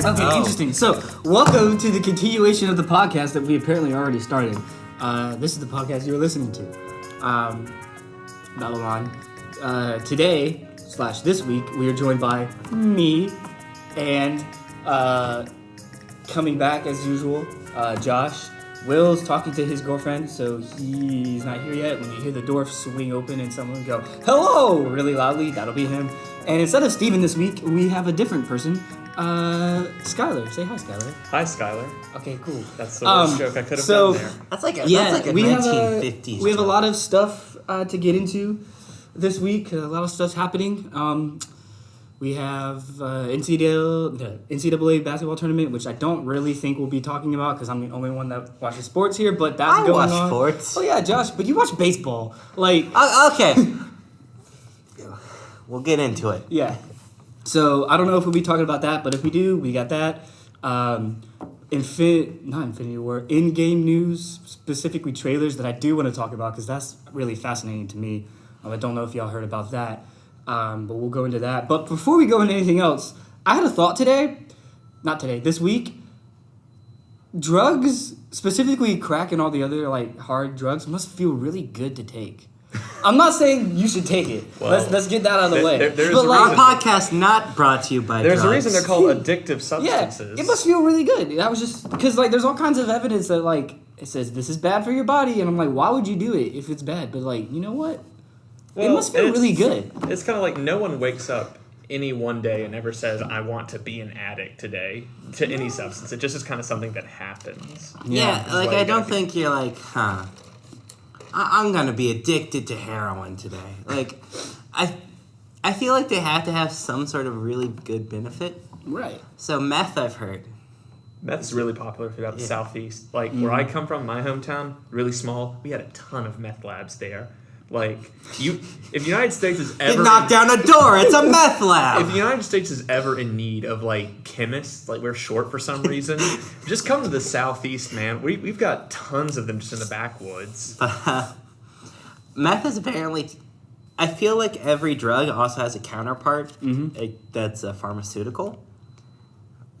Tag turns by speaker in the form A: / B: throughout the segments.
A: Okay, interesting. So, welcome to the continuation of the podcast that we apparently already started. This is the podcast you're listening to. Babble-on. Today, / this week, we are joined by me and coming back as usual, Josh. Will's talking to his girlfriend, so he's not here yet. When you hear the door swing open and someone go, hello, really loudly, that'll be him. And instead of Steven this week, we have a different person, Schuyler. Say hi, Schuyler.
B: Hi, Schuyler.
A: Okay, cool.
B: That's the worst joke I could have done there.
C: That's like a 1950s
A: we have a lot of stuff to get into this week. A lot of stuff's happening. We have the NCAA basketball tournament, which I don't really think we'll be talking about because I'm the only one that watches sports here. But that's going on.
C: I watch sports.
A: Oh yeah, Josh, but you watch baseball, like.
C: Okay. We'll get into it.
A: Yeah. So I don't know if we'll be talking about that, but if we do, we got that. Infinity War, in-game news, specifically trailers that I do want to talk about because that's really fascinating to me. I don't know if y'all heard about that. But we'll go into that. But before we go into anything else, I had a thought this week. Drugs, specifically crack and all the other like hard drugs, must feel really good to take. I'm not saying you should take it.
B: Well,
A: let's get that out of the way.
C: But our podcast not brought to you by
B: There's
C: drugs.
B: a reason they're called addictive substances.
A: Yeah, it must feel really good. That was just because like there's all kinds of evidence that like it says this is bad for your body, and I'm like, why would you do it if it's bad? But like, you know what? Well, it must feel really good.
B: It's kind of like no one wakes up any one day and ever says, I want to be an addict today to any substance. It just is kind of something that happens.
C: Yeah, like I don't think you're like, I'm going to be addicted to heroin today. Like, I feel like they have to have some sort of really good benefit.
A: Right.
C: So meth, I've heard.
B: Meth's really popular throughout the Southeast. Like, where I come from, my hometown, really small, we had a ton of meth labs there. Like, if the United States is ever...
C: You knock down a door, it's a meth lab!
B: If the United States is ever in need of, like, chemists, like, we're short for some reason, just come to the Southeast, man. We've got tons of them just in the backwoods.
C: Meth is apparently... I feel like every drug also has a counterpart that's a pharmaceutical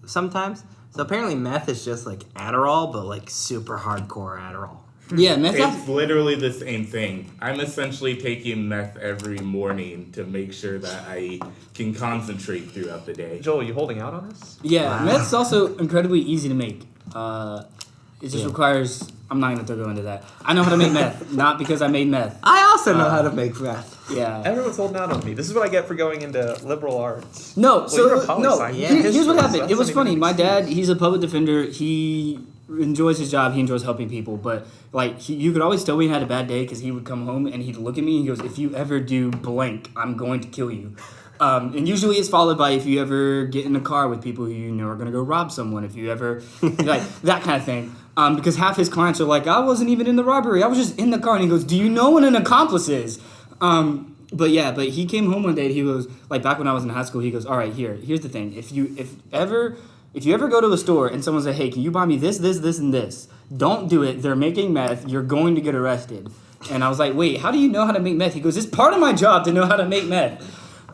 C: sometimes. So apparently meth is just, like, Adderall, but, like, super hardcore Adderall.
A: Yeah, meth.
D: It's literally the same thing. I'm essentially taking meth every morning to make sure that I can concentrate throughout the day.
B: Joel, are you holding out on us?
A: Yeah, wow. Meth's also incredibly easy to make. It just requires... I'm not going to go into that. I know how to make meth, not because I made meth.
C: I also know how to make meth.
A: Yeah.
B: Everyone's holding out on me. This is what I get for going into liberal arts.
A: No, here's what happened.
B: So
A: it was funny. My dad, he's a public defender. He enjoys his job. He enjoys helping people. But, like, you could always tell when he had a bad day because he would come home and he'd look at me and he goes, if you ever do blank, I'm going to kill you. And usually it's followed by if you ever get in a car with people who you know are going to go rob someone, if you ever, like, that kind of thing. Because half his clients are like, I wasn't even in the robbery. I was just in the car. And he goes, do you know what an accomplice is? But he came home one day and he was, like, back when I was in high school, he goes, all right, here's the thing. If you ever go to a store and someone says, hey, can you buy me this, and this? Don't do it. They're making meth. You're going to get arrested. And I was like, wait, how do you know how to make meth? He goes, it's part of my job to know how to make meth.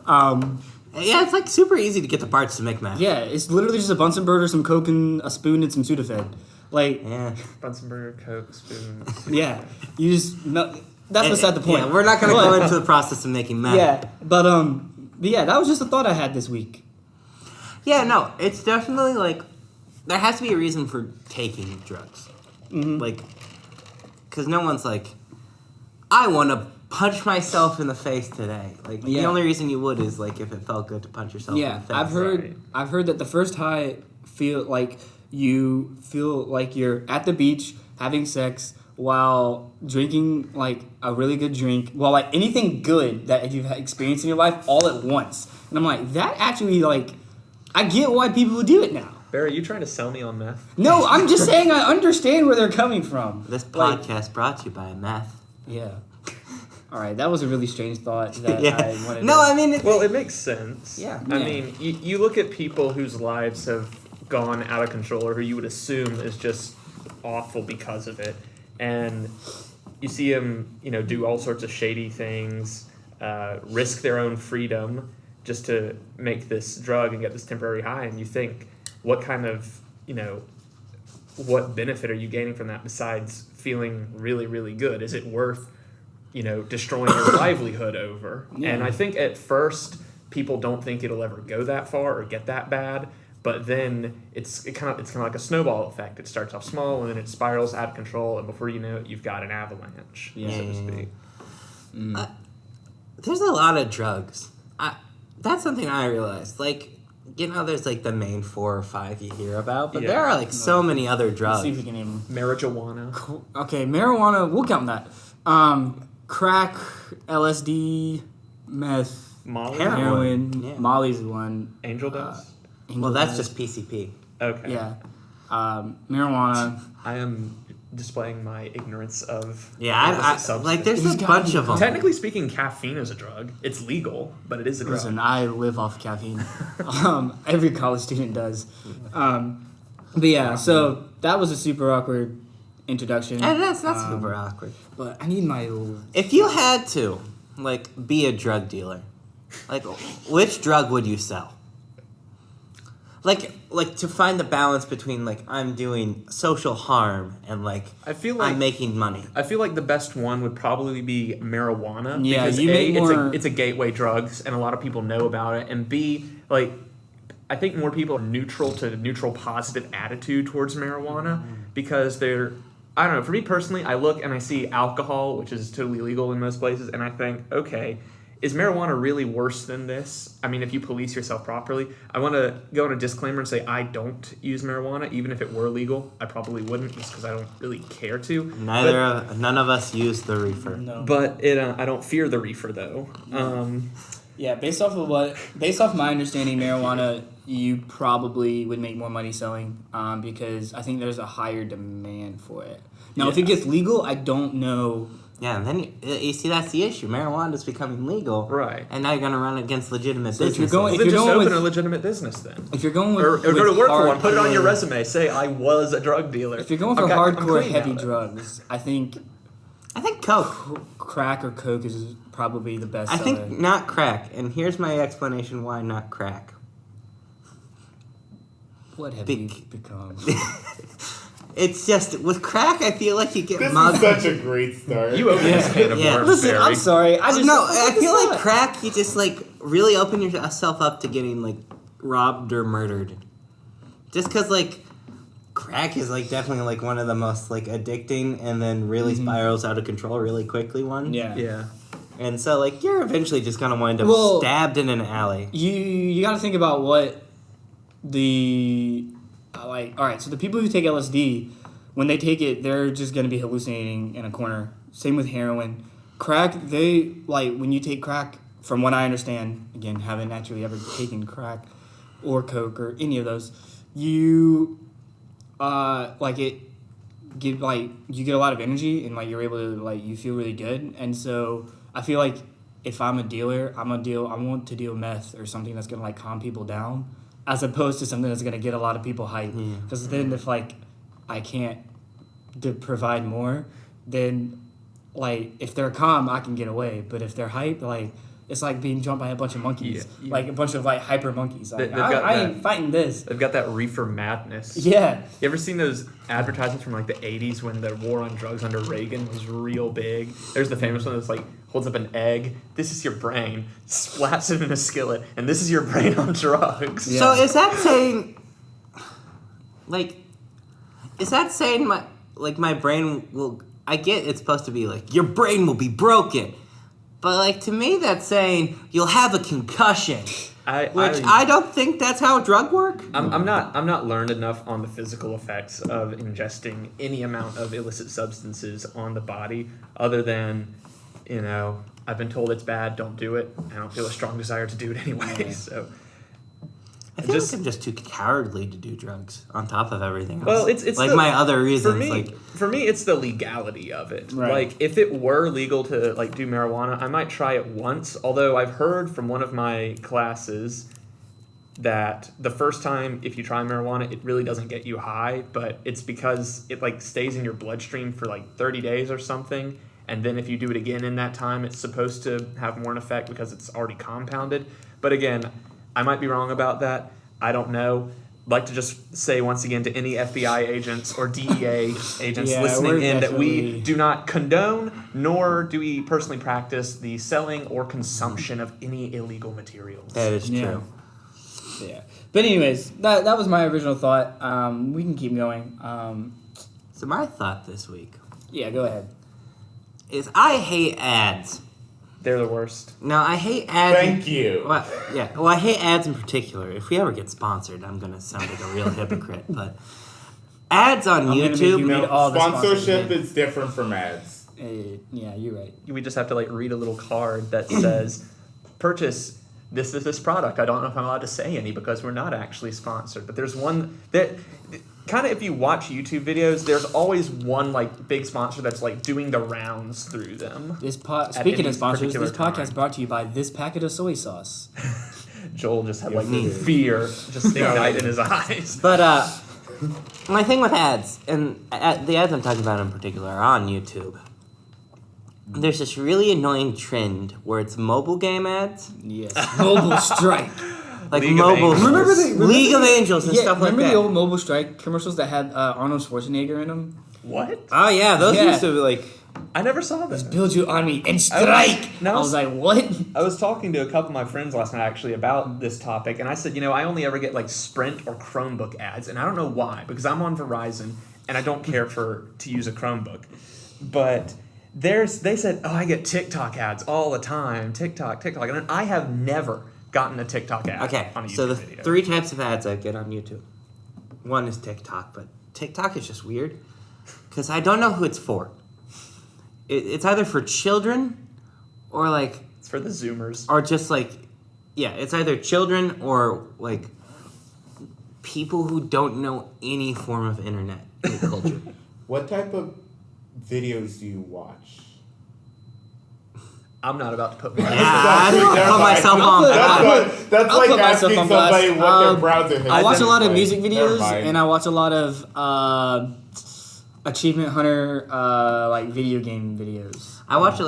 C: Yeah, it's like super easy to get the parts to make meth.
A: Yeah, it's literally just a Bunsen burner, some Coke, and a spoon, and some Sudafed. Like,
B: Bunsen burner, Coke, spoon.
A: Yeah, you just that's beside the point.
C: Yeah, we're not gonna go into the process of making meth.
A: Yeah, but that was just a thought I had this week.
C: Yeah, no, it's definitely like there has to be a reason for taking drugs, like, because no one's like, I want to punch myself in the face today. Like, the only reason you would is, like, if it felt good to punch yourself in the face.
A: Yeah, I've heard that the first high you feel like you're at the beach having sex while drinking, like, a really good drink, while, like, anything good that you've experienced in your life all at once. And I'm like, that actually, like, I get why people would do it now.
B: Barry, are you trying to sell me on meth?
A: No, I'm just saying I understand where they're coming from.
C: This podcast brought to you by meth.
A: Yeah. All right, that was a really strange thought that I wanted
B: to... it makes sense.
A: Yeah.
B: I mean, you look at people whose lives have gone out of control or who you would assume is just awful because of it, and you see them, do all sorts of shady things, risk their own freedom just to make this drug and get this temporary high, and you think, what kind of, what benefit are you gaining from that besides feeling really, really good? Is it worth, destroying your livelihood over?
A: Yeah.
B: And I think at first people don't think it'll ever go that far or get that bad, but then it's kind of like a snowball effect. It starts off small and then it spirals out of control, and before you know it, you've got an avalanche, so to speak.
C: There's a lot of drugs. That's something I realized. Like, there's like the main 4 or 5 you hear about, but there are like so many other
A: Let's
C: drugs.
A: see if we can name them.
B: Marijuana.
A: Okay, marijuana, we'll count that. Crack, LSD, meth,
B: Molly.
A: heroin.
C: Yeah.
A: Molly's one.
B: Angel dust.
C: Well, that's just PCP.
B: Okay.
A: Yeah. Marijuana.
B: I am displaying my ignorance of
C: Yeah,
B: illicit substance.
C: like there's
A: It's
C: a
A: gotta
C: bunch
A: be
C: of them.
B: Technically speaking, caffeine is a drug. It's legal, but it is a drug.
A: Listen, I live off caffeine. Every college student does. But yeah, so that was a super awkward introduction.
C: And that's not super awkward.
A: But I need my.
C: If you had to, like, be a drug dealer, like, which drug would you sell? Like to find the balance between, like, I'm doing social harm and, like,
B: I feel like
C: I'm making money.
B: I feel like the best one would probably be marijuana.
A: Yeah,
B: because
A: you make more-
B: it's a gateway drugs, and a lot of people know about it. And B, like, I think more people are neutral positive attitude towards marijuana because they're, I don't know, for me personally, I look and I see alcohol, which is totally legal in most places, and I think, okay, is marijuana really worse than this? I mean, if you police yourself properly, I want to go on a disclaimer and say I don't use marijuana. Even if it were legal, I probably wouldn't, just because I don't really care to.
C: None of us use the reefer.
A: No.
B: But I don't fear the reefer though.
A: Yeah, based off my understanding, marijuana, you probably would make more money selling because I think there's a higher demand for it. Now, if it gets legal, I don't know.
C: Yeah, and then you see that's the issue. Marijuana is becoming legal,
B: Right.
C: And now you're going to run against legitimate
A: So if
C: businesses.
A: you're going-
B: Then
A: you're
B: just
A: going
B: open
A: with-
B: a legitimate business then.
A: If you're going with
B: Or go to work for one. Put it on your
A: hardcore-
B: resume. Say I was a drug dealer.
A: If you're going for
B: I'm
A: hardcore
B: clean
A: heavy
B: now.
A: drugs, I think
C: I think Coke.
A: crack or coke is probably the best.
C: I think
A: seller.
C: not crack, and here's my explanation why not crack.
A: What have
C: Big-
A: you become?
C: It's just with crack, I feel like you get
D: This
C: mugged.
D: is such a great start.
B: You open this can of
C: Yeah.
B: worms,
A: Listen,
B: Barry.
A: I'm sorry. I
C: feel like crack. You just like really open yourself up to getting like robbed or murdered. Just because like crack is like definitely like one of the most like addicting and then really spirals out of control really quickly one.
A: Yeah.
B: Yeah.
C: And so like you're eventually just gonna wind up
A: Well-
C: stabbed in an alley.
A: You got to think about what the like. All right, so the people who take LSD, when they take it, they're just gonna be hallucinating in a corner. Same with heroin, crack. They like when you take crack. From what I understand, again, haven't actually ever taken crack or coke or any of those. You like it. Give like you get a lot of energy and like you're able to like you feel really good, and so I feel like if I'm a dealer, I want to deal meth or something that's gonna like calm people down, as opposed to something that's gonna get a lot of people hyped. Because then if like I can't provide more, then like if they're calm, I can get away. But if they're hyped, like it's like being jumped by a bunch of monkeys,
B: Yeah.
A: like a bunch of like hyper monkeys. Like,
B: They've got
A: I
B: that-
A: ain't fighting this.
B: They've got that reefer madness.
A: Yeah.
B: You ever seen those advertisements from like the 80s when the war on drugs under Reagan was real big? There's the famous one that's like holds up an egg. This is your brain. Splats it in a skillet. And this is your brain on drugs.
A: Yeah.
C: So is that saying like is that saying my brain will I get it's supposed to be like your brain will be broken. But like to me that's saying you'll have a concussion. Which I don't think that's how drug work.
B: I'm not learned enough on the physical effects of ingesting any amount of illicit substances on the body, other than, I've been told it's bad, don't do it. I don't feel a strong desire to do it anyway. So
C: I feel like I'm just too cowardly to do drugs on top of everything else.
B: Well, it's
C: like my other reasons.
B: For me, it's the legality of it.
A: Right.
B: Like, if it were legal to like do marijuana, I might try it once. Although I've heard from one of my classes that the first time if you try marijuana, it really doesn't get you high, but it's because it like stays in your bloodstream for like 30 days or something. And then if you do it again in that time, it's supposed to have more an effect because it's already compounded. But again, I might be wrong about that. I don't know. like to just say once again to any FBI agents or DEA agents
A: Yeah,
B: listening
A: we're
B: in that we
A: definitely-
B: do not condone, nor do we personally practice the selling or consumption of any illegal materials.
C: That is
A: Yeah.
C: true.
A: Yeah. But anyways, that was my original thought. We can keep going.
C: So my thought this week
A: Yeah, go ahead.
C: is I hate ads.
B: They're the worst.
C: No, I hate ads.
D: Thank you.
C: Well, yeah. Well, I hate ads in particular. If we ever get sponsored, I'm gonna sound like a real hypocrite. But ads on
A: I'm gonna make
C: YouTube.
A: you read all the
D: Sponsorship
A: sponsors.
D: is different from ads.
A: Yeah, you're right.
B: We just have to like read a little card that says, "Purchase this product." I don't know if I'm allowed to say any because we're not actually sponsored. But there's one that kind of, if you watch YouTube videos, there's always one like big sponsor that's like doing the rounds through them.
A: Speaking
B: any
A: of sponsors,
B: particular
A: this podcast
B: time.
A: brought to you by this packet of soy sauce.
B: Joel just had
D: Yes,
B: like
D: it is.
B: fear just ignite in his eyes.
C: But my thing with ads, and the ads I'm talking about in particular are on YouTube. There's this really annoying trend where it's mobile game ads,
A: Yes. Mobile Strike.
C: like
B: League of
C: mobile
B: Angels.
A: Remember
C: League of Angels and stuff like
A: remember
C: that.
A: the old Mobile Strike commercials that had Arnold Schwarzenegger in them?
B: What?
C: Oh yeah, those
A: Yeah.
C: used to be like.
B: I never saw this.
A: Build you on me and strike.
B: no,
A: I was like, what?
B: I was talking to a couple of my friends last night actually about this topic, and I said, I only ever get like Sprint or Chromebook ads, and I don't know why, because I'm on Verizon and I don't care to use a Chromebook. But they said, oh, I get TikTok ads all the time, TikTok, and I have never gotten a TikTok ad
C: Okay,
B: on a YouTube
C: so the
B: video.
C: 3 types of ads I get on YouTube. One is TikTok, but TikTok is just weird because I don't know who it's for. It's either for children or like,
B: It's for the Zoomers.
C: or just like, yeah, it's either children or like people who don't know any form of internet culture.
D: What type of videos do you watch?
B: I'm not about to put my
C: I don't
D: Never
C: put
D: mind.
C: myself on
D: That's, that's
A: I'll
D: like
A: put myself
D: asking
A: on blast.
D: somebody what their browser history
A: I watch a
D: is
A: lot of
D: like.
A: music
D: Never
A: videos
D: mind.
A: and I watch a lot of Achievement Hunter like video game videos.
C: I watch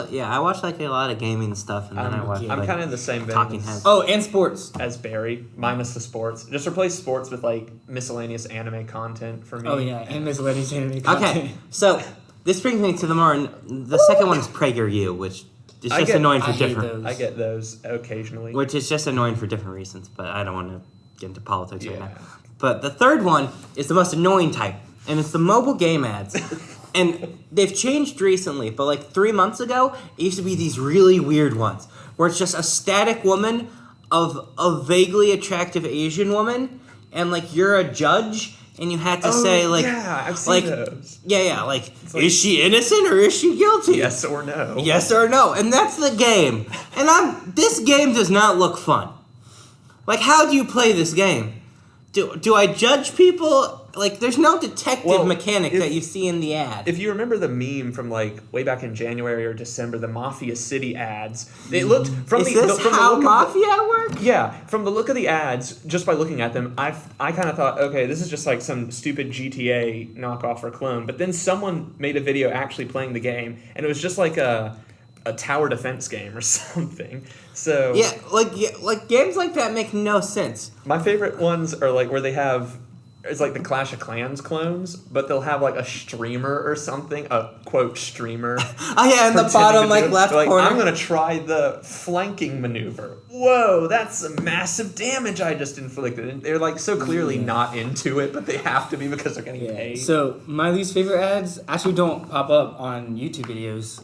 C: like a lot of gaming stuff, and then I watch.
B: I'm
C: like,
B: kind of in the same vein
C: Talking
B: as,
C: Heads.
A: Oh, and sports.
B: as Barry, minus the sports. Just replace sports with like miscellaneous anime content for me.
A: Oh yeah, and miscellaneous anime
C: Okay,
A: content.
C: so this brings me to the second one is PragerU, which is
B: I
C: just
B: get-
C: annoying for
A: I hate
C: different.
A: those.
B: I get those occasionally.
C: Which is just annoying for different reasons, but I don't want to get into politics right
B: Yeah.
C: now. But the third one is the most annoying type, and it's the mobile game ads. And they've changed recently, but like 3 months ago, it used to be these really weird ones where it's just a static woman of a vaguely attractive Asian woman, and like you're a judge, and you had to say like,
B: yeah, I've seen
C: like,
B: those.
C: yeah, like,
B: like-
C: is she innocent or is she guilty?
B: Yes or no.
C: Yes or no, and that's the game. And this game does not look fun. Like, how do you play this game? Do I judge people? Like, there's no detective
B: Well,
C: mechanic
B: if-
C: that you see in the ad.
B: If you remember the meme from like way back in January or December, the Mafia City ads, they looked from
C: Is
B: the
C: this
B: from
C: how
B: the look
C: Mafia
B: of
C: works?
B: yeah, from the look of the ads, just by looking at them, I kind of thought, okay, this is just like some stupid GTA knockoff or clone. But then someone made a video actually playing the game, and it was just like a tower defense game or something. So
C: Yeah, like games like that make no sense.
B: my favorite ones are like where they have. It's like the Clash of Clans clones, but they'll have like a streamer or something, a quote streamer.
C: Oh yeah, in the
B: pretending
C: bottom
B: to
C: like
B: do it.
C: left
B: They're like,
C: corner.
B: I'm gonna try the flanking maneuver. Whoa, that's some massive damage I just inflicted. And they're like so clearly not into it, but they have to be because they're getting paid.
A: So my least favorite ads actually don't pop up on YouTube videos.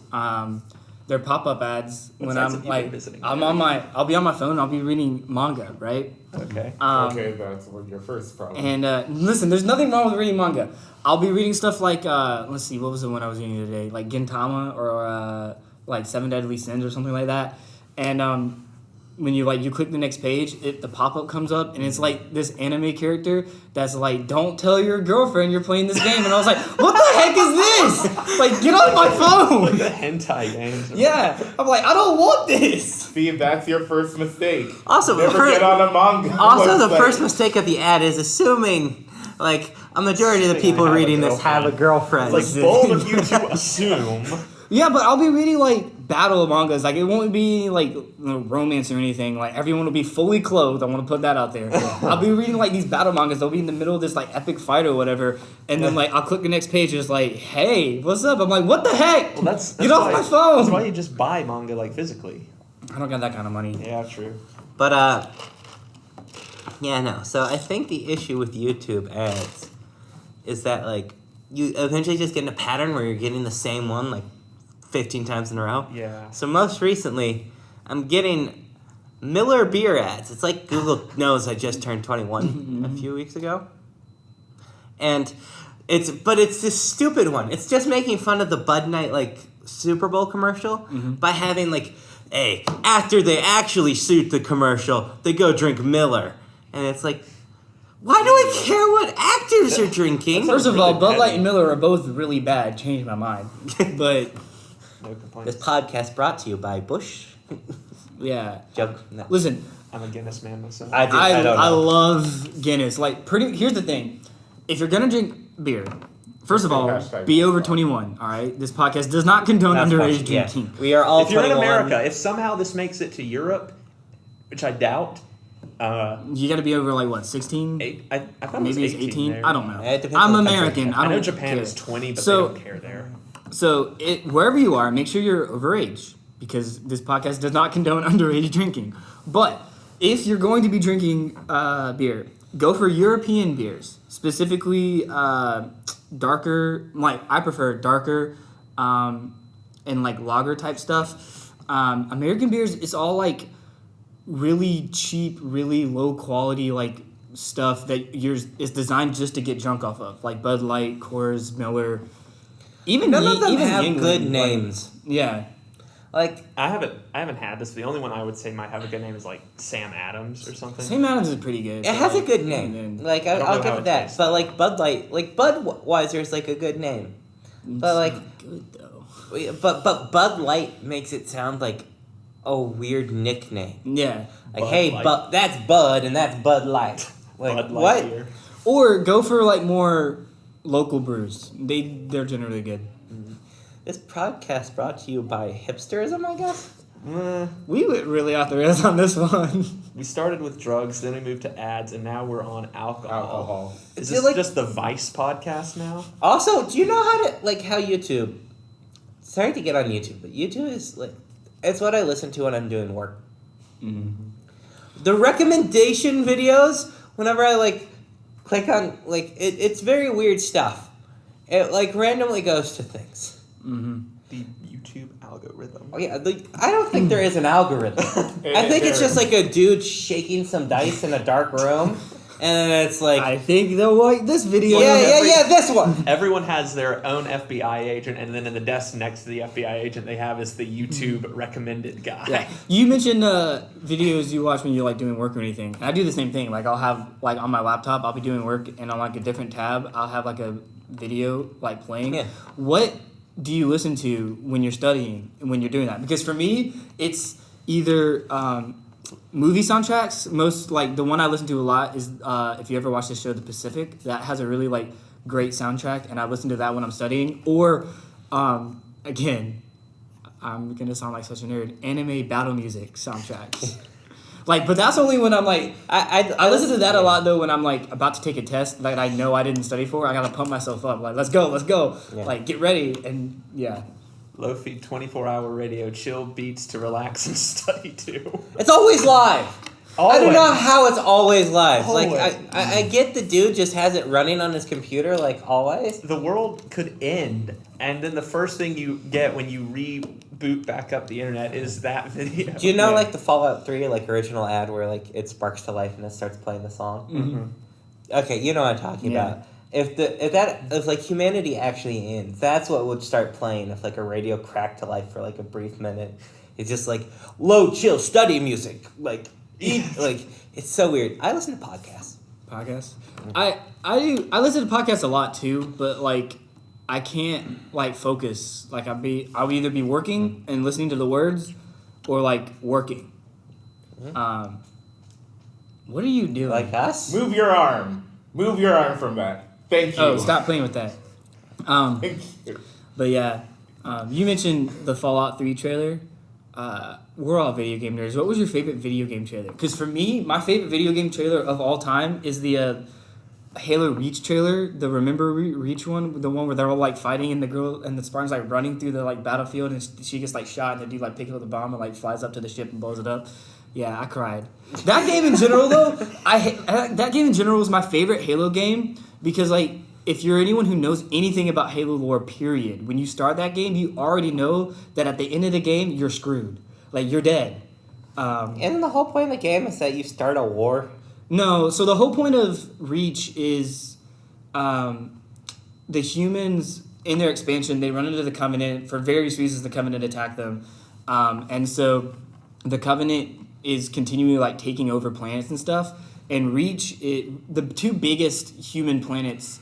A: They're pop-up ads
B: What
A: when
B: sites
A: I'm
B: have you been
A: like
B: visiting?
A: I'll be on my phone. I'll be reading manga, right?
B: Okay.
D: Okay, that's your first problem.
A: And listen, there's nothing wrong with reading manga. I'll be reading stuff like let's see, what was the one I was reading today? Like Gintama or like Seven Deadly Sins or something like that. And when you click the next page, the pop-up comes up and it's like this anime character that's like, don't tell your girlfriend you're playing this game. And I was like, what the heck is this? Like, get off my phone.
B: The hentai games.
A: Yeah. I'm like, I don't want this.
D: See, that's your first mistake.
C: Also,
D: Never get on a manga.
C: Also, the
D: website.
C: first mistake of the ad is assuming, like, a majority of the people
B: have a
C: reading this have a girlfriend.
B: It's like bold of you to assume.
A: Yeah, but I'll be reading like battle among us. Like, it won't be like romance or anything. Like, everyone will be fully clothed. I want to put that out there. I'll be reading like these battle mangas. They'll be in the middle of this like epic fight or whatever, and then like I'll click the next page. It's like, hey, what's up? I'm like, what the heck?
B: Well, that's
A: get off my phone.
B: That's why you just buy manga like physically.
A: I don't got that kind of money.
B: Yeah, true.
C: But yeah, no. So I think the issue with YouTube ads is that like you eventually just get in a pattern where you're getting the same one like 15 times in a row.
B: Yeah.
C: So most recently, I'm getting Miller beer ads. It's like Google knows I just turned 21 a few weeks ago. And it's this stupid one. It's just making fun of the Bud Night like Super Bowl commercial by having like, hey, after they actually shoot the commercial, they go drink Miller. And it's like, why do I care what actors are drinking?
A: First of all,
B: really
A: Bud Light
B: petty.
A: and Miller are both really bad. Changed my mind. But
B: No complaints.
C: This podcast brought to you by Bush.
A: yeah,
C: Joke. No.
A: listen.
B: I'm a Guinness man myself.
C: I don't know.
A: I love Guinness. Like, here's the thing: if you're gonna drink beer, first of all,
D: Hashtag
A: be over 21. All right, this podcast does not condone
C: That's
A: underage
C: fine. Yeah.
A: drinking.
C: We are all
B: If you're in
C: 21.
B: America, if somehow this makes it to Europe, which I doubt,
A: You got to be over like what, 16?
B: I thought it was
A: Maybe it's
B: 18.
A: 18.
B: there.
A: I don't know.
C: It depends
A: I'm
C: on the country.
A: American. I
B: I
A: don't
B: know Japan
A: care.
B: is 20, but
A: So-
B: they don't care there.
A: So wherever you are, make sure you're overage because this podcast does not condone underage drinking. But if you're going to be drinking beer, go for European beers, specifically darker. Like I prefer darker and like lager type stuff. American beers, it's all like really cheap, really low quality like stuff that is designed just to get drunk off of, like Bud Light, Coors, Miller. Even
C: None of them
A: even
C: have
A: Yingling,
C: good
A: like-
C: names.
A: Yeah,
C: Like,
B: I haven't had this. The only one I would say might have a good name is like Sam Adams or something.
A: Sam Adams is pretty good.
C: it has a good name.
A: And then-
C: Like,
B: I don't
C: I'll
B: know
C: give
B: how
C: it
B: it
C: that.
B: tastes.
C: But, like, Bud Light, like, Budweiser is, like, a good name. But, like,
A: good though.
C: but Bud Light makes it sound like a weird nickname.
A: Yeah,
C: Like,
B: Bud
C: hey,
B: Light.
C: that's Bud and that's Bud Light. Like,
B: Bud Light
C: what?
B: beer.
A: or go for like more local brews. They're generally good.
C: This podcast brought to you by hipsterism, I guess?
A: We went really off the rails on this one.
B: We started with drugs, then we moved to ads, and now we're on alcohol. Is
C: I
B: this
C: feel like-
B: just the Vice podcast now?
C: Also, do you know how YouTube... Sorry to get on YouTube, but YouTube is, like... It's what I listen to when I'm doing work. The recommendation videos, whenever I, like, click on... Like, it's very weird stuff. It, like, randomly goes to things.
B: The YouTube algorithm.
C: Oh, yeah, I don't think there is an algorithm. I think it's just, like, a dude shaking some dice in a dark room, and then it's like...
A: I think they'll like this video.
C: Yeah, this one!
B: Everyone has their own FBI agent, and then in the desk next to the FBI agent they have is the YouTube recommended guy.
A: Yeah. You mentioned videos you watch when you're like doing work or anything. I do the same thing. Like I'll have like on my laptop, I'll be doing work, and on like a different tab, I'll have like a video like playing.
C: Yeah.
A: What do you listen to when you're studying and when you're doing that? Because for me, it's either movie soundtracks. Most like the one I listen to a lot is if you ever watch the show The Pacific, that has a really like great soundtrack, and I listen to that when I'm studying. Or again, I'm gonna sound like such a nerd. Anime battle music soundtracks. Like, but that's only when I'm like, I listen to that a lot though when I'm like about to take a test that I know I didn't study for. I gotta pump myself up. Like, let's go.
C: Yeah.
A: Like, get ready and yeah.
B: Low-fi 24-hour radio, chill beats to relax and study to.
C: It's always live. I don't know
B: Always.
C: how it's always live. Like
B: Always.
C: I get the dude just has it running on his computer like always.
B: The world could end, and then the first thing you get when you reboot back up the internet is that video.
C: Do you know
B: Yeah.
C: like the Fallout 3 like original ad where like it sparks to life and it starts playing the song?
A: Mm-hmm.
C: Okay, you know what I'm talking
A: Yeah.
C: about. If like humanity actually ends, that's what would start playing if like a radio cracked to life for like a brief minute. It's just like low chill study music. Like like it's so weird. I listen to podcasts.
A: Podcasts. I listen to podcasts a lot too, but like I can't like focus. Like I'll either be working and listening to the words, or like working. What are you doing?
C: Like us?
D: Move your arm. Move your arm from that. Thank you.
A: Oh, stop playing with that.
D: Thank you.
A: But yeah, You mentioned the Fallout 3 trailer. We're all video game nerds. What was your favorite video game trailer? Because for me, my favorite video game trailer of all time is the Halo Reach trailer. The Remember Reach one, the one where they're all like fighting and the girl and the Spartans like running through the like battlefield and she gets like shot and the dude like picks up the bomb and like flies up to the ship and blows it up. Yeah, I cried. That game in general though, that game in general was my favorite Halo game because like if you're anyone who knows anything about Halo lore, period, when you start that game, you already know that at the end of the game you're screwed. Like you're dead.
C: Isn't the whole point of the game is that you start a war?
A: No, so the whole point of Reach is the humans, in their expansion, they run into the Covenant. For various reasons, the Covenant attack them. And so the Covenant is continually like taking over planets and stuff. And Reach, the two biggest human planets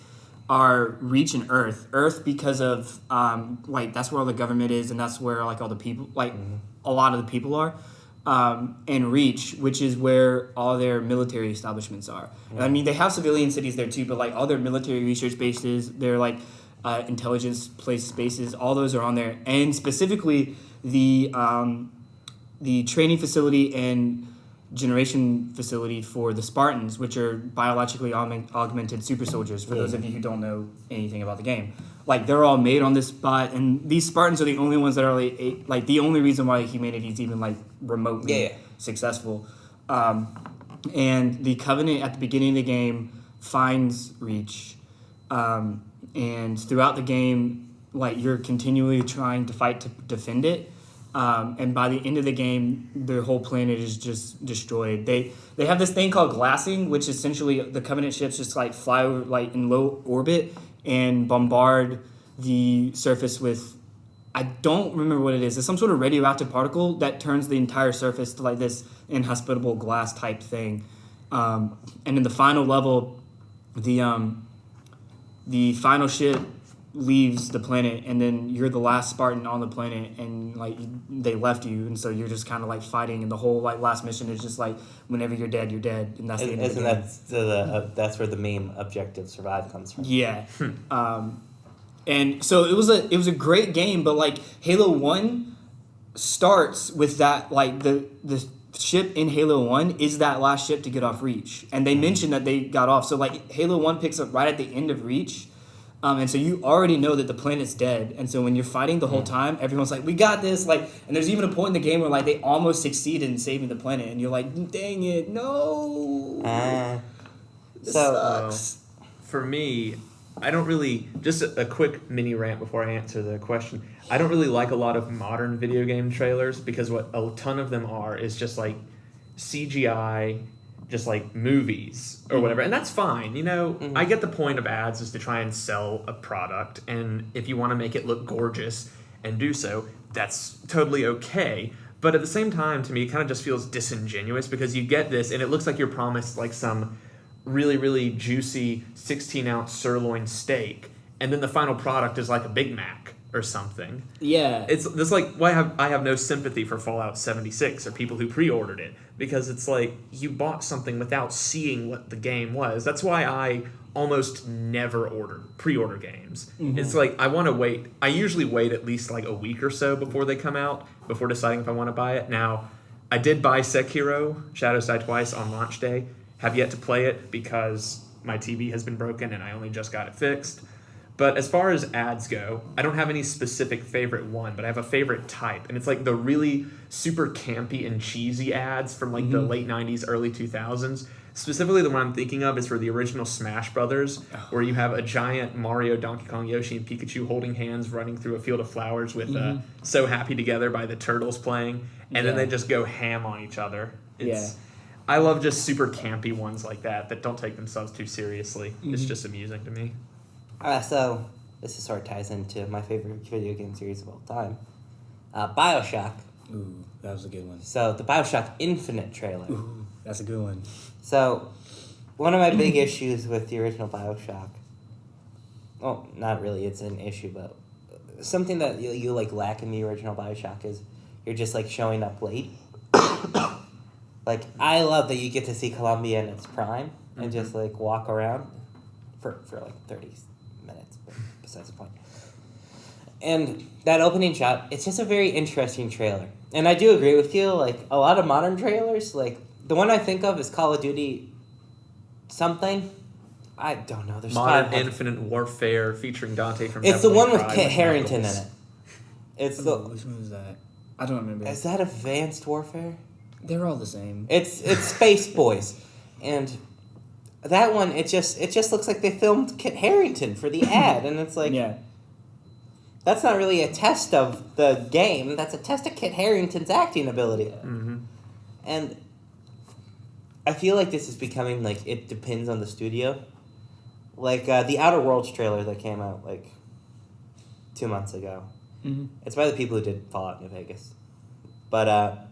A: are Reach and Earth. Earth because of, like, that's where all the government is and that's where, like, all the people, like, a lot of the people are. And Reach, which is where all their military establishments are. And, I mean, they have civilian cities there too, but like all their military research bases, their like intelligence bases, all those are on there. And specifically the training facility and generation facility for the Spartans, which are biologically augmented super soldiers. For those of you who don't know anything about the game, like they're all made on this spot, and these Spartans are the only ones that are like the only reason why humanity is even like remotely successful. And the Covenant at the beginning of the game finds Reach, and throughout the game, like you're continually trying to fight to defend it. And by the end of the game, their whole planet is just destroyed. They have this thing called glassing, which essentially the Covenant ships just like fly over, like in low orbit and bombard the surface with, I don't remember what it is. It's some sort of radioactive particle that turns the entire surface to like this inhospitable glass type thing. And in the final level, the final ship leaves the planet, and then you're the last Spartan on the planet, and like they left you, and so you're just kind of like fighting, and the whole like last mission is just like whenever you're dead, and that's the end of the game.
C: That's where the main objective survive comes from.
A: Yeah. And so it was a great game, but like Halo 1 starts with that, like the ship in Halo 1 is that last ship to get off Reach, and they mentioned that they got off, so like Halo 1 picks up right at the end of Reach. And so you already know that the planet's dead, and so when you're fighting the whole time, everyone's like, "We got this!" Like, and there's even a point in the game where like they almost succeeded in saving the planet, and you're like, "Dang it, no!" This sucks.
B: For me, I don't really. Just a quick mini rant before I answer the question. I don't really like a lot of modern video game trailers because what a ton of them are is just like CGI. Just like movies or whatever, and that's fine. You know, I get the point of ads is to try and sell a product, and if you want to make it look gorgeous and do so, that's totally okay. But at the same time, to me, it kind of just feels disingenuous because you get this, and it looks like you're promised like some really, really juicy 16-ounce sirloin steak, and then the final product is like a Big Mac or something.
A: Yeah.
B: It's like why I have no sympathy for Fallout 76 or people who pre-ordered it, because it's like you bought something without seeing what the game was. That's why I almost never pre-order games. It's like I want to wait. I usually wait at least like a week or so before they come out before deciding if I want to buy it. Now, I did buy Sekiro: Shadows Die Twice on launch day. Have yet to play it because my TV has been broken and I only just got it fixed. But as far as ads go, I don't have any specific favorite one, but I have a favorite type. And it's like the really super campy and cheesy ads from like the late 90s, early 2000s. Specifically, the one I'm thinking of is for the original Smash Brothers, where you have a giant Mario, Donkey Kong, Yoshi, and Pikachu holding hands running through a field of flowers with So Happy Together by the Turtles playing. And then they just go ham on each other. I love just super campy ones like that don't take themselves too seriously. It's just amusing to me.
C: So this sort of ties into my favorite video game series of all time, BioShock.
A: Ooh, that was a good one.
C: So the BioShock Infinite trailer.
A: Ooh, that's a good one.
C: So one of my big issues with the original BioShock, well, not really, it's an issue, but something that you like lack in the original BioShock is you're just like showing up late. Like, I love that you get to see Columbia in its prime and just like walk around for like 30 minutes, but besides the point. And that opening shot, it's just a very interesting trailer. And I do agree with you, like, a lot of modern trailers, like, the one I think of is Call of Duty something. I don't know. There's
B: Modern
C: 500.
B: Infinite Warfare featuring Dante from
C: It's the
B: Devil May
C: one with
B: Cry
C: Kit Harington in
B: Knuckles.
C: it. It's
A: Ooh,
C: the...
A: which one was that? I don't remember.
C: Is that Advanced Warfare?
A: They're all the same.
C: It's Space Boys. And that one, it just looks like they filmed Kit Harington for the ad. And it's like...
A: Yeah.
C: That's not really a test of the game. That's a test of Kit Harington's acting ability.
B: Mm-hmm.
C: And I feel like this is becoming, like, it depends on the studio. Like, the Outer Worlds trailer that came out, like, 2 months ago.
A: Mm-hmm.
C: It's by the people who did Fallout New Vegas. But,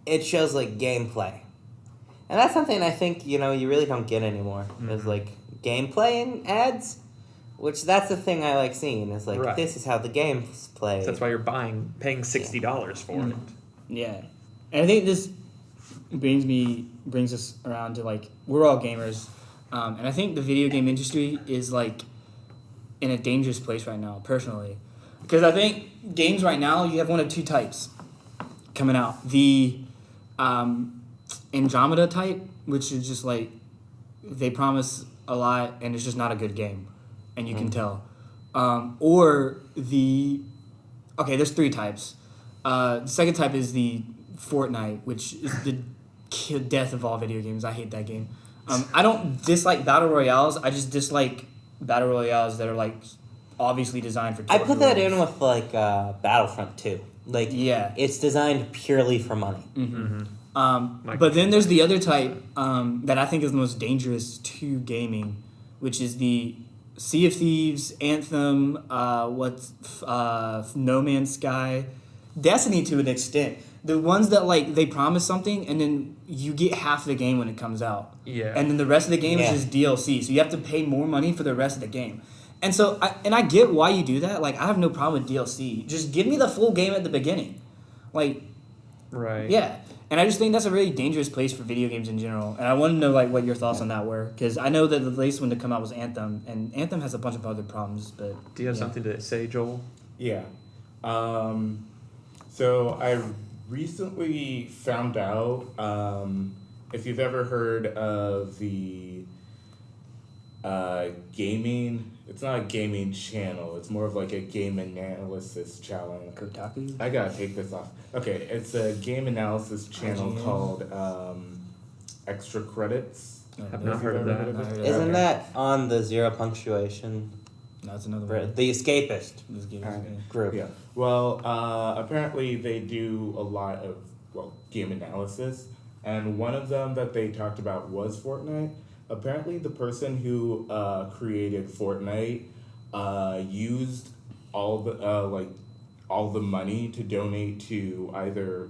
C: it shows, like, gameplay. And that's something I think, you really don't get anymore. Is, like, gameplay in ads. Which, that's the thing I like seeing. Is, like,
B: Right.
C: this is how the game's played.
B: That's why you're paying $60 for it.
A: Yeah. And I think this brings us around to, like, we're all gamers. And I think the video game industry is, like, in a dangerous place right now, personally. Because I think games right now, you have one of two types coming out. The Andromeda type, which is just, like, they promise a lot and it's just not a good game. And you can tell. Or the... Okay, there's three types. The second type is the Fortnite, which is the death of all video games. I hate that game. I don't dislike battle royales. I just dislike battle royales that are, like, obviously designed for 12
C: I put that in with, like, Battlefront 2. Like,
A: Yeah.
C: it's designed purely for money.
A: But then there's the other type that I think is the most dangerous to gaming, which is the Sea of Thieves, Anthem, No Man's Sky, Destiny to an extent. The ones that, like, they promise something and then you get half the game when it comes out.
B: Yeah.
A: And then the rest of the game
C: Yeah.
A: is just DLC. So you have to pay more money for the rest of the game. And so, I get why you do that. Like, I have no problem with DLC. Just give me the full game at the beginning. Like,
B: Right.
A: yeah. And I just think that's a really dangerous place for video games in general. And I want to know, like, what your thoughts on that were. Because I know that the latest one to come out was Anthem. And Anthem has a bunch of other problems, but...
B: Do you have
A: yeah.
B: something to say, Joel?
D: Yeah. So I recently found out, if you've ever heard of the gaming, it's not a gaming channel, it's more of like a game analysis challenge.
A: Kotaku?
D: I gotta take this off. Okay, it's a game analysis channel
A: IGN.
D: called Extra Credits.
B: I've not heard of that.
C: Isn't
D: Okay.
C: that on the Zero Punctuation?
A: No, that's another one.
C: The Escapist
A: This game is good.
C: group.
D: Yeah. Well, apparently they do a lot of, game analysis. And one of them that they talked about was Fortnite. Apparently the person who created Fortnite used all the money to donate to either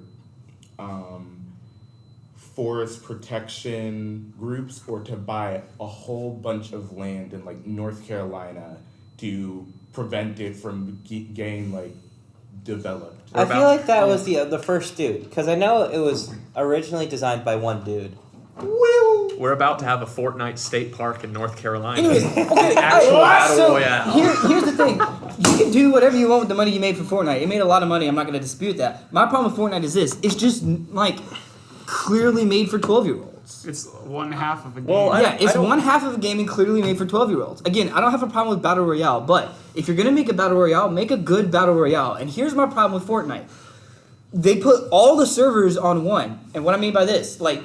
D: forest protection groups or to buy a whole bunch of land in, like, North Carolina to prevent it from getting, like, developed.
C: I feel like that was the first dude. Because I know it was originally designed by one dude.
B: We're about to have a Fortnite state park in North Carolina.
A: Anyways, okay,
B: Actual battle
A: so
B: royale.
A: here's the thing. You can do whatever you want with the money you made for Fortnite. It made a lot of money. I'm not going to dispute that. My problem with Fortnite is this. It's just, like, clearly made for 12-year-olds.
E: It's one half of a game.
B: Well,
A: Yeah, it's
B: I don't-
A: one half of a gaming clearly made for 12-year-olds. Again, I don't have a problem with Battle Royale, but if you're going to make a Battle Royale, make a good Battle Royale. And here's my problem with Fortnite. They put all the servers on one. And what I mean by this, like,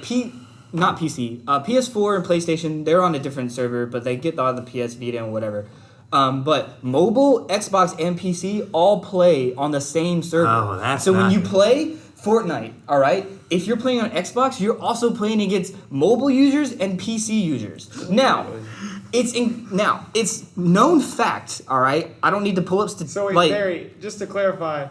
A: not PC, PS4 and PlayStation, they're on a different server, but they get all the PS Vita and whatever. But mobile, Xbox, and PC all play on the same server.
C: Oh, that's
A: so when
C: not
A: you
C: good.
A: play Fortnite, all right, if you're playing on Xbox, you're also playing against mobile users and PC users. Now, it's known fact, all right. I don't need to pull up
E: So wait,
A: like
E: Barry, just to clarify,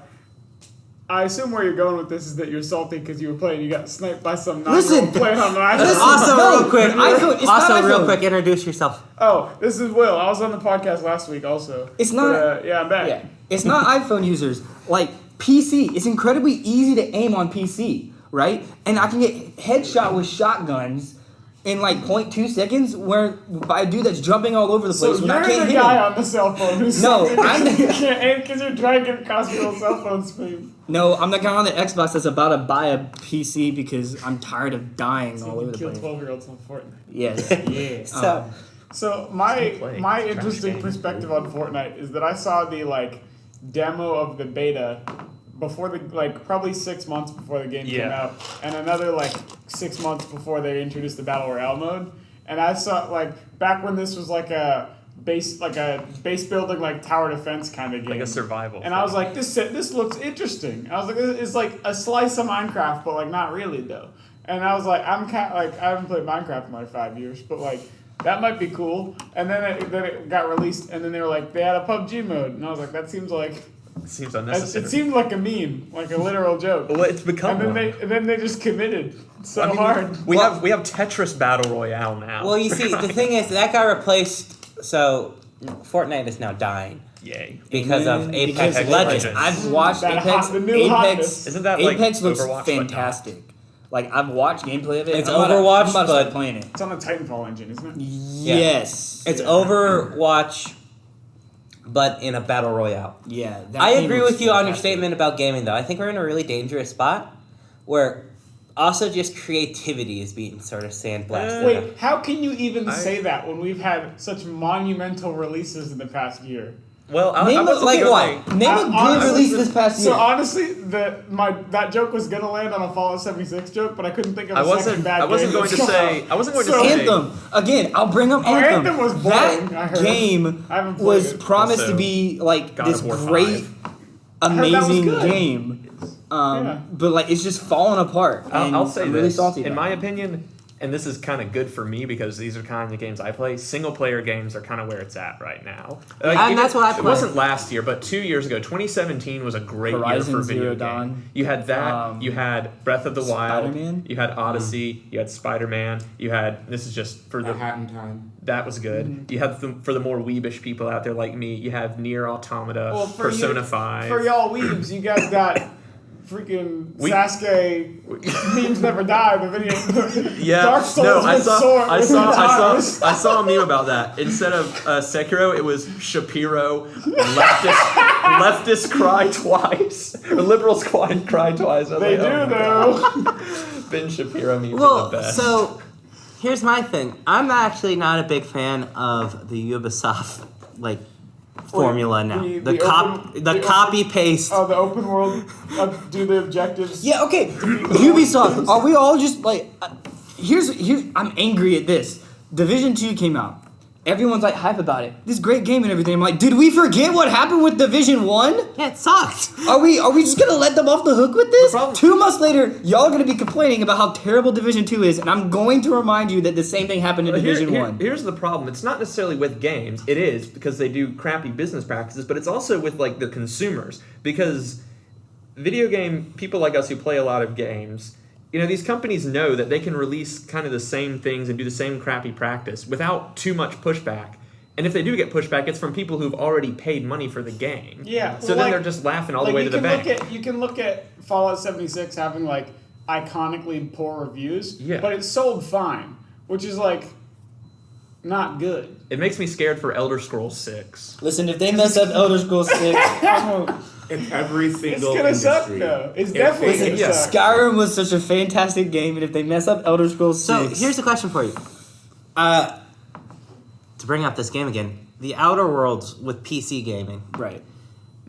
E: I assume where you're going with this is that you're salty because you were playing, you got sniped by some 9-year-old
A: Listen,
E: playing on an iPhone.
A: listen.
C: Also,
A: No,
C: real quick.
A: iPhone- it's not iPhone.
C: Introduce yourself.
E: Oh, this is Will. I was on the podcast last week also.
A: It's not-
E: But, yeah, I'm back.
A: Yeah, it's not iPhone users. Like PC, it's incredibly easy to aim on PC, right? And I can get headshot with shotguns in like 0.2 seconds where by a dude that's jumping all over the
E: So
A: place when I
E: you're
A: can't
E: the
A: hit
E: guy
A: him.
E: on the cell phone who's
A: No,
E: you
A: I'm
E: can't aim because you're dragging Costco cell phone screen.
A: No, I'm the guy on the Xbox that's about to buy a PC because I'm tired of dying all
E: So
A: over
E: you
A: the
E: kill
A: place.
E: 12-year-olds on Fortnite.
A: Yes.
C: Yeah. So
E: So
B: Still
E: my
B: play.
E: my
B: It's a trash
E: interesting
B: game.
E: perspective on Fortnite is that I saw the like demo of the beta before the like probably 6 months before the game came
B: Yeah.
E: out, and another like 6 months before they introduced the battle royale mode. And I saw like back when this was like a base building like tower defense kind of game,
B: Like a survival.
E: And I was like, this looks interesting. I was like, it's like a slice of Minecraft, but like not really though. And I was like, I'm kind of like I haven't played Minecraft in like 5 years, but like that might be cool. And then it got released, and then they were like, they had a PUBG mode, and I was like, that seems like
B: It seems unnecessary.
E: it seemed like a meme, like a literal joke.
B: Well, it's become
E: And then
B: one.
E: they just committed so
B: I mean,
E: hard.
B: We have Tetris Battle Royale now.
C: well, you see, the thing is that got replaced. So Fortnite is now dying
B: Yay.
C: because of
A: Amen.
C: Apex
B: Apex
C: Legends.
B: Legends.
A: I've watched
E: That
A: Apex.
E: the new hotness.
B: Isn't that like
A: Apex looks
B: Overwatch, but not?
A: fantastic. Like I've watched gameplay of it.
C: It's
A: I'm about to-
C: Overwatch,
A: I'm about to start
C: but-
A: playing it.
E: It's on the Titanfall engine, isn't it?
A: Yes.
C: It's Overwatch, but in a battle royale.
A: Yeah. that
C: I
A: game
C: agree
A: looks
C: with you on your
A: fantastic.
C: statement about gaming, though. I think we're in a really dangerous spot where also just creativity is being sort of sandblasted.
E: Wait, how can you even
B: I-
E: say that when we've had such monumental releases in the past year?
B: Well, I
A: Name a,
B: wasn't
A: like
B: gonna
A: what?
B: say-
A: Name a good
E: honestly,
A: release this past
E: So
A: year.
E: honestly, that joke was gonna land on a Fallout 76 joke, but I couldn't think of a
B: I
E: second
B: wasn't.
E: bad
B: I wasn't
E: game
B: going to
E: that's come
B: say.
E: out.
B: I wasn't going
E: So-
B: to say.
A: Anthem. Again, I'll bring up
E: Oh,
A: Anthem.
E: Anthem was boring, I
A: That
E: heard.
A: game
E: I haven't played
A: was
E: it.
A: promised
B: Also,
A: to be like
B: God
A: this
B: of War
A: great,
B: 5.
E: heard that was
A: amazing
E: good.
A: game.
E: Yeah.
A: But like it's just falling apart. And
B: I'll say
A: I'm
B: this.
A: really salty
B: In
A: about
B: my
A: it.
B: opinion, and this is kind of good for me because these are kind of the games I play. Single player games are kind of where it's at right now. Like,
C: And that's what I
B: It
C: play.
B: wasn't last year, but 2 years ago, 2017 was a great
A: Horizon
B: year for video
A: Zero
B: games.
A: Dawn.
B: You had that. You had Breath of the Wild.
A: Spider-Man?
B: You had Odyssey. You had Spider-Man. You had. This is just for
D: A
B: the.
D: Hat in Time.
B: That was good. You had for the more weebish people out there like me. You have Nier Automata,
E: Well, for
B: Persona
E: you-
B: 5.
E: For y'all weebs, you guys got freaking
B: We-
E: Sasuke memes never die. The video.
B: Yeah,
E: Dark Souls
B: no, I
E: with
B: saw,
E: sword.
B: I
E: with
B: saw, I
E: katanas.
B: saw, I saw a meme about that. Instead of Sekiro, it was Shapiro, leftist cry twice, or liberals cry twice. I was
E: They
B: like,
E: do
B: oh my
E: though.
B: God. Ben Shapiro memes are
C: Well,
B: the best.
C: so here's my thing. I'm actually not a big fan of the Ubisoft like formula now.
E: the
C: Copy paste.
E: Oh, the open world. Do the objectives.
A: Yeah, okay. Ubisoft, are we all just like here's I'm angry at this. Division 2 came out. Everyone's like hype about it. This great game and everything. I'm like, did we forget what happened with Division 1?
C: Yeah, it sucked.
A: Are we just gonna let them off the hook with this?
B: The problem-
A: 2 months later, y'all are gonna be complaining about how terrible Division 2 is, and I'm going to remind you that the same thing happened in
B: But
A: Division 1.
B: Here's the problem. It's not necessarily with games. It is because they do crappy business practices, but it's also with like the consumers because video game people like us who play a lot of games. You know, these companies know that they can release kind of the same things and do the same crappy practice without too much pushback. And if they do get pushback, it's from people who've already paid money for the game.
E: Yeah.
B: So
E: well,
B: then
E: like-
B: they're just laughing all the
E: like,
B: way
E: you
B: to the
E: can
B: bank.
E: you can look at Fallout 76 having like iconically poor reviews.
B: Yeah.
E: But it sold fine, which is like not good.
B: It makes me scared for Elder Scrolls 6.
A: Listen, if they mess up Elder Scrolls 6,
D: In every
E: It's
D: single
E: gonna suck
D: industry.
E: though. It's
D: If
E: definitely
D: they-
E: gonna
B: yeah,
E: suck.
A: Skyrim was such a fantastic game, and if they mess up Elder Scrolls 6,
C: So here's a question for you. To bring up this game again, the Outer Worlds with PC gaming
A: right.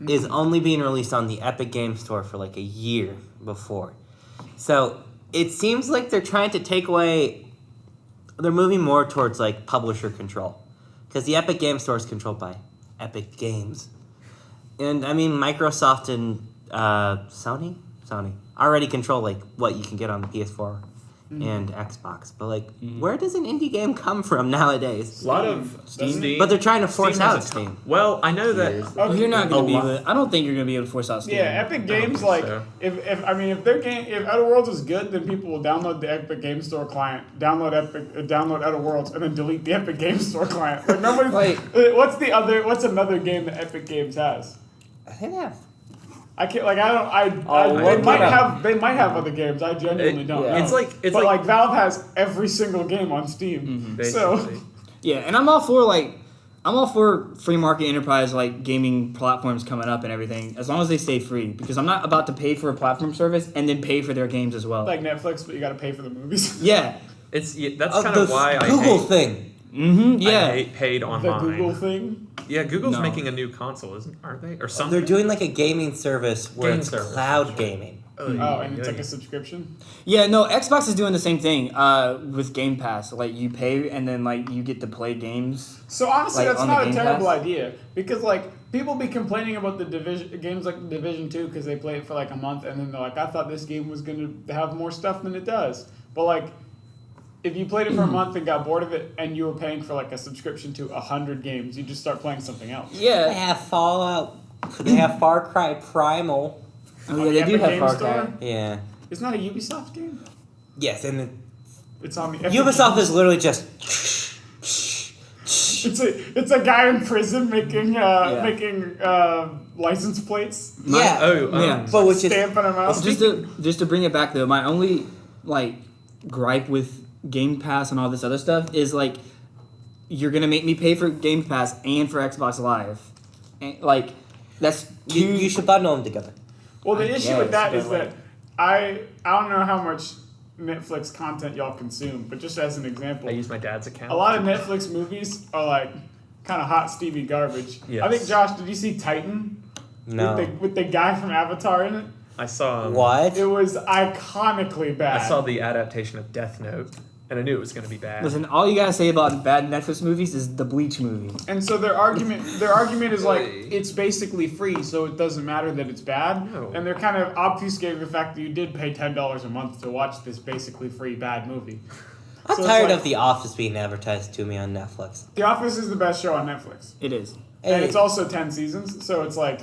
C: is only being released on the Epic Game Store for like a year before. So it seems like they're trying to take away. They're moving more towards like publisher control, because the Epic Game Store is controlled by Epic Games, and I mean Microsoft and Sony already control like what you can get on the PS4 and Xbox. But like, where does an indie game come from nowadays?
B: A lot of Steam.
C: But they're trying to force
B: Steam has
C: out
B: a ton-
C: Steam.
B: Well, I know that.
A: Oh, you're not gonna
B: A
A: be
B: lot.
A: able to, I don't think you're gonna be able to force out Steam.
E: Yeah, Epic Games
B: think
E: like
B: so.
E: if I mean if their game if Outer Worlds is good, then people will download the Epic Game Store client, download Outer Worlds, and then delete the Epic Game Store client. Like nobody.
A: Like-
E: What's another game that Epic Games has?
C: I think they have
E: I can't like I don't I
C: Oh,
E: they
C: look
E: might
C: it up.
E: have other games. I genuinely don't know.
B: It's like
E: but like Valve has every single game on Steam. So
B: basically.
A: Yeah, and I'm all for free market enterprise like gaming platforms coming up and everything, as long as they stay free. Because I'm not about to pay for a platform service and then pay for their games as well.
E: like Netflix, but you got to pay for the movies.
A: Yeah.
B: That's kind of why
C: Google
B: I hate,
C: thing.
A: Mm-hmm. Yeah.
B: I hate paid
E: The
B: online.
E: Google thing.
B: Yeah, Google's
A: No.
B: making a new console, aren't they? Or something.
C: They're doing like a gaming service where
B: Game
C: it's
B: service.
C: cloud gaming.
E: Oh, and it's like a subscription.
A: Yeah, no, Xbox is doing the same thing with Game Pass. Like, you pay and then, like, you get to play games.
E: So honestly,
A: Like,
E: that's
A: on the
E: not a
A: Game
E: terrible
A: Pass?
E: idea because like people be complaining about the division games like Division 2 because they play it for like a month and then they're like, I thought this game was gonna have more stuff than it does. But like, if you played it for a month and got bored of it and you were paying for like a subscription to 100 games, you just start playing something else.
C: They
A: Yeah.
C: have Fallout. They have Far Cry Primal.
A: Oh,
E: On
A: yeah,
E: the
A: they do
E: Epic
A: have
E: Game
A: Far
E: Store?
A: Cry.
C: Yeah.
E: It's not a Ubisoft game.
C: Yes, and
E: It's on the Epic
C: Ubisoft is literally just.
E: It's a guy in prison making license plates,
C: Yeah.
A: Yeah.
C: But which is
E: stamping them out.
A: Just to bring it back though, my only like gripe with Game Pass and all this other stuff is like you're gonna make me pay for Game Pass and for Xbox Live, and like that's two.
C: you should bundle them together.
E: Well, the
A: I
E: issue with
A: guess,
E: that
A: but
E: is that I don't know how much Netflix content y'all consume, but just as an example,
B: I use my dad's account.
E: a lot of Netflix movies are like kind of hot Stevie garbage.
B: Yes.
E: I think Josh, did you see Titan?
C: No.
E: With the guy from Avatar in it.
B: I saw
C: What?
E: It was iconically bad.
B: I saw the adaptation of Death Note, and I knew it was going to be bad.
A: Listen, all you gotta say about bad Netflix movies is the Bleach movie.
E: And so their argument is like it's basically free, so it doesn't matter that it's bad.
B: No.
E: And they're kind of obfuscating the fact that you did pay $10 a month to watch this basically free bad movie.
C: I'm
E: So it's
C: tired
E: like-
C: of The Office being advertised to me on Netflix.
E: The Office is the best show on Netflix,
A: It is.
E: and
C: Hey,
E: it's also 10 seasons, so it's like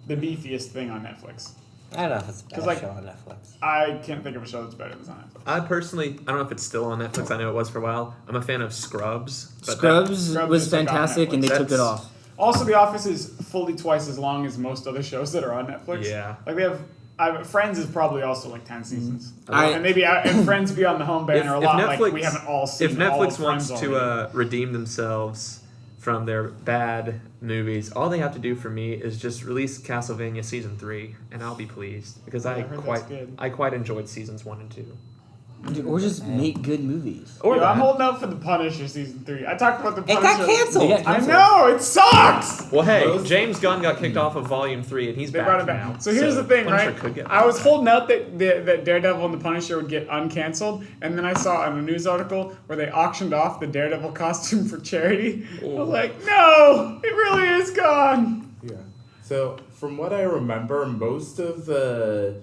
E: the beefiest thing on Netflix.
C: I don't know if it's a bad
E: 'Cause, like,
C: show on Netflix.
E: I can't think of a show that's better than that.
B: I personally, I don't know if it's still on Netflix. I know it was for a while. I'm a fan of Scrubs. But
A: Scrubs
E: Scrubs
A: was
E: is like on
A: fantastic, and they
B: Netflix.
A: took it off.
E: Also, The Office is fully twice as long as most other shows that are on Netflix.
B: Yeah.
E: Like they have, Friends is probably also like 10 seasons.
A: I-
E: and maybe and Friends be on the home banner a lot. Like we haven't all seen.
B: if
E: all
B: Netflix
E: of
B: wants
E: Friends
B: to
E: already.
B: redeem themselves from their bad movies, all they have to do for me is just release Castlevania season 3, and I'll be pleased because
E: I heard that's good.
B: I quite enjoyed seasons 1 and 2.
A: Or just make good movies.
B: Or
E: Yo, I'm
B: that.
E: holding out for the Punisher season 3. I talked about the
C: It
E: Punisher.
C: got canceled.
A: They got
E: I
A: canceled.
E: know it sucks.
B: Well, hey,
D: Most-
B: James Gunn got kicked off of Volume 3, and he's
E: They
B: back
E: brought it back.
B: now.
E: So here's the thing,
B: Punisher
E: right?
B: could get
E: I was
B: back.
E: holding out that Daredevil and the Punisher would get uncanceled, and then I saw on a news article where they auctioned off the Daredevil costume for charity. I was like, no, it really is gone.
D: Yeah. So from what I remember, most of the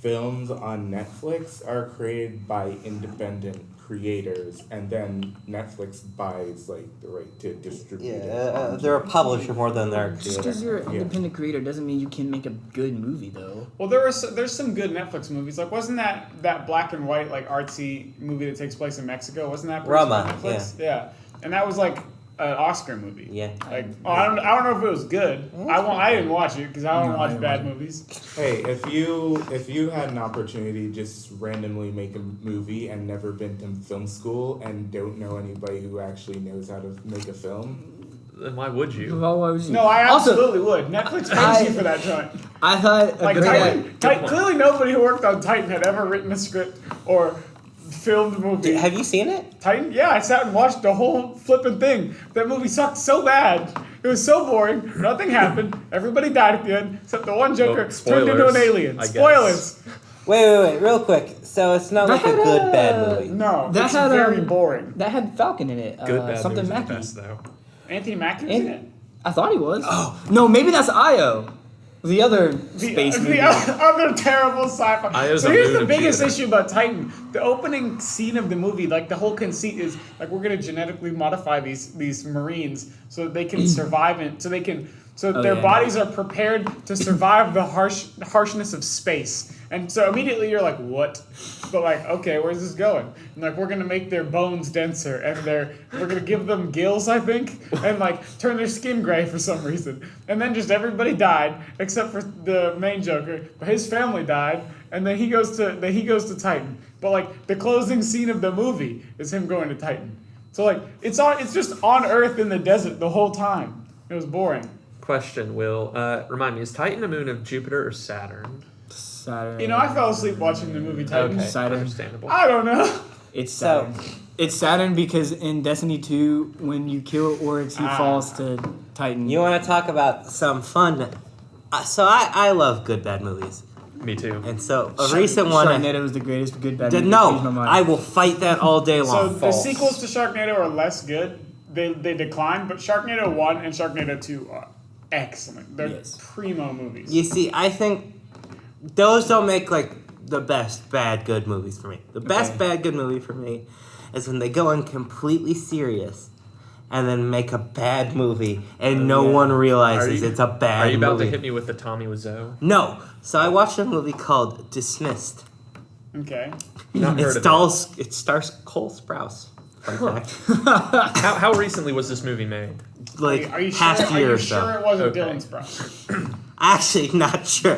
D: films on Netflix are created by independent creators, and then Netflix buys like the right to distribute it.
C: They're a publisher more than they're a
A: Just
C: creator.
A: because you're an
D: Yeah.
A: independent creator doesn't mean you can make a good movie, though.
E: Well, there's some good Netflix movies. Like, wasn't that black and white like artsy movie that takes place in Mexico? Wasn't that produced by
C: Roma,
E: Netflix? Yeah, and that was like an Oscar movie.
C: Yeah.
E: Like, I don't know if it was good. I didn't watch it because I don't
A: No, I
E: watch
A: didn't
E: bad
A: watch it.
E: movies.
D: Hey, if you had an opportunity to just randomly make a movie and never been to film school and don't know anybody who actually knows how to make a film,
B: Then why would you?
A: Well, why would you?
E: No, I
A: Also,
E: absolutely would. Netflix pays
A: I-
E: you for that joint.
A: I thought
E: Like
A: a good
E: Titan, clearly nobody who worked on Titan had ever written a script or filmed a movie.
C: Have you seen it?
E: Titan? Yeah, I sat and watched the whole flipping thing. That movie sucked so bad. It was so boring. Nothing happened. Everybody died at the end, except the one Joker
B: Well,
E: turned into an
B: spoilers,
E: alien.
B: I guess.
E: Spoilers.
C: Wait, real quick. So it's not like a good bad movie.
E: No,
A: That
E: it's
A: had,
E: very
A: um,
E: boring.
A: That had Falcon in it.
B: Good bad
A: something
B: movies are the
A: Mackie.
B: best, though.
E: Anthony Mackie was in it.
A: I thought he was. Oh no, maybe that's Io. The other space movie.
E: The other terrible sci-fi.
B: Io's
E: So
B: a
E: here's
B: mood
E: the
B: of
E: biggest
B: theater.
E: issue about Titan. The opening scene of the movie, like the whole conceit is like we're gonna genetically modify these Marines so that they can survive and so So
A: Oh,
E: their
A: yeah.
E: bodies are prepared to survive the harshness of space. And so immediately you're like, what? But like, okay, where's this going? And like, we're gonna make their bones denser, and we're gonna give them gills, I think, and like turn their skin gray for some reason. And then just everybody died except for the main Joker. But his family died, and then he goes to Titan. But like the closing scene of the movie is him going to Titan. So like it's just on Earth in the desert the whole time. It was boring.
B: Question, Will. Remind me, is Titan a moon of Jupiter or Saturn?
A: Saturn.
E: You know, I fell asleep watching the movie Titan.
B: Okay,
A: Saturn.
B: understandable.
E: I don't know.
A: It's
C: So-
A: Saturn. It's Saturn because in Destiny 2, when you kill Oryx, he falls to Titan.
C: You want to talk about some fun? So I love good bad movies,
B: Me too.
C: and so a recent one.
A: Sharknado was the greatest good bad movie.
C: No,
A: Changed my mind.
C: I will fight that all day
E: So
C: long.
E: the sequels to Sharknado are less good. They decline, but Sharknado 1 and Sharknado 2 are excellent. They're
A: Yes.
E: primo movies.
C: You see, I think those don't make like the best bad good movies for me. The best bad good movie for me is when they go in completely serious and then make a bad movie and no one realizes it's a bad
B: Are you about
C: movie.
B: to hit me with the Tommy Wiseau?
C: No. So I watched a movie called Dismissed.
E: Okay.
B: Not heard of
C: It stars Cole Sprouse. Fun fact.
B: How recently was this movie made?
C: Like
E: Are you
C: past
E: sure?
C: year
E: Are
C: or
E: you
C: so.
E: sure it wasn't
B: Okay.
E: Dylan Sprouse?
C: Actually, not sure.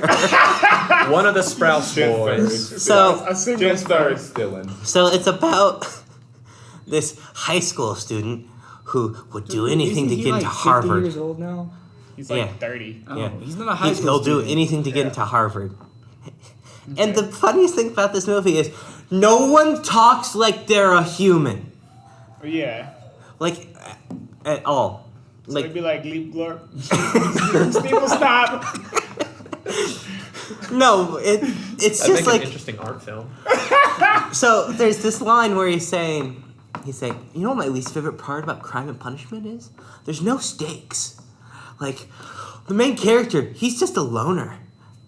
B: One of the Sprouse boys.
C: So-
E: a single
D: Just
E: Sprouse.
D: starts Dylan.
C: So it's about this high school student who would do anything to
A: Isn't he,
C: get
A: like,
C: into
A: 50
C: Harvard.
A: years old now?
E: He's like
C: Yeah.
E: 30.
A: Oh,
C: Yeah.
A: he's not a high school
C: He'll do
A: student.
C: anything to get
E: Yeah.
C: into Harvard. And the funniest thing about this movie is no one talks like they're a human.
E: Yeah.
C: Like, at all.
E: So
C: Like,
E: it'd be like Leap Glorp. People stop.
C: no, it's
B: That'd
C: just
B: make an
C: like,
B: interesting art film.
C: so there's this line where he's saying, you know what my least favorite part about Crime and Punishment is? There's no stakes. Like, the main character, he's just a loner.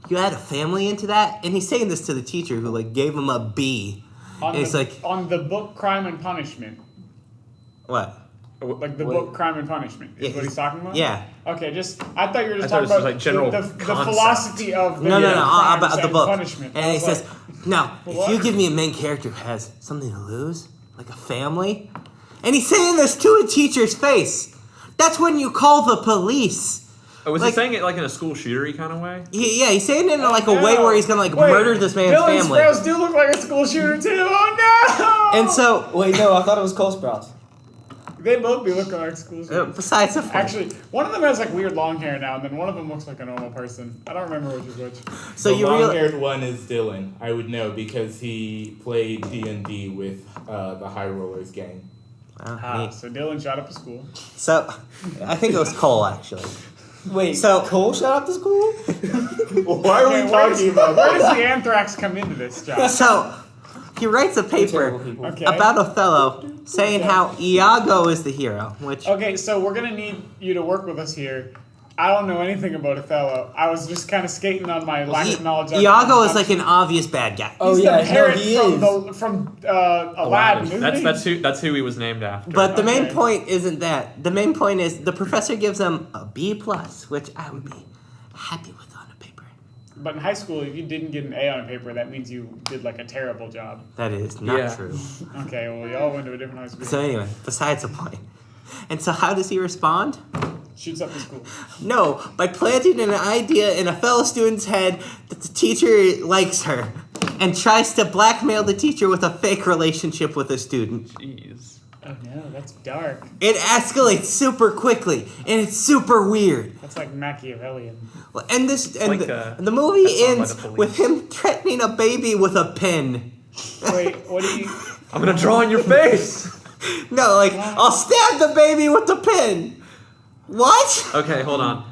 C: You add a family into that, and he's saying this to the teacher who, like, gave him a B. And it's like,
E: on the book Crime and Punishment.
C: what?
E: Like the book Crime and Punishment is
C: Yeah,
E: what he's talking about?
C: Yeah.
E: Okay, I thought you were just
B: I thought
E: talking
B: it was
E: about
B: like general
E: the
B: concept.
E: philosophy of the
C: No,
E: crimes
C: about the
E: and
C: book.
E: punishment.
C: And
E: I
C: he
E: was
C: says,
E: like,
C: now, if
E: what?
C: you give me a main character who has something to lose, like a family, and he's saying this to a teacher's face, that's when you call the police.
B: Oh, was
C: Like-
B: he saying it like in a school shootery kind of way?
C: Yeah, he's saying it in like a way
E: no.
C: where he's gonna like
E: Wait,
C: murder this man's
E: Dylan
C: family.
E: Sprouse do look like a school shooter too. Oh no!
C: And so,
A: Wait, no, I thought it was Cole Sprouse.
E: They both be looking like school shooters.
C: besides the point,
E: Actually, one of them has like weird long hair now, and then one of them looks like a normal person. I don't remember which is which.
C: so
D: the
C: you realize.
D: long-haired one is Dylan. I would know because he played D&D with the High Rollers gang.
E: So Dylan shot up a school.
C: So, I think it was Cole actually.
A: Wait,
C: So-
A: Cole shot up the school?
D: Why are we talking about
E: Where
D: that?
E: does the anthrax come into this, John?
C: So, he writes a
A: Terrible
C: paper
A: people.
E: Okay.
C: about Othello saying how Iago is the hero, which
E: Okay, so we're gonna need you to work with us here. I don't know anything about Othello. I was just kind of skating on my lack of knowledge.
C: Iago is like an obvious bad guy.
A: Oh,
E: He's
A: yeah,
E: the parent
A: no, he is.
E: from Aladdin. isn't he?
B: That's who he was named after.
C: But the main
E: Okay.
C: point isn't that. The main point is the professor gives him a B+, which I would be happy with on a paper.
E: But in high school, if you didn't get an A on a paper, that means you did like a terrible job.
C: That is not
B: Yeah.
C: true.
E: Okay, well, y'all went to a different high school.
C: So anyway, besides the point. And so how does he respond?
E: Shoots up the school.
C: No, by planting an idea in a fellow student's head that the teacher likes her and tries to blackmail the teacher with a fake relationship with a student.
B: Jeez.
E: Oh no, that's dark.
C: It escalates super quickly and it's super weird.
E: That's like Machiavellian.
C: And the movie
B: that song by
C: ends
B: the Police.
C: with him threatening a baby with a pen.
E: Wait, what do you?
B: I'm gonna draw on your face.
C: No, like, I'll stab the baby with the pen. What?
B: Okay, hold on.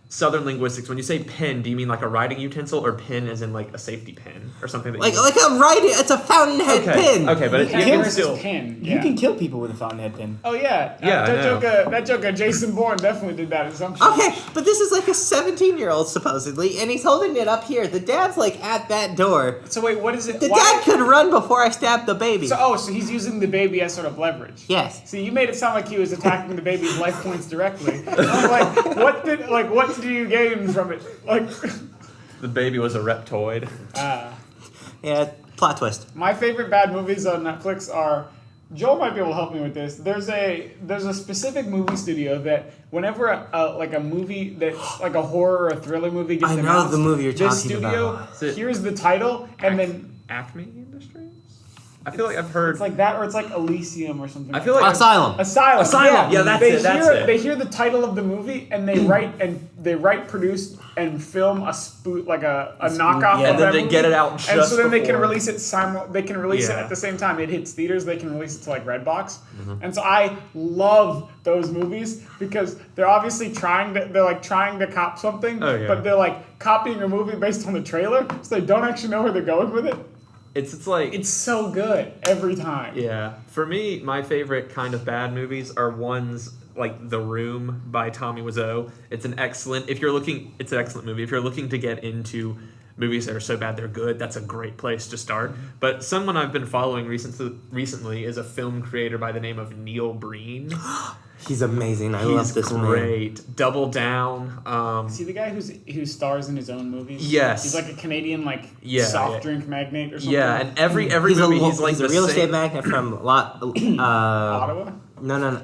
B: Southern linguistics, when you say pin, do you mean like a writing utensil or pin as in like a safety pin or something that
C: Like
B: you
C: a writing, it's a fountainhead pin.
B: Okay, but
E: Yeah,
B: you can
E: versus
B: still
E: pin.
A: You
E: Yeah.
A: can kill people with a fountainhead pin.
E: Oh yeah.
B: Yeah, I know.
E: That joker, Jason Bourne definitely did that assumption.
C: Okay, but this is like a 17-year-old supposedly, and he's holding it up here. The dad's like at that door.
E: So wait, what is it?
C: The dad could run before I stabbed the baby.
E: So he's using the baby as sort of leverage.
C: Yes.
E: See, you made it sound like he was attacking the baby's life points directly. I'm like, what did you gain from it? Like,
B: the baby was a reptoid.
C: Yeah, plot twist.
E: my favorite bad movies on Netflix are. Joel might be able to help me with this. There's a specific movie studio that whenever a movie that's like a horror or a thriller movie gets
C: I know
E: announced,
C: the movie you're
E: this
C: talking
E: studio
C: about.
B: Is it-
E: here's the title and then
B: Acme Industries? I feel like I've heard.
E: it's like that or it's like Elysium or something.
B: I feel like
C: Asylum.
E: Asylum.
B: Yeah, that's
E: they
B: it, that's
E: hear,
B: it.
E: They hear the title of the movie and they write, produce, and film a spoof a knockoff.
A: yeah,
E: of
B: and then
E: that
B: they
E: movie.
B: get it out
E: And
B: just
E: so then they can
B: before.
E: release it They can release it
B: Yeah.
E: at the same time it hits theaters. They can release it to like Redbox.
B: Mm-hmm.
E: And so I love those movies because they're obviously trying to cop something,
B: Oh, yeah.
E: but they're like copying a movie based on the trailer, so they don't actually know where they're going with it.
B: it's like
E: It's so good every time.
B: yeah. For me, my favorite kind of bad movies are ones like The Room by Tommy Wiseau. It's an excellent movie. If you're looking to get into movies that are so bad they're good, that's a great place to start. But someone I've been following recently is a film creator by the name of Neil Breen.
C: He's amazing. I love
B: He's
C: this man.
B: great. Double Down.
E: Is he the guy who stars in his own movies?
B: Yes.
E: He's like a Canadian
B: Yeah,
E: soft
B: yeah.
E: drink magnate or something.
B: Yeah, and every
C: He's
B: movie
C: a,
B: he's like
C: he's
B: the
C: a real
B: same.
C: estate magnate from
E: Ottawa?
C: No.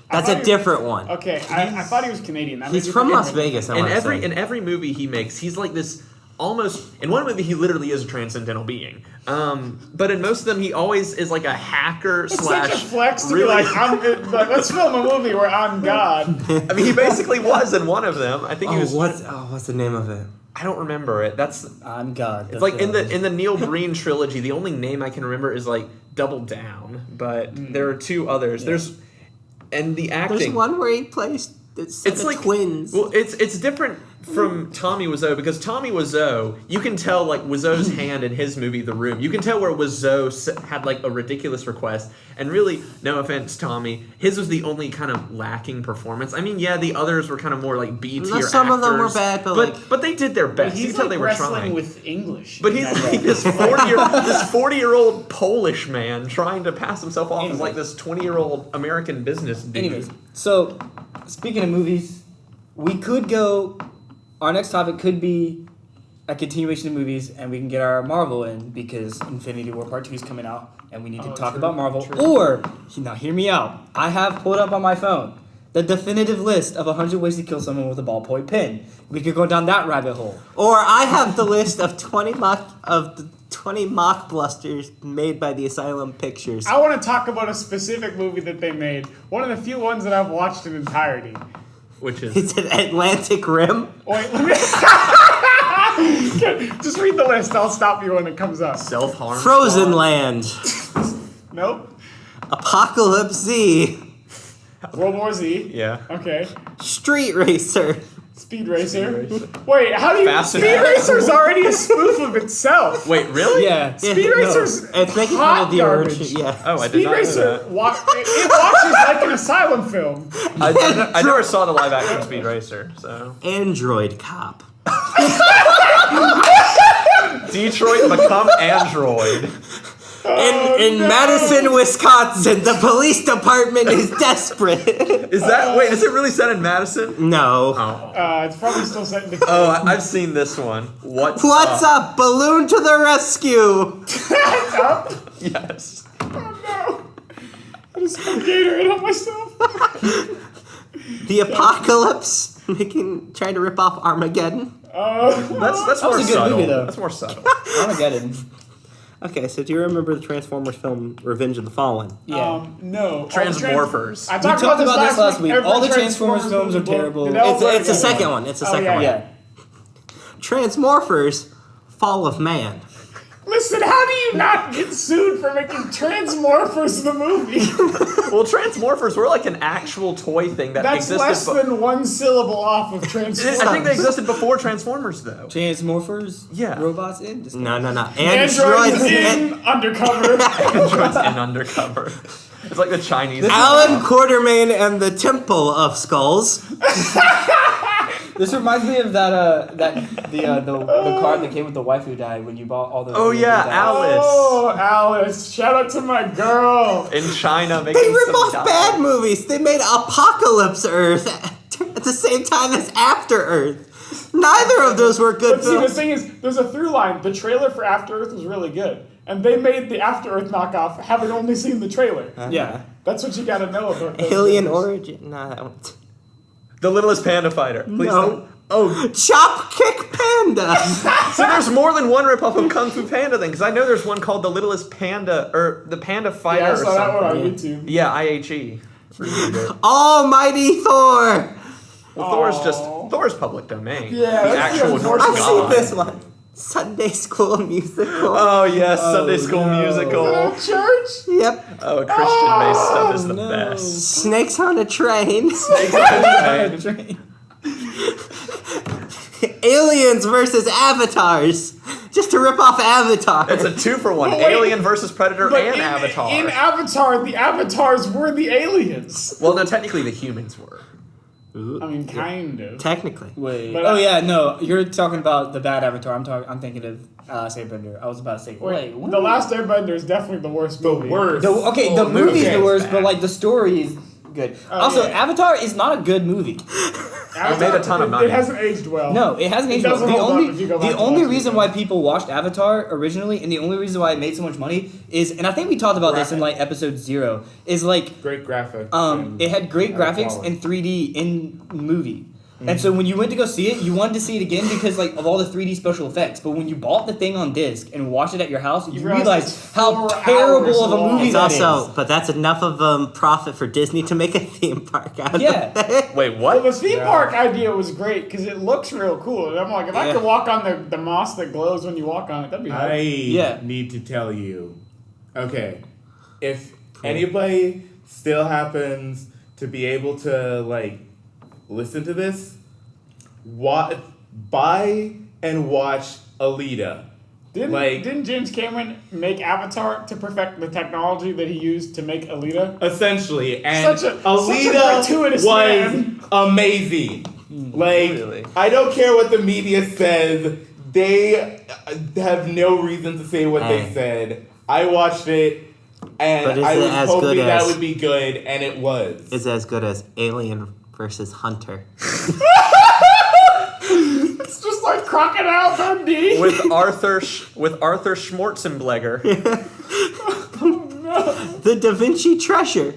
E: I
C: That's
E: thought
C: a
E: he-
C: different one.
E: Okay, I thought he was Canadian. That
C: He's
E: made me
C: from
E: forget
C: Las
E: him.
C: Vegas. I
B: In
C: want to
B: every
C: say.
B: in every movie he makes, he's like this almost. In one movie, he literally is a transcendental being. But in most of them, he always is like a hacker
E: It's
B: slash.
E: such a flex to
B: really,
E: be like, let's film a movie where I'm God.
B: I mean, he basically was in one of them. I think he was.
C: What's the name of it?
B: I don't remember it. That's.
A: I'm God.
B: It's like in the Neil Breen trilogy. The only name I can remember is like Double Down, but there are two others. There's, and the acting.
C: There's one where he plays. It's like twins.
B: Well, it's different from Tommy Wiseau because Tommy Wiseau, you can tell like Wiseau's hand in his movie The Room. You can tell where Wiseau had like a ridiculous request, and really, no offense, Tommy, his was the only kind of lacking performance. I mean, yeah, the others were kind of more like B tier.
C: Some of them were bad, but
B: they did their best. You
E: He's
B: can tell
E: like
B: they were
E: wrestling
B: trying.
E: with English.
B: But he's like this 40-year-old Polish man trying to pass himself off as like this 20-year-old American business dude.
A: Anyways, so speaking of movies, we could go. Our next topic could be a continuation of movies, and we can get our Marvel in because Infinity War Part 2 is coming out, and we need to talk about Marvel. Or, now hear me out. I have pulled up on my phone the definitive list of 100 ways to kill someone with a ballpoint pen. We could go down that rabbit hole.
C: Or I have the list of 20 mock blusters made by the Asylum Pictures.
E: I want to talk about a specific movie that they made. One of the few ones that I've watched in entirety.
B: Which is
C: It's an Atlantic Rim.
E: Wait, let me. Just read the list. I'll stop you when it comes up.
B: self-harm.
C: Frozen
B: Squad.
C: Land.
E: Nope.
C: Apocalypse Z.
E: World War Z.
B: Yeah.
E: Okay.
C: Street Racer.
E: Speed Racer. Wait, how do you?
B: Fast and
E: Speed
B: Furious.
E: Racer's already a spoof of itself.
B: Wait, really?
A: Yeah.
E: Speed Racer's
C: It's making
E: hot
C: fun of the
E: garbage.
C: origin. Yeah.
B: Oh, I did
E: Speed
B: not know
E: Racer.
B: that.
E: It watches like an asylum film.
B: I never saw the live action Speed Racer, so.
C: Android Cop.
B: Detroit become Android.
C: In Madison, Wisconsin, the police department is desperate.
B: Is it really set in Madison?
C: No.
B: Oh.
E: It's probably still set in the.
B: I've seen this one. What's
C: up? Balloon to the rescue.
B: Yes.
E: Oh no! I just spilled Gatorade on myself.
C: The Apocalypse. Trying to rip off Armageddon.
B: That's
A: That
B: more
A: was a good
B: subtle.
A: movie, though.
B: That's more subtle.
A: Armageddon.
C: Okay, so do you remember the Transformers film Revenge of the Fallen?
A: Yeah.
E: No.
B: Transmorphers.
E: I
A: We
E: talked
A: talked about this last week.
E: Every
A: All the Transformers films are
E: book.
A: terrible.
E: Did they all work
C: It's the
E: together?
C: second one. It's the second
E: yeah.
C: one.
A: Yeah.
C: Transmorphers Fall of Man.
E: Listen, how do you not get sued for making Transmorphers the movie?
B: Well, Transmorphers were like an actual toy thing that
E: That's
B: existed.
E: less than one syllable off of Transformers.
B: I think they existed before Transformers, though.
A: Transmorphers?
B: Yeah.
A: Robots in? Just
C: No.
E: Androids
C: Androids
E: in undercover.
B: Androids in undercover. It's like the Chinese.
C: Alan Quartermain and the Temple of Skulls.
A: This reminds me of the card that came with the wife who died when you bought all the.
B: Oh yeah, Alice.
E: Oh, Alice. Shout out to my girl.
B: In China, making
C: They rip
B: some
C: off
B: dye.
C: bad movies. They made Apocalypse Earth at the same time as After Earth. Neither of those were good
E: But see, the
C: films.
E: thing is, there's a through line. The trailer for After Earth was really good. And they made the After Earth knockoff having only seen the trailer.
A: Yeah.
E: That's what you gotta know about those
C: Alien
E: movies.
C: Origin. Nah, that one.
B: The Littlest Panda Fighter. Please
C: No.
B: don't. Oh,
C: Chop Kick Panda.
B: so there's more than one ripoff of Kung Fu Panda then, because I know there's one called The Littlest Panda, or The Panda Fighter
E: Yeah, I
B: or
E: saw that one on
B: something.
E: YouTube.
B: Yeah, IHE. reviewed it.
C: Almighty Thor.
B: Well, Thor's public domain.
E: Yeah,
B: the
E: that's the
B: actual Norse
E: unfortunate-
C: I've seen
B: god.
C: this one. Sunday School Musical.
B: Oh yes, Sunday School
A: no.
B: Musical.
E: At church?
C: Yep.
B: Oh, Christian-based stuff is the
A: no.
B: best.
C: Snakes on a Train.
B: Exactly.
C: Aliens versus Avatars. Just to rip off Avatar.
B: It's a 2-for-1.
E: But wait,
B: Alien versus Predator
E: But
B: and
E: in
B: Avatar.
E: In Avatar, the avatars were the aliens.
B: Well, no, technically the humans were.
E: I mean, kind of.
C: Technically.
A: Wait.
E: But
A: oh yeah, no. You're talking about the bad Avatar. I'm thinking of Airbender. I was about to say. Wait. What?
E: The Last Airbender is definitely the worst
D: The
E: movie.
D: worst.
A: The movie's
B: okay.
A: the worst, but like the story is good.
E: Oh,
A: also,
E: yeah.
A: Avatar is not a good movie.
E: Avatar,
B: made a ton of money.
E: It hasn't aged well.
A: No, it hasn't
E: It
A: aged well.
E: doesn't
A: The
E: hold up
A: only
E: if you go back
A: the
E: to
A: only
E: watch it
A: reason
E: again.
A: why people watched Avatar originally, and the only reason why it made so much money is, and I think we talked about this in like episode 0, is like
D: Great graphics.
A: it had great graphics
D: quality.
A: and 3D in movie. And so when you went to go see it, you wanted to see it again because like of all the 3D special effects. But when you bought the thing on disc and watched it at your house, you
E: realized
A: realized
E: it's
A: how
E: 4
A: terrible
E: hours
A: of a
E: long.
A: movie
C: It's
A: that is.
C: also, but that's enough of profit for Disney to make a theme park out
A: Yeah.
C: of it.
B: Wait,
E: Well,
B: what?
E: the theme park idea was great because it looks real cool. And I'm like, if I
C: Yeah.
E: could walk on the moss that glows when you walk on it, that'd be
D: I
E: hype.
D: need to tell you. Okay, if anybody still happens to be able to like listen to this, buy and watch Alita.
E: Didn't James Cameron make Avatar to perfect the technology that he used to make Alita?
D: Essentially, and
E: Such a
D: Alita
E: gratuitous
D: was
E: man.
D: amazing. Like,
B: Really?
D: I don't care what the media says; they have no reason to say what they
C: Hey.
D: said. I watched it, and
C: But is
D: I
C: it
D: was
C: as
D: hoping
C: good
D: that
C: as-
D: would be good, and it was.
C: It's as good as Alien versus Hunter.
E: It's just like Crocodile Dundee.
B: With Arthur Schwarzenegger.
C: The Da Vinci Treasure.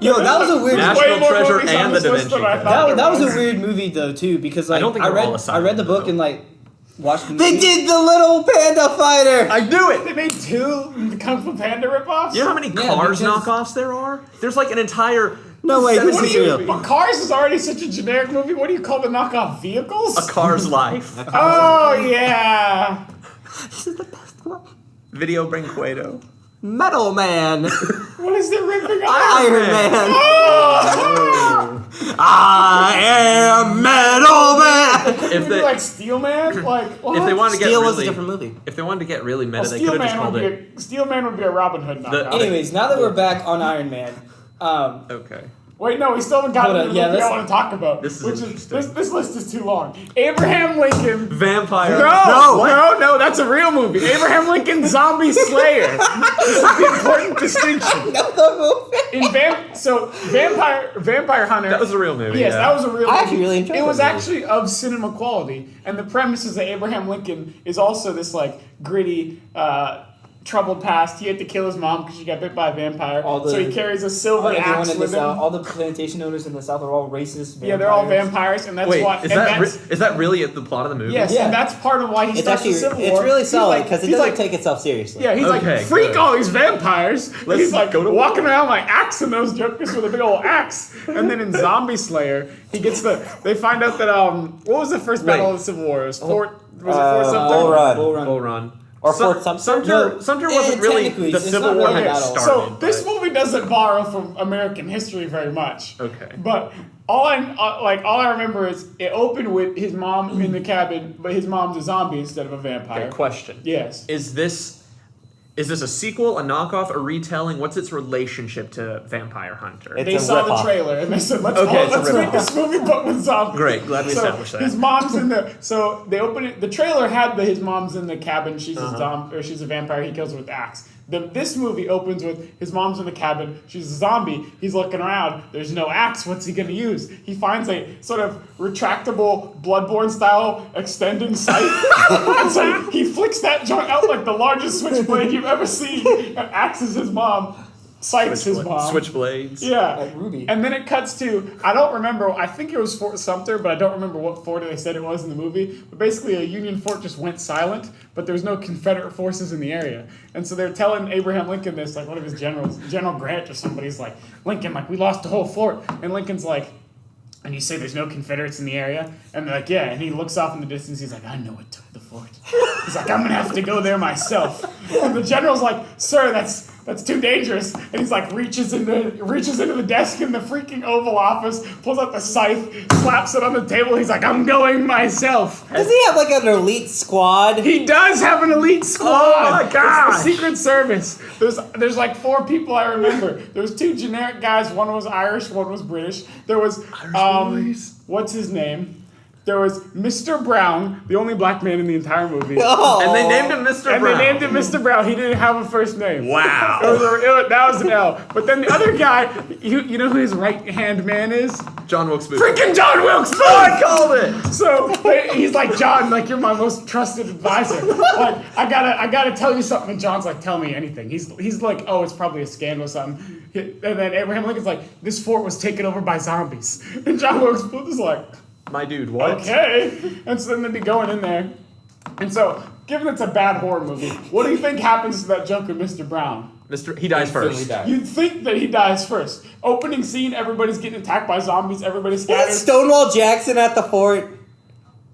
A: Yo, that was a weird.
B: National
E: Way more
B: Treasure
E: movies on
B: and the
E: this
B: Da
E: list
B: Vinci
E: than I
B: Code.
E: thought.
A: That was a weird movie though too because like
B: don't think they're all
A: I
B: assigned,
A: read the book
B: though.
A: and like watched the
C: They
A: movie.
C: did the Little Panda Fighter.
B: I knew it!
E: They made 2 Kung Fu Panda ripoffs?
B: You know how many
A: Yeah,
B: Cars
A: because-
B: knowfwhat there are? There's like an entire...
C: No way, this
E: What
C: is
E: do you,
C: real.
E: but Cars is already such a generic movie. What do you call the knockoff vehicles?
B: A Car's Life.
E: Oh, yeah.
C: This is the best one.
B: Video Branquedo.
C: Metal Man.
E: What is it ripping off?
C: Iron Man.
E: Oh!
C: I am Metal Man.
B: If
E: Would
B: they,
E: you like Steel Man? Like, what?
B: if they wanted to get
C: Steel
B: really...
C: was a different movie.
B: If they wanted to get really meta,
E: Well,
B: they
E: Steel
B: could have just
E: Man
B: called
E: would
B: it...
E: be a Steel Man would be a Robin Hood knockoff.
A: Anyways, now that we're back on Iron Man,
B: Okay.
E: Wait, no, we still haven't gotten
A: Hold
E: to
A: on,
E: the
A: yeah,
E: movie I
A: let's-
E: want to talk about.
B: This is
E: which
B: interesting.
E: this list is too long. Abraham Lincoln.
B: Vampire.
E: No, that's a real movie. Abraham Lincoln Zombie Slayer. This is the important distinction. Vampire Hunter.
B: That was a real movie,
E: Yes,
B: yeah.
E: that was a real movie.
C: I actually really enjoyed
E: it. Was
C: that movie.
E: actually of cinema quality, and the premise is that Abraham Lincoln is also this like gritty troubled past. He had to kill his mom because she got bit by a vampire.
A: All the-
E: So he carries a silver
A: Everyone
E: axe
A: in the
E: with him.
A: South, all the plantation owners in the South are all racist.
E: Yeah, they're all vampires, and that's
B: Wait,
E: why.
B: is
E: and
B: that
E: that's,
B: is that really the plot of the movie?
E: yes,
A: Yeah.
E: and that's part of why he
C: It's
E: starts
C: actually
E: the Civil War.
C: it's really
E: He's
C: solid
E: like-
C: because it
E: he's
C: doesn't
E: like,
C: take itself seriously.
E: Yeah, he's
B: Okay,
E: like, freak
B: good.
E: all these vampires.
B: Let's
E: He's like
B: go to
E: walking
B: war.
E: around like axing those jokers with a big old axe. And then in Zombie Slayer, they find out that what was the first battle
B: Wait.
E: of the Civil War? It was Fort something?
C: Bull Run.
B: Bull Run.
C: Or Fort Sumter?
B: Sumter wasn't really
A: technically,
B: the
A: it's
B: Civil
A: not
B: War
A: really
B: had
A: a battle.
B: started.
E: So this
B: but-
E: movie doesn't borrow from American history very much.
B: Okay.
E: But all I remember is it opened with his mom in the cabin, but his mom's a zombie instead of a vampire.
B: Okay, question.
E: Yes.
B: Is this a sequel, a knockoff, a retelling? What's its relationship to Vampire Hunter?
C: It's
E: They
C: a
E: saw the
C: ripoff.
E: trailer and they said, let's
B: it's a
E: make
B: ripoff.
E: this movie but with zombies.
B: Great, glad we
E: So
B: established that.
E: his mom's in the so they open it. The trailer had his mom's in the cabin. She's she's a vampire. He kills her with the axe. This movie opens with his mom's in the cabin. She's a zombie. He's looking around. There's no axe. What's he gonna use? He finds a sort of retractable Bloodborne style extending scythe, and so he flicks that joint out like the largest switchblade you've ever seen, and axes his mom. Scythes his mom.
B: Switchblades.
E: Yeah.
A: Like Ruby.
E: And then it cuts to, I don't remember, I think it was Fort Sumter, but I don't remember what fort they said it was in the movie. But basically a Union fort just went silent, but there was no Confederate forces in the area. And so they're telling Abraham Lincoln this, like one of his generals, General Grant or somebody's like, Lincoln, like we lost the whole fort. And Lincoln's like, and you say there's no Confederates in the area? And they're like, yeah. And he looks off in the distance. He's like, I know what took the fort. He's like, I'm going to have to go there myself. And the general's like, sir, that's too dangerous. And he's like, reaches into the desk in the freaking Oval Office, pulls out the scythe, slaps it on the table. He's like, I'm going myself.
C: Does he have like an elite squad?
E: He does have an elite squad.
B: Oh my gosh.
E: It's the Secret Service. There's like 4 people I remember. There was 2 generic guys. One was Irish, one was British. There was
B: boys.
E: what's his name? There was Mr. Brown, the only black man in the entire movie.
C: Oh.
B: And they named him Mr.
E: And
B: Brown.
E: they named him Mr. Brown. He didn't have a first name.
B: Wow.
E: That was an L. But then the other guy, you know who his right-hand man is?
B: John Wilkes Booth.
E: Freaking John Wilkes Booth!
B: I called it!
E: So he's like, John, like you're my most trusted advisor. Like I gotta tell you something. And John's like, tell me anything. He's like, oh, it's probably a scandal or something. And then Abraham Lincoln's like, this fort was taken over by zombies. And John Wilkes Booth is like,
B: My dude, what?
E: okay. And so then they'd be going in there. And so, given it's a bad horror movie, what do you think happens to that Joker, Mr. Brown?
B: He dies
D: Instantly
B: first.
D: died.
E: You'd think that he dies first. Opening scene, everybody's getting attacked by zombies, everybody's
C: Wasn't
E: scattered.
C: Stonewall Jackson at the fort?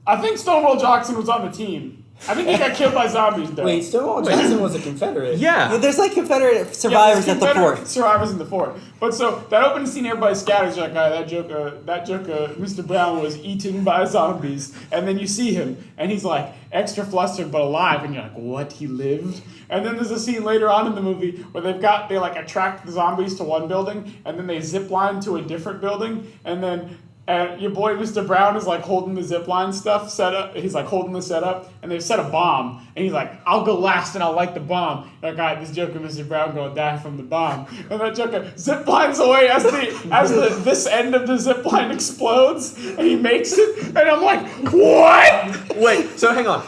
E: I think Stonewall Jackson was on the team. I think he got killed by zombies, though.
A: Wait, Stonewall Jackson was a Confederate.
B: Yeah.
C: There's like Confederate
E: Yeah,
C: survivors
E: there's
C: at the
E: Confederate
C: fort.
E: Survivors in the fort. But so that opening scene, everybody scatters. Like, that joker, Mr. Brown was eaten by zombies, and then you see him, and he's like extra flustered but alive, and you're like, what? He lived? And then there's a scene later on in the movie where they like attract the zombies to one building, and then they zip line to a different building, and then. And your boy Mr. Brown is like holding the zipline stuff set up. He's like holding the setup, and they've set a bomb. And he's like, "I'll go last, and I'll light the bomb." And like, all right, this Joker, Mr. Brown, gonna die from the bomb. And that Joker ziplines away as this end of the zipline explodes, and he makes it. And I'm like, what?
B: Wait, so hang on.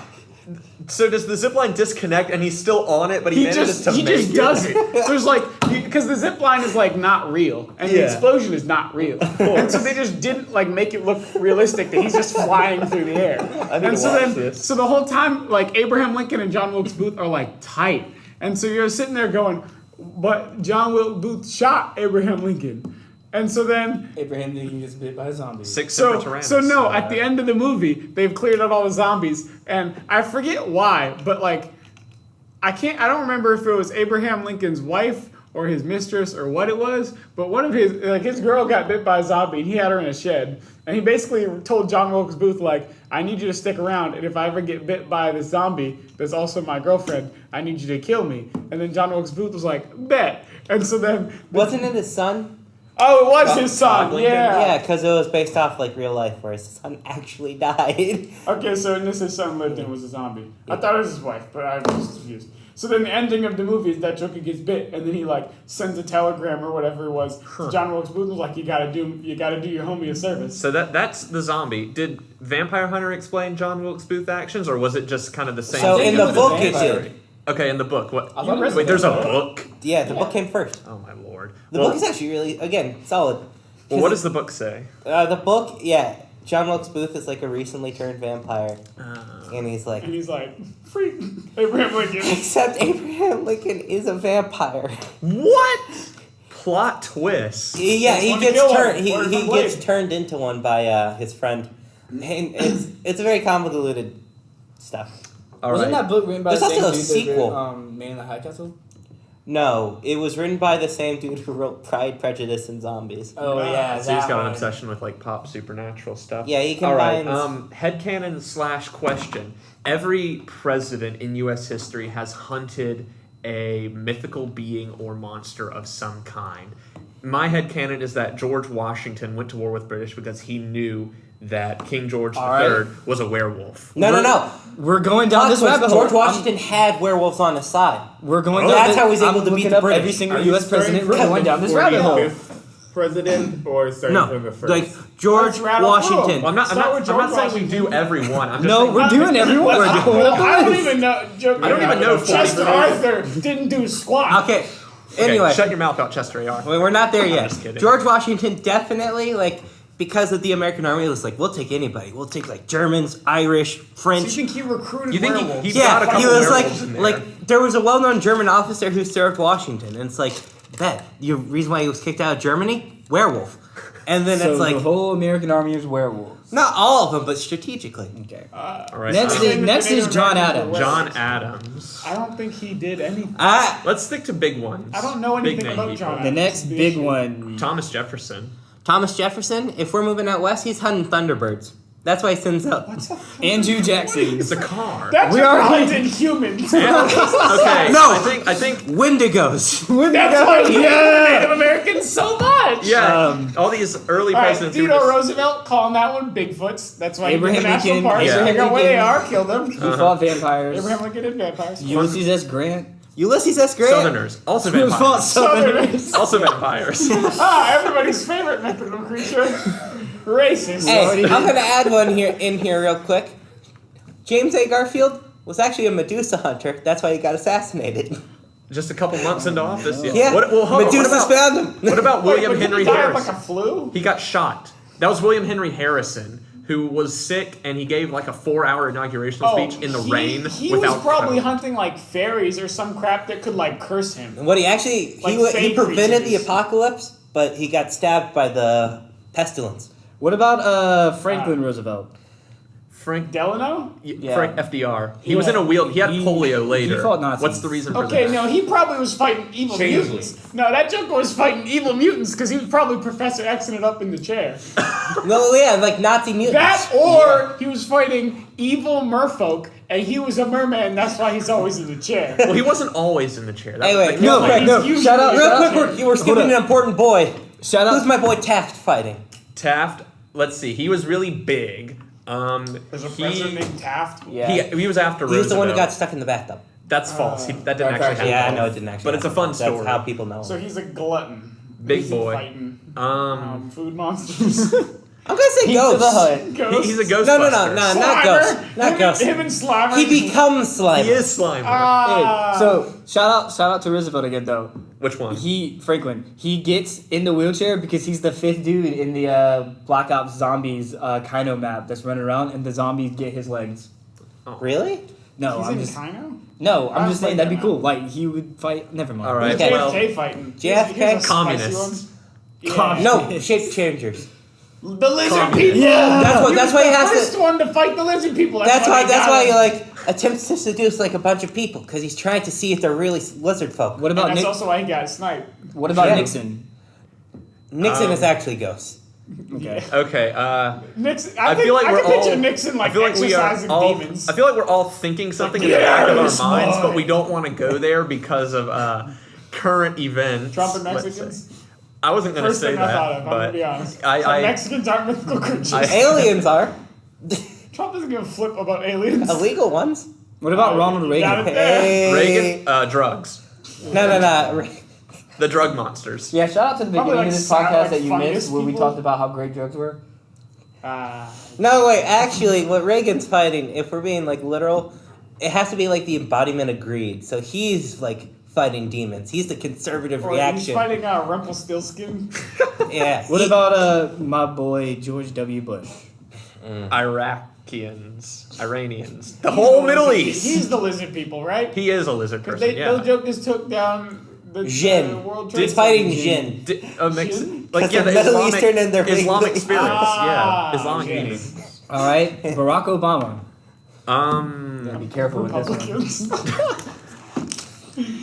B: So does the zipline disconnect and he's still on it, but he manages to
E: he
B: make
E: just
B: it?
E: does it. There's like because the zip line is like not real, and the
B: Yeah.
E: explosion is not real, and so they just didn't like make it look realistic that he's just flying through the air.
B: I need
E: And
B: to
E: so
B: watch
E: then,
B: this.
E: so the whole time, like Abraham Lincoln and John Wilkes Booth are like tight, and so you're sitting there going, but John Wilkes Booth shot Abraham Lincoln. And so then,
A: Abraham Lincoln gets bit by zombies.
B: 6 separate
E: so
B: tyrannos.
E: no, at the end of the movie, they've cleared out all the zombies, and I forget why, but like, I don't remember if it was Abraham Lincoln's wife or his mistress or what it was, but one of his girl got bit by a zombie, and he had her in a shed, and he basically told John Wilkes Booth, like, I need you to stick around, and if I ever get bit by this zombie that's also my girlfriend, I need you to kill me. And then John Wilkes Booth was like, bet. And so then,
C: Wasn't it his son?
E: oh, it was his son,
B: Lincoln?
C: Yeah, because it was based off like real life, where his son actually died.
E: Okay, so in this, his son lived and was a zombie. I thought it was his wife, but I was confused. So then the ending of the movie is that Joker gets bit, and then he like sends a telegram or whatever it was to John Wilkes Booth, was like, you gotta do your homie a service.
B: So that's the zombie. Did Vampire Hunter explain John Wilkes Booth actions, or was it just kind of the same
C: So
B: thing?
C: in
A: it
C: the
A: was a
C: book, it
A: vampire.
C: did.
B: Okay, in the book, what?
A: I thought it was
B: Wait, there's a
A: the
B: book.
C: Yeah, the book came first.
B: Oh my lord.
C: The book is actually really, again, solid.
B: Well, what does the book say?
C: The book, yeah, John Wilkes Booth is like a recently turned vampire, and he's like,
E: freak, Abraham Lincoln.
C: except Abraham Lincoln is a vampire.
B: What? Plot twist.
C: Yeah,
E: Just
C: he
E: wanted to
C: gets
E: kill
C: turned.
E: one.
C: He
E: Where's the
C: gets
E: blade?
C: turned into one by his friend, and it's a very convoluted stuff.
B: All
A: Wasn't
B: right.
A: that book written by
C: There's
A: the same
C: also a
A: dude
C: sequel.
A: that wrote Man in the High Castle?
C: No, it was written by the same dude who wrote Pride, Prejudice, and Zombies.
A: Oh yeah,
B: So he's
A: that
B: got an
A: one.
B: obsession with like pop supernatural stuff.
C: Yeah, he
B: All right.
C: combines.
B: Headcanon / question. Every president in U.S. history has hunted a mythical being or monster of some kind. My headcanon is that George Washington went to war with British because he knew that King George III
A: All right.
B: was a werewolf.
C: No.
A: We're going down this rabbit hole.
C: George Washington had werewolves on his side.
A: We're going
C: Oh,
A: down
C: that's
A: this-
C: how he's able
A: I'm
C: to beat
A: looking
C: the
A: up
C: British.
A: every single
D: Are you
A: U.S. president. We're
D: starting
A: going down this
D: from
A: rabbit
D: the
A: hole.
D: 45th president or starting from the first?
C: like George
E: Let's rattle
C: Washington.
E: through 'em.
B: Well, I'm not
E: Start with
B: saying
E: George
B: we do every one. I'm just
A: No,
B: saying,
A: we're doing everyone.
E: I don't even know.
B: I don't even know
E: Chester
B: 40.
E: Arthur didn't do squat.
C: Okay.
B: Okay,
C: Anyway,
B: shut your mouth out, Chester AR.
C: we're not there yet.
B: just kidding.
C: George Washington definitely because of the American army, it was like we'll take anybody. We'll take like Germans, Irish,
E: Do
C: French.
E: you think he recruited
B: You think
E: werewolves?
B: he's got a
C: Yeah,
B: couple
C: he was
B: werewolves in there.
C: like there was a well-known German officer who served Washington, and it's like that. The reason why he was kicked out of Germany, werewolf, and then
A: So
C: it's like
A: the whole American army is werewolves.
C: not all of them, but strategically.
A: Okay.
B: All right.
A: Next
E: I think
A: next
E: the
A: is
E: Native
A: John
E: Americans were
A: Adams.
B: John
E: werewolves.
B: Adams.
E: I don't think he did anything.
B: Let's stick to big ones.
E: I don't know
B: Big
E: anything
B: name
E: about
B: people.
E: John
A: The
E: Adams.
A: next
E: The
A: big
E: issue.
A: one.
B: Thomas Jefferson.
C: Thomas Jefferson. If we're moving out west, he's hunting thunderbirds. That's why he sends out.
A: Andrew Jackson.
B: It's a car.
E: That's
A: We
E: we
A: are-
E: hunting humans.
B: Okay.
C: No.
B: I think.
C: Wendigos.
E: That's why we hate Native Americans so much.
B: Yeah. all these early
E: All right,
B: presidents. who
E: Theodore
B: just-
E: Roosevelt calling that one Bigfoots. That's why
A: Abraham
E: he did the national
A: Lincoln.
E: parks.
B: Yeah.
E: Figure out where they
A: Abraham
E: are, kill them.
A: He fought vampires.
E: Abraham Lincoln and vampires.
A: Ulysses S. Grant.
C: Ulysses S. Grant.
B: Southerners. Also
A: Who fought
B: vampires.
A: Southerners.
B: Also vampires.
E: Everybody's favorite mythical creature. Racist.
C: Hey, I'm gonna add one in here real quick. James A. Garfield was actually a Medusa hunter. That's why he got assassinated.
B: Just a couple months into office.
C: Yeah.
B: What, well, hold on,
C: Medusa's
B: what about,
C: found him.
B: what about William
E: Wait, but
B: Henry
E: didn't he die of,
B: Harrison?
E: like a flu?
B: He got shot. That was William Henry Harrison, who was sick, and he gave like a 4-hour inauguration speech in the rain
E: He
B: without
E: was probably
B: coat.
E: hunting like fairies or some crap that could like curse him.
C: What he actually
E: Like
C: he
E: fake
C: prevented the
E: creatures.
C: apocalypse, but he got stabbed by the pestilence.
A: What about Franklin Roosevelt?
B: Frank
E: Delano?
A: Yeah.
B: Frank FDR. He was in a wheel. He had polio later.
A: He fought Nazis.
B: What's the reason for
E: Okay,
B: that?
E: no, he probably was fighting evil
D: Changeling.
E: mutants. No, that Joker was fighting evil mutants because he was probably Professor Xing it up in the chair.
C: No, yeah, like Nazi mutants.
E: That or he was fighting evil merfolk and he was a merman. That's why he's always in the chair.
B: Well, he wasn't always in the chair. That
C: Hey,
B: was
C: wait,
B: the
C: no,
B: complaint.
C: no.
E: He's
A: Shout out,
E: usually-
C: Real quick, we're skipping an important boy.
A: Shout out.
C: Who's my boy Taft fighting?
B: Taft. Let's see. He was really big.
E: There's a president named Taft.
A: Yeah.
B: He was after
C: He was the one who
B: Roosevelt.
C: got stuck in the bathtub.
B: That's false. That didn't
A: that's
B: actually happen.
A: actually-
C: Yeah, I know it didn't actually.
B: But it's a
C: happen.
B: fun story.
C: That's how people know.
E: So he's a glutton.
B: Big
E: Who's he
B: boy.
E: Fighting food monsters.
C: I'm gonna say
A: Pizza
C: ghosts.
A: the Hut.
E: Ghosts.
B: He's a ghostbuster.
C: No, not
E: Slimer.
C: ghosts. Not
E: him,
C: ghosts.
E: Him and Slimer.
C: He becomes Slimer.
B: He is Slimer.
A: Hey, so shout out to Roosevelt again though.
B: Which one?
A: Franklin. He gets in the wheelchair because he's the 5th dude in the Black Ops Zombies Kino map that's running around, and the zombies get his legs.
C: Really?
A: No,
E: He's
A: I'm
E: in
A: just
E: Kino?
A: I'm just saying that'd be
E: that
A: cool. Like he would fight. Never mind.
B: All right.
C: Okay.
B: Well,
E: JFK fighting.
C: JFK?
E: Here's a spicy
B: Communists.
E: one. Yeah.
C: No, shape changers.
E: The lizard people.
A: Yeah.
C: That's why he has
E: First
C: to.
E: one to fight the lizard people.
C: That's
E: why
C: why
E: they
C: he
E: got him.
C: attempts to seduce like a bunch of people because he's trying to see if they're really lizard folk.
A: What
E: And
A: about
E: that's
A: Nick?
E: also why he got sniped.
A: What about
C: Yeah.
A: Nixon?
C: Nixon is actually ghosts.
A: Okay.
B: Okay.
E: Nixon.
B: I
E: think,
B: feel like
E: I
B: we're
E: can picture
B: all.
E: Nixon
B: I
E: like
B: feel like we are
E: exercising
B: all.
E: demons.
B: I feel like we're all thinking something in the
E: Get
B: back
E: out
B: of
E: of
B: our
E: this
B: minds,
E: mind.
B: but we don't want to go there because of current events.
E: Trump and
B: let's
E: Mexicans.
B: say. I wasn't going to
E: First
B: say
E: thing I thought
B: that,
E: of. I'm gonna
B: but
E: be honest.
B: I-
E: So
B: I-
E: Mexicans aren't mythical creatures.
C: Aliens are
E: Trump doesn't give a flip about aliens.
C: illegal ones.
A: What about Ronald
E: You got
A: Reagan?
E: it there.
C: Hey.
B: Reagan, drugs,
C: No.
B: the drug monsters.
A: Yeah, shout out to the
E: Probably
A: beginning
E: like
A: of this
E: sound
A: podcast
E: like
A: that you
E: fungus
A: missed where we
E: people.
A: talked about how great drugs were.
C: No, wait. Actually, what Reagan's fighting, if we're being like literal, it has to be like the embodiment of greed. So he's like fighting demons. He's the conservative
E: Or
C: reaction.
E: he's fighting Rumpelstiltskin.
C: Yeah.
A: What about my boy George W. Bush?
B: Iranians, the whole Middle East.
E: He's the lizard people, right?
B: He is a lizard
E: Because
B: person.
E: those jokers took down the
C: Jinn.
E: World Trade
C: He's fighting
E: Center.
C: Jinn.
E: Jinn?
B: Like
C: Because
B: the
C: they're Middle
B: Islamic,
C: Eastern and they're big
B: Islamic
C: lizards.
B: spirits.
E: Ah,
B: Islamic
E: yes.
B: meaning.
A: All right, Barack Obama. Gotta be careful with this one.
E: Republicans.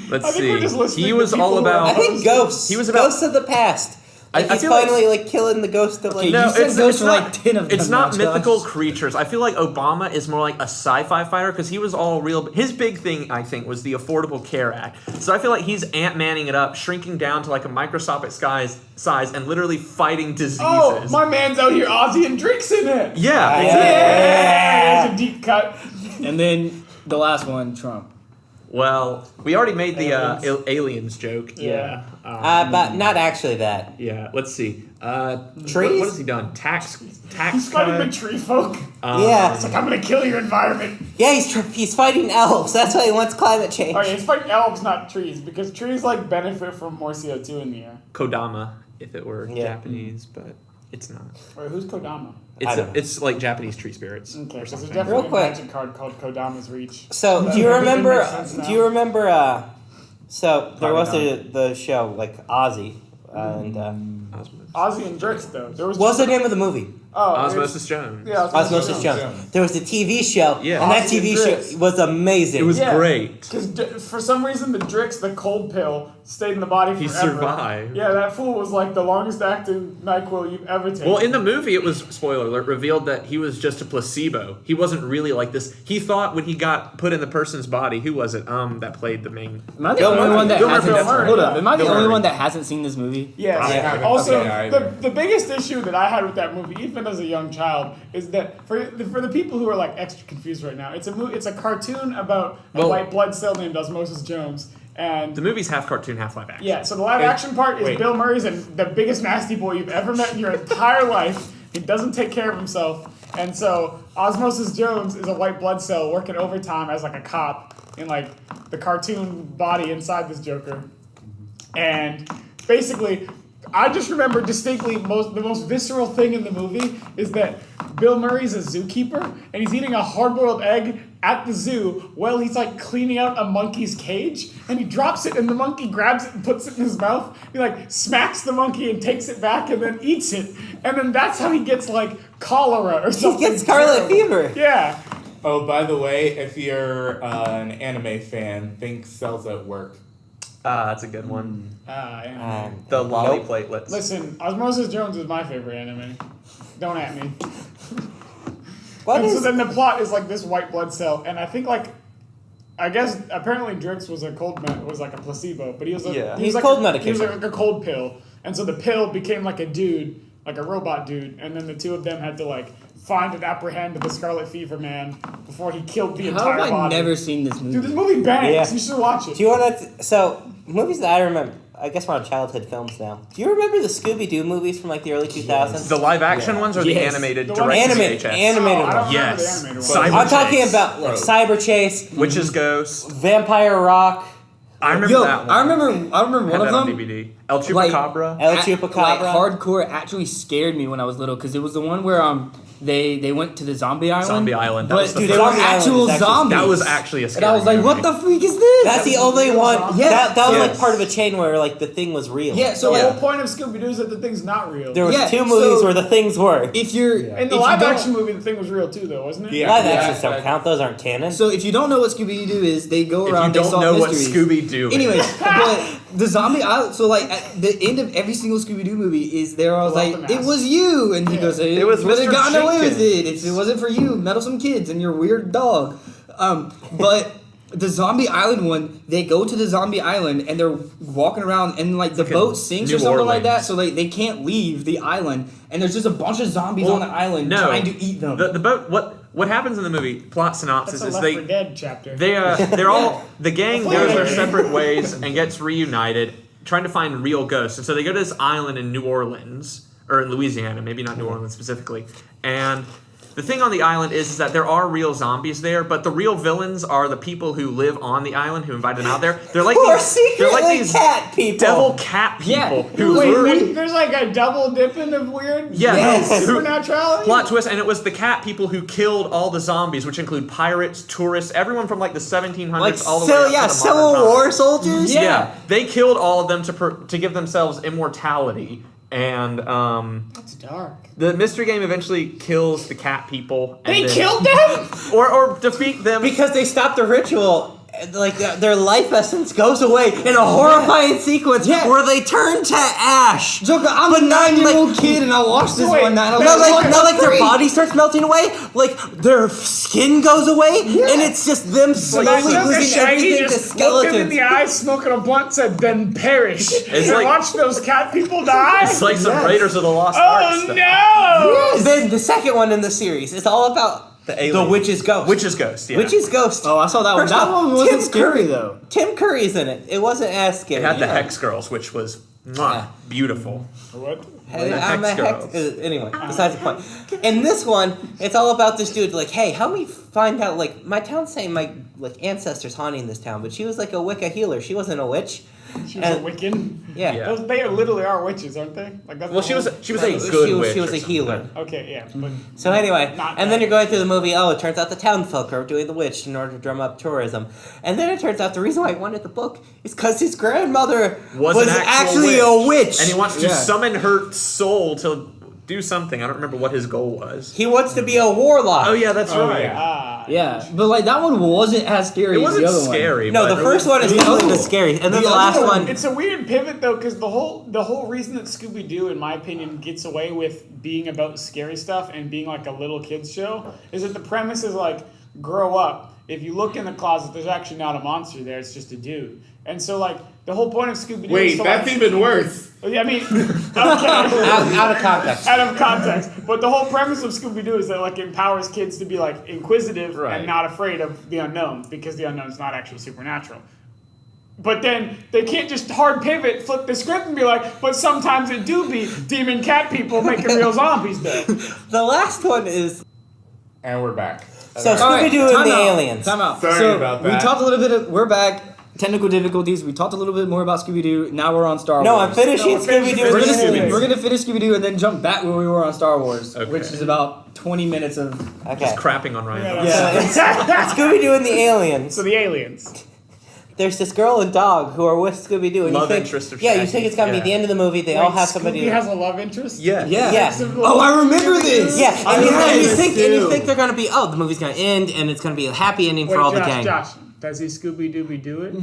B: Let's
E: I think we're just
B: see.
E: listening
B: He
E: to
B: was
E: people
B: all
E: who are
B: about.
C: I think ghosts.
B: He was about-
C: ghosts of the past. Like
B: I
C: he's
B: feel like-
C: finally like killing the ghost of like.
A: Okay, you said ghosts are like 10 of them.
B: It's not
A: now,
B: mythical
A: Josh.
B: creatures. I feel like Obama is more like a sci-fi fighter because he was all real. His big thing, I think, was the Affordable Care Act. So I feel like he's Ant-Manning it up, shrinking down to like a microscopic size, and literally fighting diseases.
E: Oh, my man's out here, Ozzy and Drink's in it.
B: Yeah, exactly.
E: Yeah, there's a deep cut.
A: And then the last one, Trump.
B: Well, we already made the aliens joke.
E: Yeah.
C: but not actually that.
B: Yeah. Let's see.
C: Trees?
B: What has he done? Tax
E: He's
B: cut.
E: fighting the tree folk.
C: Yeah.
E: It's like, I'm gonna kill your environment.
C: Yeah, he's fighting elves. That's why he wants climate change.
E: Oh yeah, he's fighting elves, not trees, because trees like benefit from more CO2 in the air.
B: Kodama, if it were
C: Yeah.
B: Japanese, but it's not.
E: Wait, who's Kodama?
C: I don't know.
B: It's like Japanese tree spirits.
E: Okay,
B: or
E: so there's
B: something.
E: definitely
C: Real
E: a
C: quick.
E: magic card called Kodama's Reach.
C: So
E: That
C: do you
E: everything
C: remember?
E: makes sense now.
C: Do you remember? So there was
A: Probably
C: the show like Ozzy, and
B: Osmosis.
E: Ozzy and Drix though. There was
C: what's the name of the movie?
B: Osmosis Jones.
E: Yeah,
C: Osmosis Jones. There was the TV show,
B: Yeah.
C: and that
E: Ozzy
C: TV
E: and Drix.
C: show was amazing.
B: It was
E: Yeah.
B: great.
E: Because for some reason the Drix, the cold pill, stayed in the body forever.
B: He survived.
E: Yeah, that fool was like the longest acting NyQuil you've ever taken.
B: Well, in the movie, it was, spoiler alert, revealed that he was just a placebo. He wasn't really like this. He thought when he got put in the person's body, who was it? That played the main.
A: Am I the
C: Bill
A: only
C: Murray.
A: one that
E: Bill
A: hasn't?
E: Murray,
A: Hold
E: yeah.
A: up. Am I the
B: Bill
A: only
B: Murray.
A: one that hasn't seen this movie?
E: Yes.
D: I haven't
E: Also,
D: seen it either.
E: the biggest issue that I had with that movie, even as a young child, is that for the people who are like extra confused right now, it's a cartoon about a
B: Well-
E: white blood cell named Osmosis Jones, and
B: The movie's half cartoon, half live action.
E: yeah, so the live action part is
D: wait.
E: Bill Murray's and the biggest nasty boy you've ever met in your entire life. He doesn't take care of himself, and so Osmosis Jones is a white blood cell working overtime as like a cop in like the cartoon body inside this Joker, and basically. I just remember distinctly the most visceral thing in the movie is that Bill Murray's a zookeeper and he's eating a hard-boiled egg at the zoo while he's like cleaning out a monkey's cage, and he drops it and the monkey grabs it and puts it in his mouth. He like smacks the monkey and takes it back and then eats it, and then that's how he gets like cholera or
C: he
E: something.
C: gets scarlet
E: terrible.
C: fever.
E: Yeah.
D: Oh, by the way, if you're an anime fan, think Cells at Work.
B: That's a good one.
E: Yeah.
B: The lolly
C: Nope.
B: platelets.
E: Listen, Osmosis Jones is my favorite anime. Don't at me.
C: What
E: And so
C: is?
E: then the plot is like this white blood cell, and I think like, I guess apparently Drix was was like a placebo, but he was
B: Yeah.
E: he
C: He's
E: was like
C: cold
E: He
C: medication.
E: was like a cold pill, and so the pill became like a dude, like a robot dude, and then the two of them had to like find and apprehend the Scarlet Fever man before he killed the
A: How
E: entire
A: have I
E: body.
A: never seen this movie?
E: Dude, this movie bangs.
C: Yeah.
E: You should watch it.
C: Do you want to? So movies that I remember. I guess we're on childhood films now. Do you remember the Scooby Doo movies from like the early 2000s?
B: The live action ones or the
A: Yes.
B: animated
E: The
B: direct
E: ones-
C: Animated,
B: VHS?
C: animated
E: Oh, I don't
C: ones.
E: remember the
B: Yes.
E: animated
B: Cyber
E: one.
C: I'm talking
B: Chase.
C: about like
D: Bro.
C: Cyber Chase,
B: Witch's Ghost.
C: Vampire Rock,
B: I remember
A: Yo,
B: that one.
A: I remember
B: Had
A: one
B: that
A: of
B: on
A: them.
B: DVD. El
A: Like-
B: Chupacabra.
C: El
A: Like
C: Chupacabra.
A: hardcore actually scared me when I was little because it was the one where they went to the zombie island.
B: Zombie Island. That
A: But
B: was the
A: dude,
B: first
A: they were
C: Zombie Island
A: actual
C: is actually-
A: zombies.
B: That was actually a scary
A: And I was like,
B: movie.
A: what the freak is this?
C: That's the only
E: real
C: one.
E: zombie?
A: Yeah.
C: That was
B: Yes.
C: like part of a chain where like the thing was real.
A: Yeah, so
E: The
A: like,
E: whole point of Scooby Doo is that the thing's not real.
C: There was
A: Yeah,
C: two movies
A: so-
C: where the things were.
A: if you're
E: In
A: if
E: the
A: you
E: live
A: don't-
E: action movie, the thing was real too, though, wasn't it?
D: Yeah.
C: Live
D: Yeah,
C: actions don't
D: I-
C: count. Those aren't canon.
A: So if you don't know what Scooby Doo is, they go
B: If
A: around.
B: you
A: They
B: don't
A: solve
B: know what
A: mysteries.
B: Scooby Doo is.
A: Anyways, but the zombie island. So like at the end of every single Scooby Doo movie is there. I was
E: Pull out
A: like,
E: the
A: it
E: mask.
A: was you, and he
E: Yeah.
A: goes,
B: It was
A: would have
B: Mr.
A: gotten away with
B: Jenkins.
A: it if it wasn't for you, meddlesome kids, and your weird dog. But the zombie island one, they go to the zombie island and they're walking around, and like the
B: like
A: boat
B: in
A: sinks
B: New
A: or something like that,
B: Orleans.
A: so like they can't leave the island, and there's just a bunch of zombies on the island
B: no.
A: trying to eat them.
B: The boat. What happens in the movie? Plot synopsis
E: That's a
B: is
E: Left 4 Dead chapter.
B: they're all the gang goes their
E: Yeah.
B: separate ways and gets reunited, trying to find real ghosts. And so they go to this island in New Orleans or in Louisiana, maybe not New Orleans specifically, and The thing on the island is that there are real zombies there, but the real villains are the people who live on the island who invited them out there. They're like
C: Who are
B: they're like
C: secretly
B: these
C: cat people.
B: devil cat people
A: Yeah.
B: who
E: Wait,
B: lure.
E: there's like a double dipping of weird
C: Yes.
E: supernaturality?
B: Plot twist, and it was the cat people who killed all the zombies, which include pirates, tourists, everyone from like the 1700s
C: Like,
B: all the way up to the
C: Civil
B: modern
C: War
B: times.
C: soldiers?
B: Yeah, they killed all of them to give themselves immortality, and
E: That's dark.
B: the mystery game eventually kills the cat people. And
E: They
B: then-
E: killed them?
B: or defeat them.
C: Because they stopped the ritual, like their life essence goes away in a horrifying sequence where they turn to ash.
A: Joker, I'm
C: But
A: a
C: not
A: 9-year-old
C: like-
A: kid and I watched this
E: Wait,
A: one night. I was
C: Not
A: like,
C: like their body starts melting away, like their skin goes away, and it's just them slowly
E: Joker
C: losing
E: Shaggy
C: everything to
E: just looked him in
C: skeletons.
E: the eye, smoking a blunt, said, then perish.
B: It's
E: and
B: like-
E: watch those cat people die?
B: It's like some Raiders of the Lost Ark
E: Oh
B: stuff.
E: no!
C: Then the second one in the series is all about
B: The alien.
C: witch's ghost.
B: Witch's Ghost, yeah.
C: Witch's ghost.
A: Oh, I saw that one.
C: First
A: That
C: off,
A: one wasn't
C: Tim
A: scary
C: Curry-
A: though.
C: Tim Curry's in it. It wasn't as scary.
B: It had the Hex Girls, which was beautiful.
E: What?
C: Hey,
B: The
C: I'm a
B: Hex
C: hex.
B: Girls.
C: Anyway, besides the point. In this one, it's all about this dude. Like, hey, help me find out. Like, my town's saying my ancestors haunting this town, but she was like a Wicca healer. She wasn't a witch.
E: She was a Wiccan?
C: Yeah.
B: Yeah.
E: Those, they literally are witches, aren't they? Like that's
B: Well,
E: the
B: she was
E: whole-
B: a good witch.
C: She was
B: or
C: a
B: something.
C: healer.
E: Okay, yeah, but
C: So anyway,
E: Not
C: and then
E: bad.
C: you're going through the movie. Oh, it turns out the town folk are doing the witch in order to drum up tourism, and then it turns out the reason why he wanted the book is because his grandmother
B: Was
C: was
B: an actual
C: actually a witch,
B: And he wants to
A: Yeah.
B: summon her soul to do something. I don't remember what his goal was.
C: He wants to be a warlock.
B: Oh yeah, that's
D: Oh,
B: right.
D: yeah.
A: Yeah, but like that one wasn't as scary
B: It
A: as
B: wasn't
A: the other
B: scary.
C: No,
B: but
C: the first one is
A: The
C: definitely
A: other
C: the
A: one.
C: scary, and then
A: The
C: the
A: other
C: last
A: one-
C: one.
E: it's a weird pivot though, because the whole reason that Scooby Doo, in my opinion, gets away with being about scary stuff and being like a little kids show is that the premise is like grow up. If you look in the closet, there's actually not a monster there; it's just a dude. And so like the whole point of Scooby Doo. is
D: Wait,
E: to,
D: that's
E: like,
D: even worse.
E: I mean, okay.
C: out of context.
E: Out of context. But the whole premise of Scooby-Doo is that like empowers kids to be like inquisitive
B: Right.
E: and not afraid of the unknown because the unknown is not actually supernatural. But then they can't just hard pivot, flip the script and be like, but sometimes it do be demon cat people making real zombies though.
C: The last one is
D: And we're back.
C: so
A: All right,
C: Scooby Doo and
A: time
C: the
A: out.
C: aliens.
A: Time out.
D: Sorry
A: so
D: about
A: We
D: that.
A: talked a little bit. We're back. Technical difficulties. We talked a little bit more about Scooby Doo. Now we're on Star
C: No,
A: Wars.
C: I'm finishing
E: No, we're finishing-
C: Scooby Doo.
A: We're
E: Finish
A: gonna,
E: Scooby-Doo.
A: we're gonna finish Scooby Doo and then jump back where we were on Star Wars,
B: Okay.
A: which is about 20 minutes of.
C: Okay.
B: Just crapping on Ryan.
A: Yeah.
C: Scooby Doo and the aliens.
E: So the aliens.
C: There's this girl and dog who are with Scooby Doo, and
B: Love
C: you think,
B: interest of
C: yeah, you
B: Shaggy.
C: think it's gonna be
B: Yeah.
C: the end of the movie. They all have somebody.
E: Scooby has a love interest?
B: Yeah.
A: Yeah.
C: Yeah.
A: Oh, I remember this.
C: Yeah, and you
A: Yes,
C: think
A: too.
C: they're gonna be the movie's gonna end and it's gonna be a happy ending
E: Wait,
C: for all the
E: Josh,
C: gang.
E: Josh, does he Scooby-Dooby do it?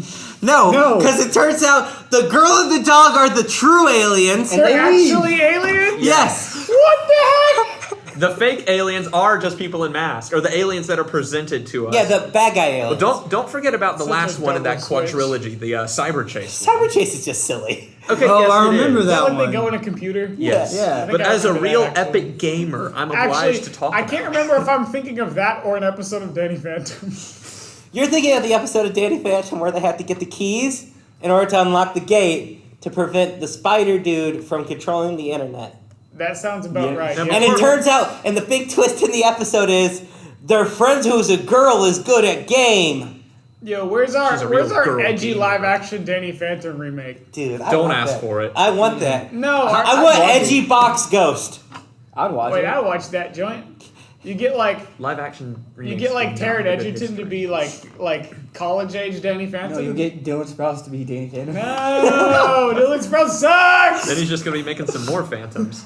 C: No,
A: No.
C: because it turns out the girl and the dog are the true aliens.
E: They're
A: they leave.
E: actually aliens?
C: Yes.
E: What the heck?
B: The fake aliens are just people in masks, or the aliens that are presented to us.
C: Yeah, the bad guy aliens.
B: Don't forget about the
E: Such
B: last
E: a
B: one in that
E: double switch.
B: quadrilogy, the Cyber Chase.
C: Cyber Chase is just silly.
B: Okay,
A: Oh,
B: yes,
A: I
B: it
A: remember
B: is.
A: that
E: Is that like
A: one.
E: they go in a computer?
B: Yes.
A: Yeah.
E: I
B: But
E: think I
B: as a
E: remember
B: real
E: that, actually.
B: epic gamer, I'm obliged
E: Actually,
B: to talk
E: I
B: about
E: can't remember if I'm thinking of that or an episode of Danny Phantom.
C: You're thinking of the episode of Danny Phantom where they have to get the keys in order to unlock the gate to prevent the spider dude from controlling the internet.
E: That sounds about
A: Yeah.
E: right.
B: Now,
E: Yeah.
C: And it turns out, and the big twist in the episode is their friend who's a girl is good at game.
E: Yo, where's our
B: She's a real girl
E: edgy
B: gamer.
E: live action Danny Phantom remake?
C: Dude, I
B: Don't
C: want
B: ask
C: that.
B: for it.
C: I want that.
E: No,
C: I want
A: want
C: edgy
A: it.
C: box ghost.
A: I'd watch
E: wait,
A: it.
E: I watched that joint. You get like
B: live action.
E: you
B: remakes
E: get like
B: do
E: Taron
B: not have a good
E: Edgerton to
B: history.
E: be like college age Danny Phantom.
A: No, you get Dylan Sprouse to be Danny Phantom.
E: No, Dylan Sprouse sucks.
B: Then he's just gonna be making some more phantoms.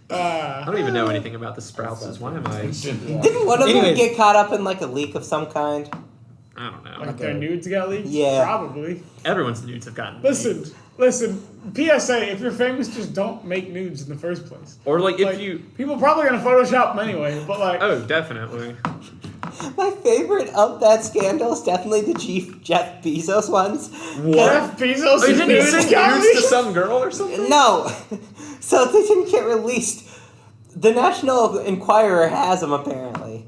B: I don't even know anything about the Sprouses. Why am I?
C: Didn't one of them
A: Anyways.
C: get caught up in like a leak of some kind?
B: I don't know.
E: Like their nudes got leaked?
C: Yeah.
E: Probably.
B: Everyone's nudes have gotten.
E: Listen,
B: leaked.
E: listen. PSA: if you're famous, just don't make nudes in the first place.
B: Or like if
E: Like,
B: you.
E: people probably gonna Photoshop them anyway, but like,
B: Oh, definitely.
C: My favorite of that scandal is definitely the Jeff Bezos ones.
E: Jeff Bezos
B: Oh, you
E: is
B: didn't
E: nude
B: send
E: got
B: nudes to
E: leaked?
B: some girl or something?
C: No, so they didn't get released. The National Enquirer has them apparently.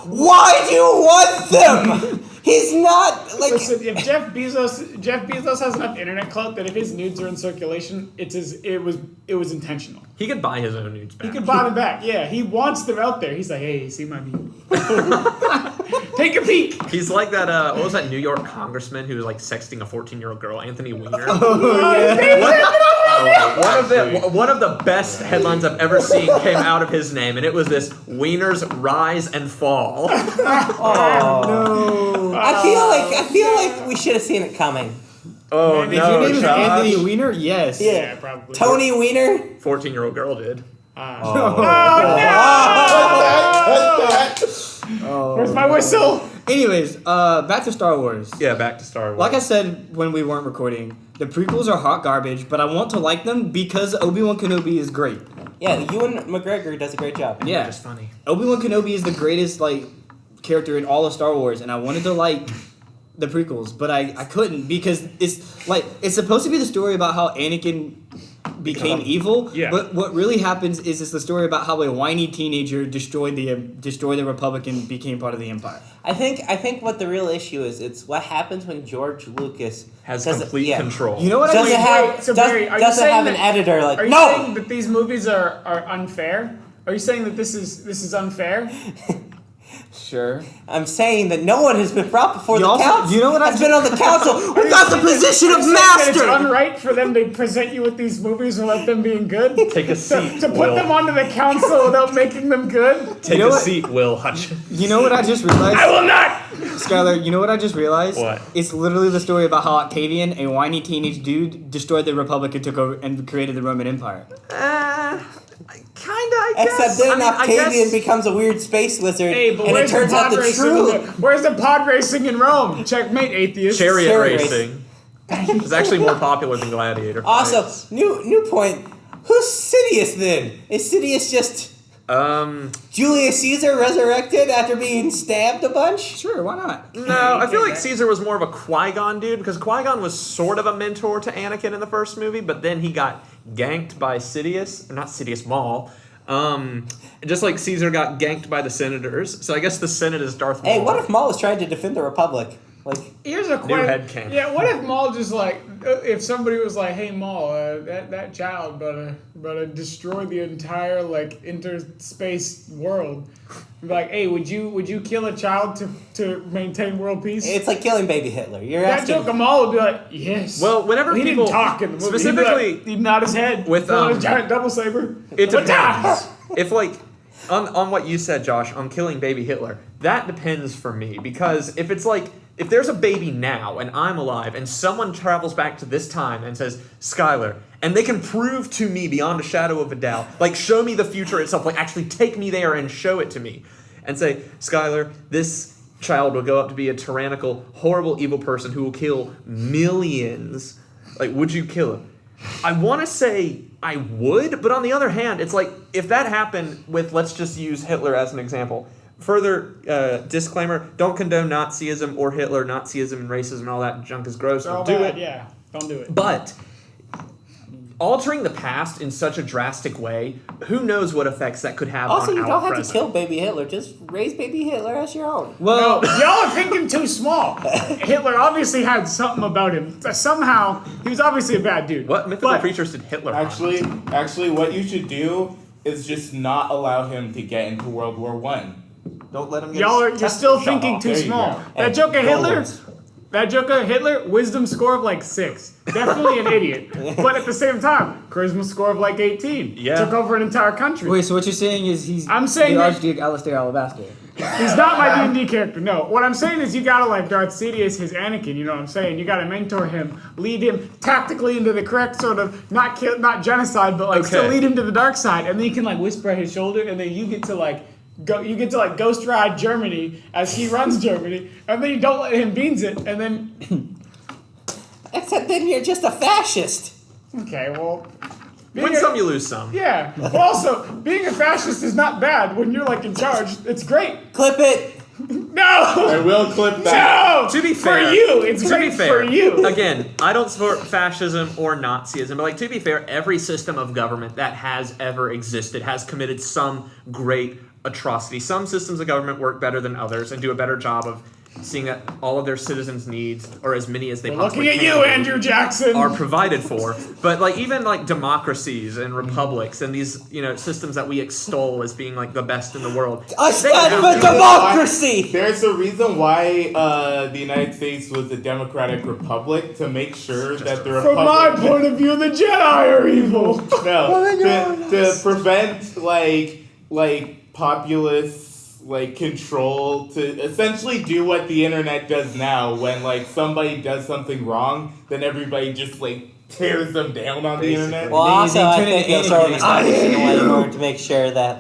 C: Why do you want them? He's not like.
E: Listen, if Jeff Bezos has enough internet clout that if his nudes are in circulation, it was intentional.
B: He could buy his own nudes back.
E: He could buy them back. Yeah, he wants them out there. He's like, hey, see my nude. Take a peek.
B: He's like that. What was that New York congressman who was like sexting a 14-year-old girl, Anthony Weiner? One of the best headlines I've ever seen came out of his name, and it was this: Wiener's rise and fall.
C: Oh no! I feel like we should have seen it coming.
B: Oh
A: If your name is Anthony Weiner, yes.
E: Yeah, probably.
C: Tony Weiner.
B: 14-year-old girl did.
E: Where's my whistle?
A: Anyways, back to Star Wars.
B: Yeah, back to Star Wars.
A: Like I said when we weren't recording, the prequels are hot garbage, but I want to like them because Obi-Wan Kenobi is great.
C: Yeah, Ewan McGregor does a great job.
A: Yeah,
B: it's funny.
A: Obi-Wan Kenobi is the greatest character in all of Star Wars, and I wanted to like the prequels, but I couldn't because it's supposed to be the story about how Anakin became evil.
E: Yeah.
A: But what really happens is it's the story about how a whiny teenager destroyed the Republic and became part of the Empire.
C: I think what the real issue is, it's what happens when George Lucas
B: Has complete control.
A: You know what
C: doesn't
A: I mean?
C: have
E: Wait, so Barry, are you
C: doesn't
E: saying
C: have an
E: that-
C: editor like
E: Are you
C: no.
E: saying that these movies are unfair? Are you saying that this is unfair?
A: Sure.
C: I'm saying that no one has been brought before
A: You
C: the
A: also-
C: council.
A: you know what I
C: has been on the council without the position of
E: Are you saying that it's
C: master.
E: unright for them to present you with these movies without them being good?
B: Take a seat,
E: To put
B: Will.
E: them onto the council without making them good?
B: Take
A: You know
B: a
A: what?
B: seat, Will Hutchins.
A: You know what I just realized?
E: I will not!
A: Skylar, you know what I just realized?
B: What?
A: It's literally the story about how Octavian, a whiny teenage dude, destroyed the Republic and took over and created the Roman Empire.
B: Kinda, I guess.
C: Except then
B: I
C: Octavian becomes a weird space lizard,
E: Hey, but
C: and it
E: where's the
C: turns out
E: pod
C: the
E: racing?
C: true.
E: Where's the pod racing in Rome? Checkmate, atheist.
B: Chariot
C: Chariot
B: racing is actually more popular than gladiator fights.
C: Also, new point. Who's Sidious then? Is Sidious just Julius Caesar resurrected after being stabbed a bunch?
A: Sure, why not?
B: No, I feel like Caesar was more of a Qui-Gon dude, because Qui-Gon was sort of a mentor to Anakin in the first movie, but then he got ganked by Sidious, or not Sidious, Maul. Just like Caesar got ganked by the senators, so I guess the Senate is Darth Maul.
C: Hey, what if Maul was trying to defend the Republic? Like,
E: Here's a question.
B: headcanon.
E: Yeah, what if Maul just if somebody was like, "Hey Maul, that child better destroy the entire interspace world." Be like, "Hey, would you kill a child to maintain world peace?"
C: it's like killing baby Hitler. You're
E: that
C: asking.
E: joke, Maul would be like, "Yes."
B: Well, whenever
E: he
B: people-
E: didn't talk in the movie,
B: specifically-
E: he'd nod his head
B: With,
E: pull out a giant double saber.
B: It
E: What
B: depends.
E: the-
B: If on what you said, Josh, on killing baby Hitler, that depends for me, because if there's a baby now and I'm alive and someone travels back to this time and says, Schuyler, and they can prove to me beyond a shadow of a doubt, show me the future itself, actually take me there and show it to me, and say, Schuyler, this child will grow up to be a tyrannical, horrible, evil person who will kill millions. Would you kill him? I want to say I would, but on the other hand, it's if that happened with, let's just use Hitler as an example. Further disclaimer, don't condone Nazism or Hitler. Nazism and racism and all that junk is gross.
E: They're all
B: Don't do
E: bad,
B: it.
E: Yeah, don't do it.
B: But altering the past in such a drastic way, who knows what effects that could have
C: Also,
B: on
C: you
B: our
C: don't have
B: present.
C: to kill baby Hitler. Just raise baby Hitler as your own.
A: Well,
E: No, y'all are thinking too small. Hitler obviously had something about him. Somehow, he was obviously a bad dude.
B: What mythical
E: But-
B: creatures did Hitler harm?
D: Actually, what you should do is just not allow him to get into World War One.
B: Don't let him get
E: You're still
D: shut
E: thinking
D: off.
E: too
D: There you
E: small.
D: go.
E: That
C: Hey,
E: joke of Hitler,
C: goals.
E: wisdom score of 6. Definitely an idiot. But at the same time, charisma score of 18.
B: Yeah.
E: Took over an entire country.
A: wait, so what you're saying is he's
E: I'm saying
A: the
E: that-
A: Archduke Alistair Alabaster.
E: He's not my D&D character, no. What I'm saying is you gotta Darth Sidious, his Anakin, you know what I'm saying? You gotta mentor him, lead him tactically into the correct sort of, not genocide, but still
B: Okay.
E: lead him to the dark side. And then you can whisper at his shoulder, and then you get to ghost ride Germany as he runs Germany, and then you don't let him beans it, and then,
C: Except then you're just a fascist.
E: okay, well.
B: Win
E: being a-
B: some, you lose some.
E: Yeah. Well, also, being a fascist is not bad when you're in charge. It's great.
C: Clip it.
E: No!
D: I will clip that.
E: No!
B: To be fair,
E: for you, it's
B: to
E: great
B: be fair,
E: for you.
B: Again, I don't support fascism or Nazism, but to be fair, every system of government that has ever existed has committed some great atrocity. Some systems of government work better than others and do a better job of seeing that all of their citizens' needs, or as many as they
E: We're
B: possibly
E: looking at
B: can
E: you,
B: be,
E: Andrew Jackson.
B: are provided for. But like even like democracies and republics and these systems that we extol as being like the best in the world.
C: I stand for democracy!
D: There's a reason why the United States was a democratic republic, to make sure that the
E: From my
D: republic...
E: point of view, the Jedi are evil.
D: No, to prevent like populist control, to essentially do what the internet does now. When like somebody does something wrong, then everybody just tears them down on the internet.
C: Well, also, I
A: turn
C: think
A: it
C: it was sort of
A: into-
C: intentional in order to make sure that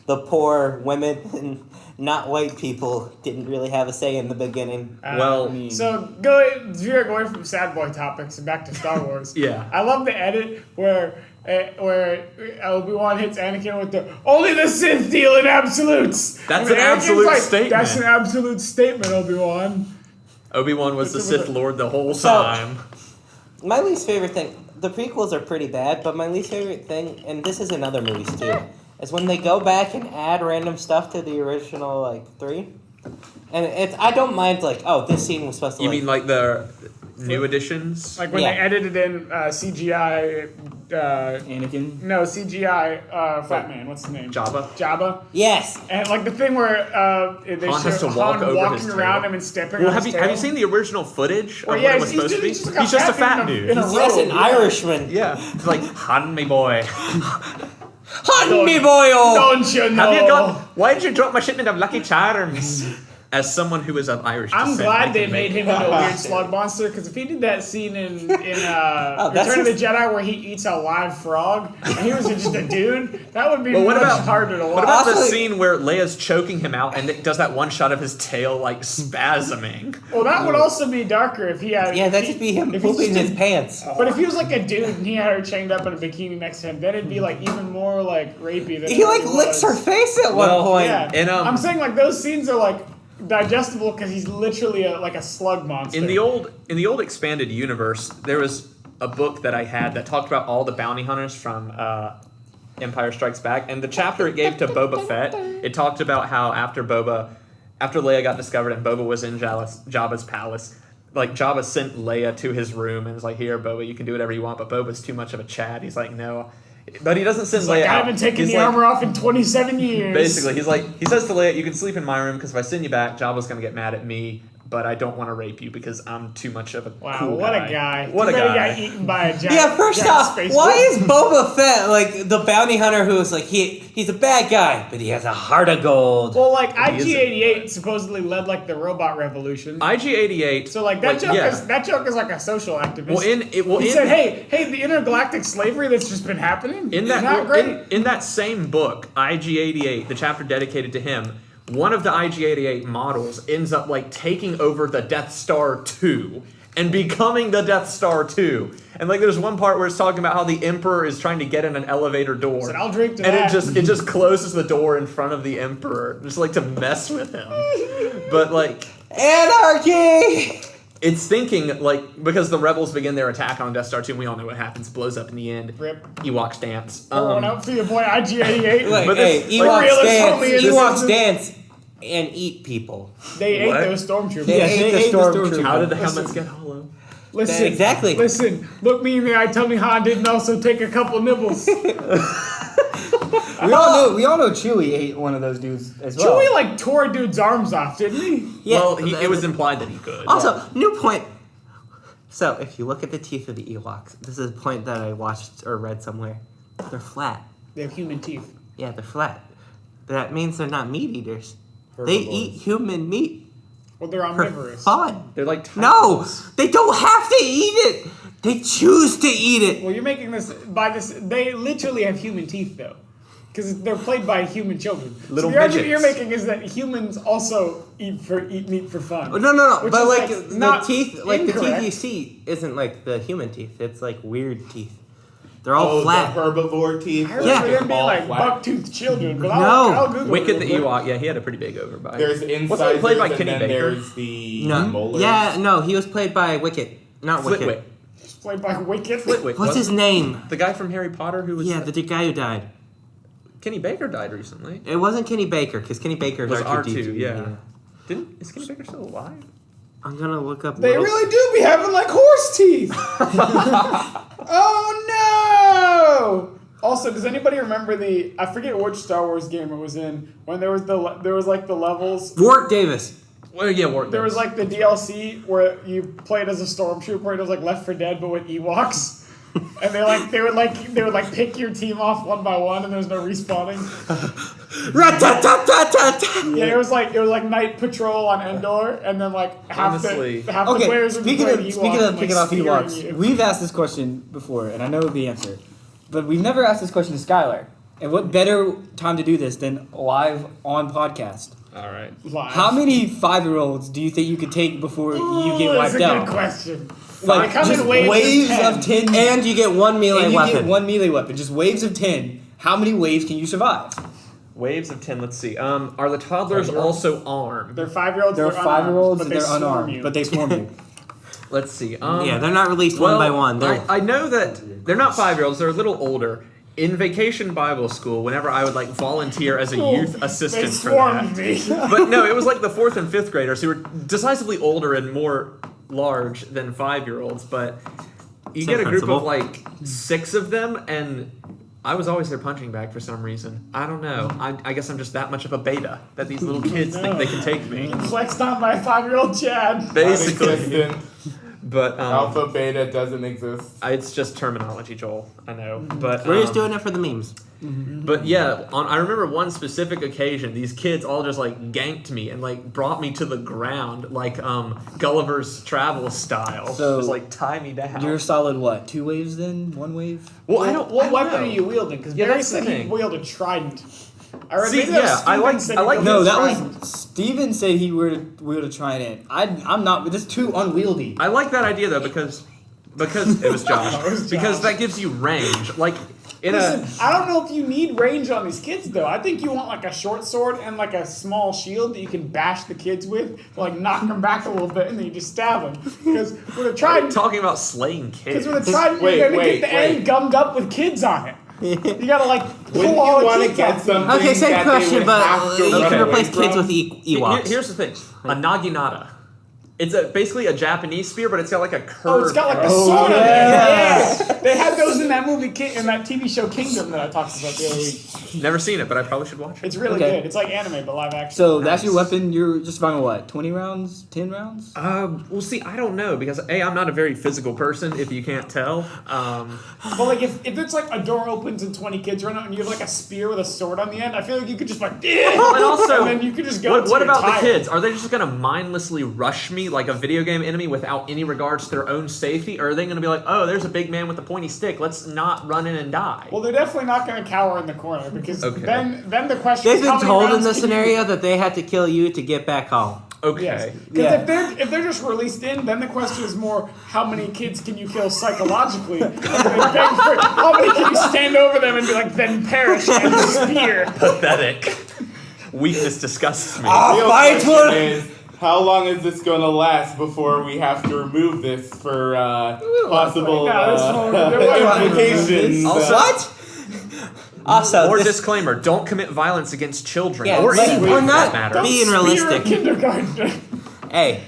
C: the poor women and not white people didn't really have a say in the beginning.
E: So going from sad boy topics and back to Star Wars.
B: Yeah.
E: I love the edit where Obi-Wan hits Anakin with the "Only the Sith deal in absolutes."
B: That's
E: And
B: an
E: Anakin's
B: absolute statement.
E: That's an absolute statement, Obi-Wan.
B: Obi-Wan was the Sith Lord the whole
C: So-
B: time.
C: My least favorite thing, the prequels are pretty bad, but my least favorite thing, and this is in other movies too, is when they go back and add random stuff to the original 3. And I don't mind this scene was supposed to.
B: You mean like the new editions?
E: Like when
C: Yeah.
E: they edited in CGI.
A: Anakin.
E: No, CGI Fat Man. What's his name?
B: Jabba.
C: Yes.
E: And the thing where they
B: Han has
E: show
B: to walk
E: Han
B: over
E: walking
B: his
E: around
B: tail.
E: him and stepping
B: Well,
E: on
B: have
E: his
B: you
E: tail.
B: seen the original footage
E: Well,
B: of
E: yeah,
B: what it was
E: he's
B: supposed to be?
E: just
B: He's just a fat
E: dude
B: dude.
E: in a
C: He's just an
E: robe,
C: Irishman.
B: Yeah, it's like Han, me boy.
C: Hunt me, boy!
E: Don't you know?
B: Have you got? Why did you drop my shipment of Lucky Charms? As someone who is of Irish
E: I'm
B: descent,
E: glad
B: I
E: they
B: can
E: made
B: make-
E: him into a weird slug monster, because if he did that scene in
C: that's
E: Return of the
C: just-
E: Jedi where he eats a live frog and he was just a dude, that would be
B: Well,
E: much harder to watch.
B: What about the
C: Also-
B: scene where Leia's choking him out and it does that one shot of his tail spasming?
E: Well, that would also be darker if he had.
C: Yeah,
E: if
C: that'd
E: he-
C: just be him
E: if he's
C: pooping
E: just
C: his pants.
E: But if he was a dude and he had her chained up in a bikini next to him, then it'd be even more rapey than
C: He
E: it already
C: licks her
E: was.
C: face at one
B: Well,
C: point.
E: Yeah,
B: And,
E: I'm saying those scenes are digestible because he's literally a slug monster.
B: In the old expanded universe, there was a book that I had that talked about all the bounty hunters from Empire Strikes Back, and the chapter it gave to Boba Fett, it talked about how after Leia got discovered and Boba was in Jabba's palace, Jabba sent Leia to his room and was like, "Here, Boba, you can do whatever you want," but Boba's too much of a Chad. He's like, "No." But he doesn't send Leia
E: I
B: out.
E: haven't taken
B: He's
E: the armor off in 27 years.
B: Basically, he says to Leia, "You can sleep in my room because if I send you back, Jabba's gonna get mad at me. But I don't want to rape you because I'm too much of a
E: Wow,
B: cool
E: what
B: guy."
E: a guy.
B: What a
E: Too bad
B: guy.
E: He got eaten by a giant,
C: Yeah, first
E: giant
C: off,
E: space
C: why
E: wolf.
C: is Boba Fett the bounty hunter who's he's a bad guy, but he has a heart of gold?
E: Well,
B: is
E: IG-88 supposedly led the robot revolution.
B: IG-88.
E: So that joke is a social activist. He said, "Hey, the intergalactic slavery that's just been happening
B: in
E: is not great."
B: in that same book, IG-88, the chapter dedicated to him, one of the IG-88 models ends up taking over the Death Star 2 and becoming the Death Star 2. And there's one part where it's talking about how the Emperor is trying to get in an elevator door.
E: Said, "I'll drink to
B: and
E: that."
B: it just closes the door in front of the Emperor, just to mess with him. But
C: Anarchy!
B: it's thinking because the rebels begin their attack on Death Star 2 and we all know what happens, blows up in the end.
E: Rip.
B: Ewoks dance.
E: Going out for your boy IG-88.
C: Like,
B: But
C: hey,
B: this-
C: Ewoks
E: realist
C: dance.
E: homie in
C: Ewoks
E: this-
C: dance and eat people.
E: They
B: What?
E: ate those stormtroopers.
C: They ate the stormtroopers.
B: How did the helmets get hollow?
E: Listen,
C: Exactly.
E: Listen, look me in the eye. Tell me Han didn't also take a couple nibbles.
A: We all know Chewie ate one of those dudes as well.
E: Chewie tore a dude's arms off, didn't he?
C: Yeah,
B: Well, it was implied that he could.
C: Also, new point. So, if you look at the teeth of the Ewoks, this is a point that I watched or read somewhere. They're flat.
E: They have human teeth.
C: Yeah, they're flat. That means they're not meat eaters. They eat human meat
E: Well, they're
C: for
E: omnivorous.
C: fun.
B: They're
C: No, they don't have to eat it. They choose to eat it.
E: Well, you're making this by this. They literally have human teeth, though, because they're played by human children.
B: Little
E: so the argument
B: midgets.
E: you're making is that humans also eat meat for fun.
C: No,
E: Which
C: but
E: is,
C: the
E: not
C: teeth, the teeth
E: incorrect.
C: you see isn't the human teeth. It's weird teeth. They're all flat.
D: The herbivore teeth.
E: I remember
C: Yeah.
E: them being
D: all flat.
E: buck-toothed children, but
C: No.
E: I'll Google
B: Wicked
E: it
B: the
E: real quick.
B: Ewok, yeah, he had a pretty big overbite.
D: There's
B: Wasn't he
D: incisors
B: played by
D: and
B: Kenny
D: then
B: Baker?
D: there's the
C: No,
D: molars.
C: yeah, no, he was played by Wicket, not Wicket.
B: Flitwick.
E: It's played by Wicked.
B: Flitwick.
C: What's his name?
B: The guy from Harry Potter who was...
C: Yeah, the guy who died.
B: Kenny Baker died recently.
C: It wasn't Kenny Baker, because Kenny Baker
B: Was
C: R2D2.
B: R2, yeah. Is Skinny Baker still alive?
C: I'm gonna look up.
E: They really do be having like horse teeth. Oh no! Also, does anybody remember I forget which Star Wars game it was in, when there was like the levels.
C: Warwick Davis.
B: Well, yeah, Warwick.
E: There was like the DLC where you played as a stormtrooper. It was like Left 4 Dead, but with Ewoks. And they would pick your team off one by one, and there's no respawning. Yeah, it was like Night Patrol on Endor, and then like half the players would be playing Ewoks.
A: Speaking of picking off
E: steering
A: Ewoks,
E: you.
A: we've asked this question before, and I know the answer, but we've never asked this question to Schuyler. And what better time to do this than live on podcast?
B: All right.
E: Live.
A: How many 5-year-olds do you think you could take before you get wiped
E: That's a
A: out?
E: good question.
A: Like
E: They come
A: just
E: in waves
A: of 10,
C: And you get one melee
A: and you
C: weapon.
A: get one melee weapon. Just waves of 10. How many waves can you survive?
B: Waves of 10. Let's see. Are the toddlers also armed?
E: They're 5-year-olds.
A: They're 5-year-olds and they're
E: swarm
A: unarmed,
E: you.
A: but they swarm you.
B: Let's see.
C: Yeah, they're not released one by one.
B: I know that they're not 5-year-olds. They're a little older. In Vacation Bible School, whenever I would like volunteer as a youth assistant
E: They
B: for
E: swarmed
B: that.
E: me.
B: But no, it was like the 4th and 5th graders who were decisively older and more large than 5-year-olds. But you get a group of like 6 of them, and I was always their punching bag for some reason. I don't know. I guess I'm just that much of a beta that these little kids think they can take me.
E: Flexed on by 5-year-old Chad.
B: Basically.
D: Non-existent.
B: But
D: Alpha, beta doesn't exist.
B: it's just terminology, Joel. I know. But
C: We're just doing it for the memes.
B: But yeah, I remember one specific occasion, these kids all just like ganked me and like brought me to the ground like Gulliver's Travel style.
A: So,
B: just like tie me down.
A: You're solid what? 2 waves then? 1 wave?
B: Well,
E: What weapon
B: know.
E: are you wielding? Because
B: Yeah,
E: Barry
B: that's the
E: said he
B: thing.
E: wielded a trident.
B: See, yeah, I like
A: No, that was Steven said he would have tried it. I'm not. This is too unwieldy.
B: I like that idea though because it was Josh. Because that gives you range. Like in
E: Listen, I don't know if you need range on these kids though. I think you want like a short sword and like a small shield that you can bash the kids with, to, like knock them back a little bit, and then you just stab them. Because with a
B: I'm
E: trident,
B: talking about slaying kids.
E: you're gonna get the end gummed up with kids on it. You gotta like pull
D: Wouldn't
E: all
D: you
E: the
D: want to
E: kids
D: get
E: off.
D: something
C: Okay, same
D: that
C: question,
D: they would
C: but
D: have to
C: you
D: run
C: can
D: away
C: replace kids
D: from?
C: with Ewoks.
B: Here's the thing: a naginata. It's basically a Japanese spear, but it's got like a curve.
E: Oh, it's got like a sword on it. Yeah. They had those in that movie, in that TV show Kingdom that I talked about the other week.
B: Never seen it, but I probably should watch it.
E: It's really
A: Okay.
E: good. It's like anime, but live action.
A: So that's your weapon. You're just surviving what? 20 rounds? 10 rounds?
B: Well, see, I don't know because I'm not a very physical person. If you can't tell,
E: But like if it's like a door opens and 20 kids run out and you have like a spear with a sword on the end, I feel like you could just like
B: and also,
E: and then you could just go.
B: what about the kids? Are they just gonna mindlessly rush me like a video game enemy without any regards to their own safety, or are they gonna be like, oh, there's a big man with a pointy stick, let's not run in and die?
E: Well, they're definitely not going to cower in the corner because
B: Okay.
E: then the question
C: They've
E: is how
C: been
E: many
C: told in
E: rounds
C: the
E: can you-
C: scenario that they had to kill you to get back home.
B: Okay.
E: Yes. Because
A: Yeah.
E: if they're just released in, then the question is more how many kids can you kill psychologically? And they beg for, how many can you stand over them and be like, then perish and spear?
B: Pathetic. Weakness disgusts me.
D: The real question is, how long is this going to last before we have to remove this for possible implications?
B: Also-
C: What? Also,
B: Or
C: this,
B: disclaimer: don't commit violence against children
C: Yeah,
B: or
C: like,
B: anyone
C: we're
B: for
C: not
B: that matter.
C: being
E: Spear a
C: realistic.
E: kindergartner.
C: Hey,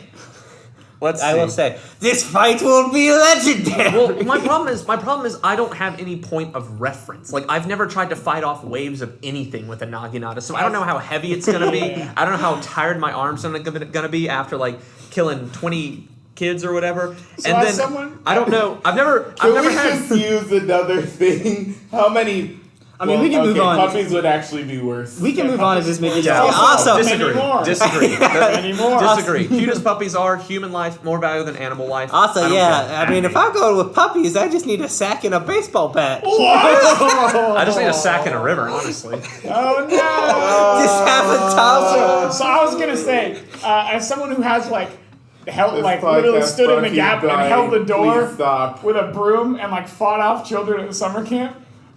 B: Let's see.
C: I will say this fight will be legendary.
B: Well, my problem is I don't have any point of reference. Like I've never tried to fight off waves of anything with a naginata, so I don't know how heavy it's gonna be. I don't know how tired my arms are gonna be after like killing 20 kids or whatever.
E: So
B: and
E: as
B: then
E: someone-
B: I don't know. I've never
D: Can we
B: had.
D: just use another thing? How many?
A: I mean, we can move on.
D: Puppies would actually be worse.
A: We can move on if this makes it
B: Yeah,
C: Also-
B: disagree.
E: Anymore.
B: Disagree.
E: Anymore.
B: Disagree. Cute as puppies are, human life more valuable than animal life. I
C: Also,
B: don't
C: yeah,
B: care.
C: I mean, if I'm going with puppies, I just need a sack and a baseball bat.
B: I just need a sack in a river, honestly.
E: Oh no!
C: Just have a toss.
E: So I was gonna say, as someone who has like held
D: This
E: like literally
D: podcast
E: stood in
D: brought
E: the
D: to you
E: gap and
D: by-
E: held the door
D: Please stop.
E: with a broom and like fought off children at the summer camp,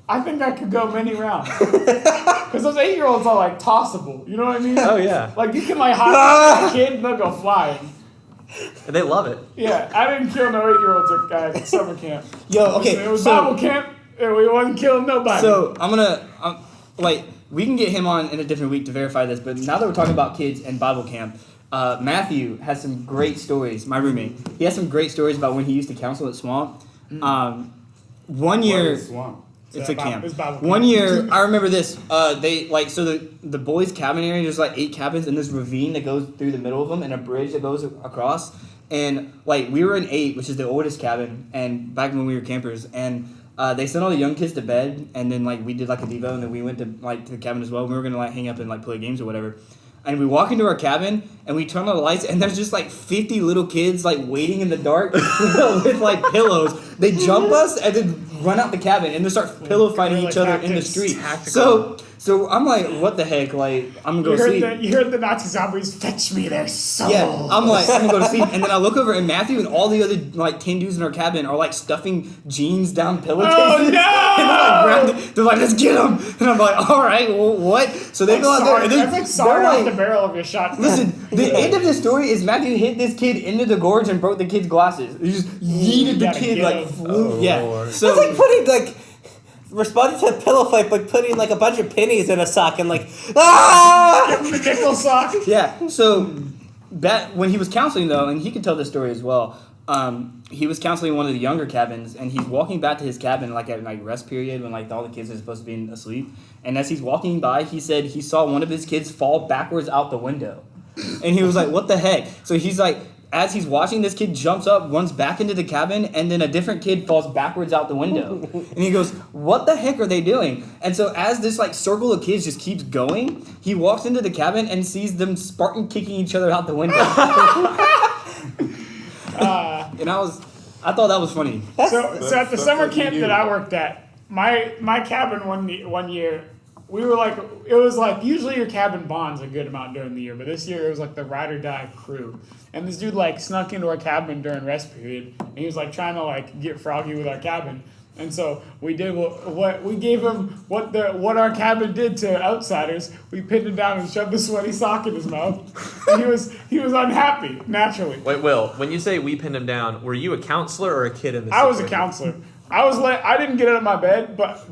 E: I think I could go many rounds. Because those 8-year-olds are like tossable. You know what I mean?
B: Oh yeah,
E: Like you can like hot a kid and they'll go flying.
B: they love it.
E: Yeah, I didn't kill no 8-year-olds at summer camp.
A: Yo, okay.
E: It was
A: so,
E: Bible camp and we wasn't killing nobody.
A: So I'm gonna like we can get him on in a different week to verify this, but now that we're talking about kids and Bible camp, Matthew has some great stories. My roommate, he has some great stories about when he used to counsel at Swamp. One year,
D: What is Swamp?
A: it's a camp.
E: It's Babble-on.
A: One year, I remember this. The boys' cabin area. There's like 8 cabins, and this ravine that goes through the middle of them, and a bridge that goes across. And like we were in 8, which is the oldest cabin, and back when we were campers, and they sent all the young kids to bed, and then like we did like a devo, and then we went to the cabin as well. We were gonna like hang up and like play games or whatever. And we walk into our cabin, and we turn on the lights, and there's just like 50 little kids like waiting in the dark with like pillows. They jump us and then run out the cabin and then start pillow fighting each other in the street. So I'm like, what the heck? Like I'm gonna go sleep.
E: You heard the Nazi zombies, fetch me their soul.
A: Yeah, I'm like, I'm gonna go to sleep, and then I look over, and Matthew and all the other like 10 dudes in our cabin are like stuffing jeans down pillowcases.
E: Oh no!
A: And they're like, let's get them. And I'm like, all right, well, what? So they go out there, and
E: That's like sorry
A: they're
E: off the barrel of your shotgun.
A: Listen, the end of the story is Matthew hit this kid into the gorge and broke the kid's glasses. He just yeeted the
E: gotta
A: kid
E: get
A: like
E: him.
A: flew. Yeah.
B: Lord.
C: That's like putting like responding to a pillow fight by putting like a bunch of pennies in a sock and like ah.
E: Give him the nickel sock.
A: Yeah. So that when he was counseling though, and he could tell this story as well. He was counseling one of the younger cabins, and he's walking back to his cabin like at like rest period when like all the kids are supposed to be asleep. And as he's walking by, he said he saw one of his kids fall backwards out the window, and he was like, "What the heck?" So he's like, as he's watching, this kid jumps up, runs back into the cabin, and then a different kid falls backwards out the window. And he goes, "What the heck are they doing?" And so as this like circle of kids just keeps going, he walks into the cabin and sees them Spartan kicking each other out the window. And I thought that was funny.
E: So at the
D: that's
E: summer
D: what you
E: camp
D: do.
E: that I worked at, my cabin one year, we were like, it was like usually your cabin bonds a good amount during the year, but this year it was like the ride or die crew. And this dude like snuck into our cabin during rest period, and he was like trying to like get froggy with our cabin. And so we did what we gave him what our cabin did to outsiders. We pinned him down and shoved a sweaty sock in his mouth. And he was unhappy naturally.
B: Wait, Will, when you say we pinned him down, were you a counselor or a kid in this
E: I was a
B: situation?
E: counselor. I didn't get out of my bed, but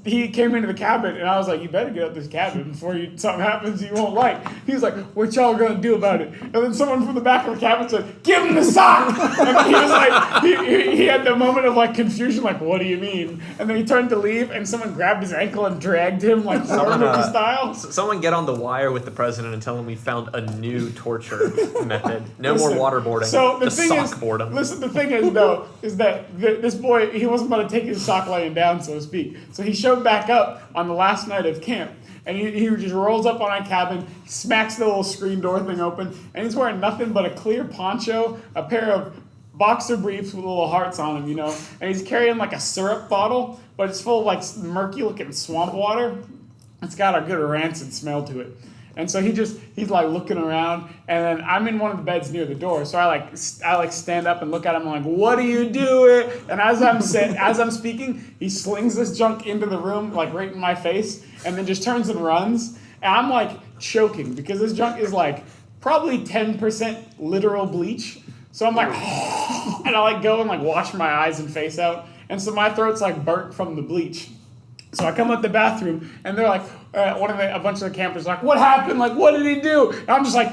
E: he came into the cabin, and I was like, "You better get out of this cabin before something happens you won't like." He was like, "What y'all gonna do about it?" And then someone from the back of the cabin said, "Give him the sock!" And he was like, he had the moment of like confusion, like, "What do you mean?" And then he turned to leave, and someone grabbed his ankle and dragged him like horror movie style.
B: Someone get on the wire with the president and tell him we found a new torture method. No
E: Listen,
B: more waterboarding.
E: So the
B: just
E: thing is,
B: sockboard him.
E: listen. The thing is, though, is that this boy he wasn't about to take his sock laying down, so to speak. So he showed back up on the last night of camp, and he just rolls up on our cabin, smacks the little screen door thing open, and he's wearing nothing but a clear poncho, a pair of boxer briefs with little hearts on them, and he's carrying like a syrup bottle, but it's full of like murky looking swamp water. It's got a good rancid smell to it. And so he's like looking around, and then I'm in one of the beds near the door. So I stand up and look at him. I'm like, "What are you doing?" And as I'm speaking, he slings this junk into the room, like right in my face, and then just turns and runs. And I'm like choking because this junk is like probably 10% literal bleach. So I'm like, and I like go and like wash my eyes and face out, and so my throat's like burnt from the bleach. So I come out the bathroom, and they're like, a bunch of the campers are like, "What happened? Like, what did he do?" And I'm just like,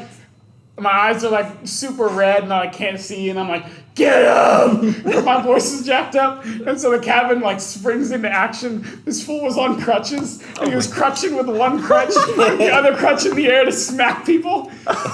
E: my eyes are like super red, and I can't see, and I'm like, "Get him!" And my voice is jacked up, and so the cabin like springs into action. This fool was on crutches, and he was crutching with one crutch, the other crutch in the air to smack people.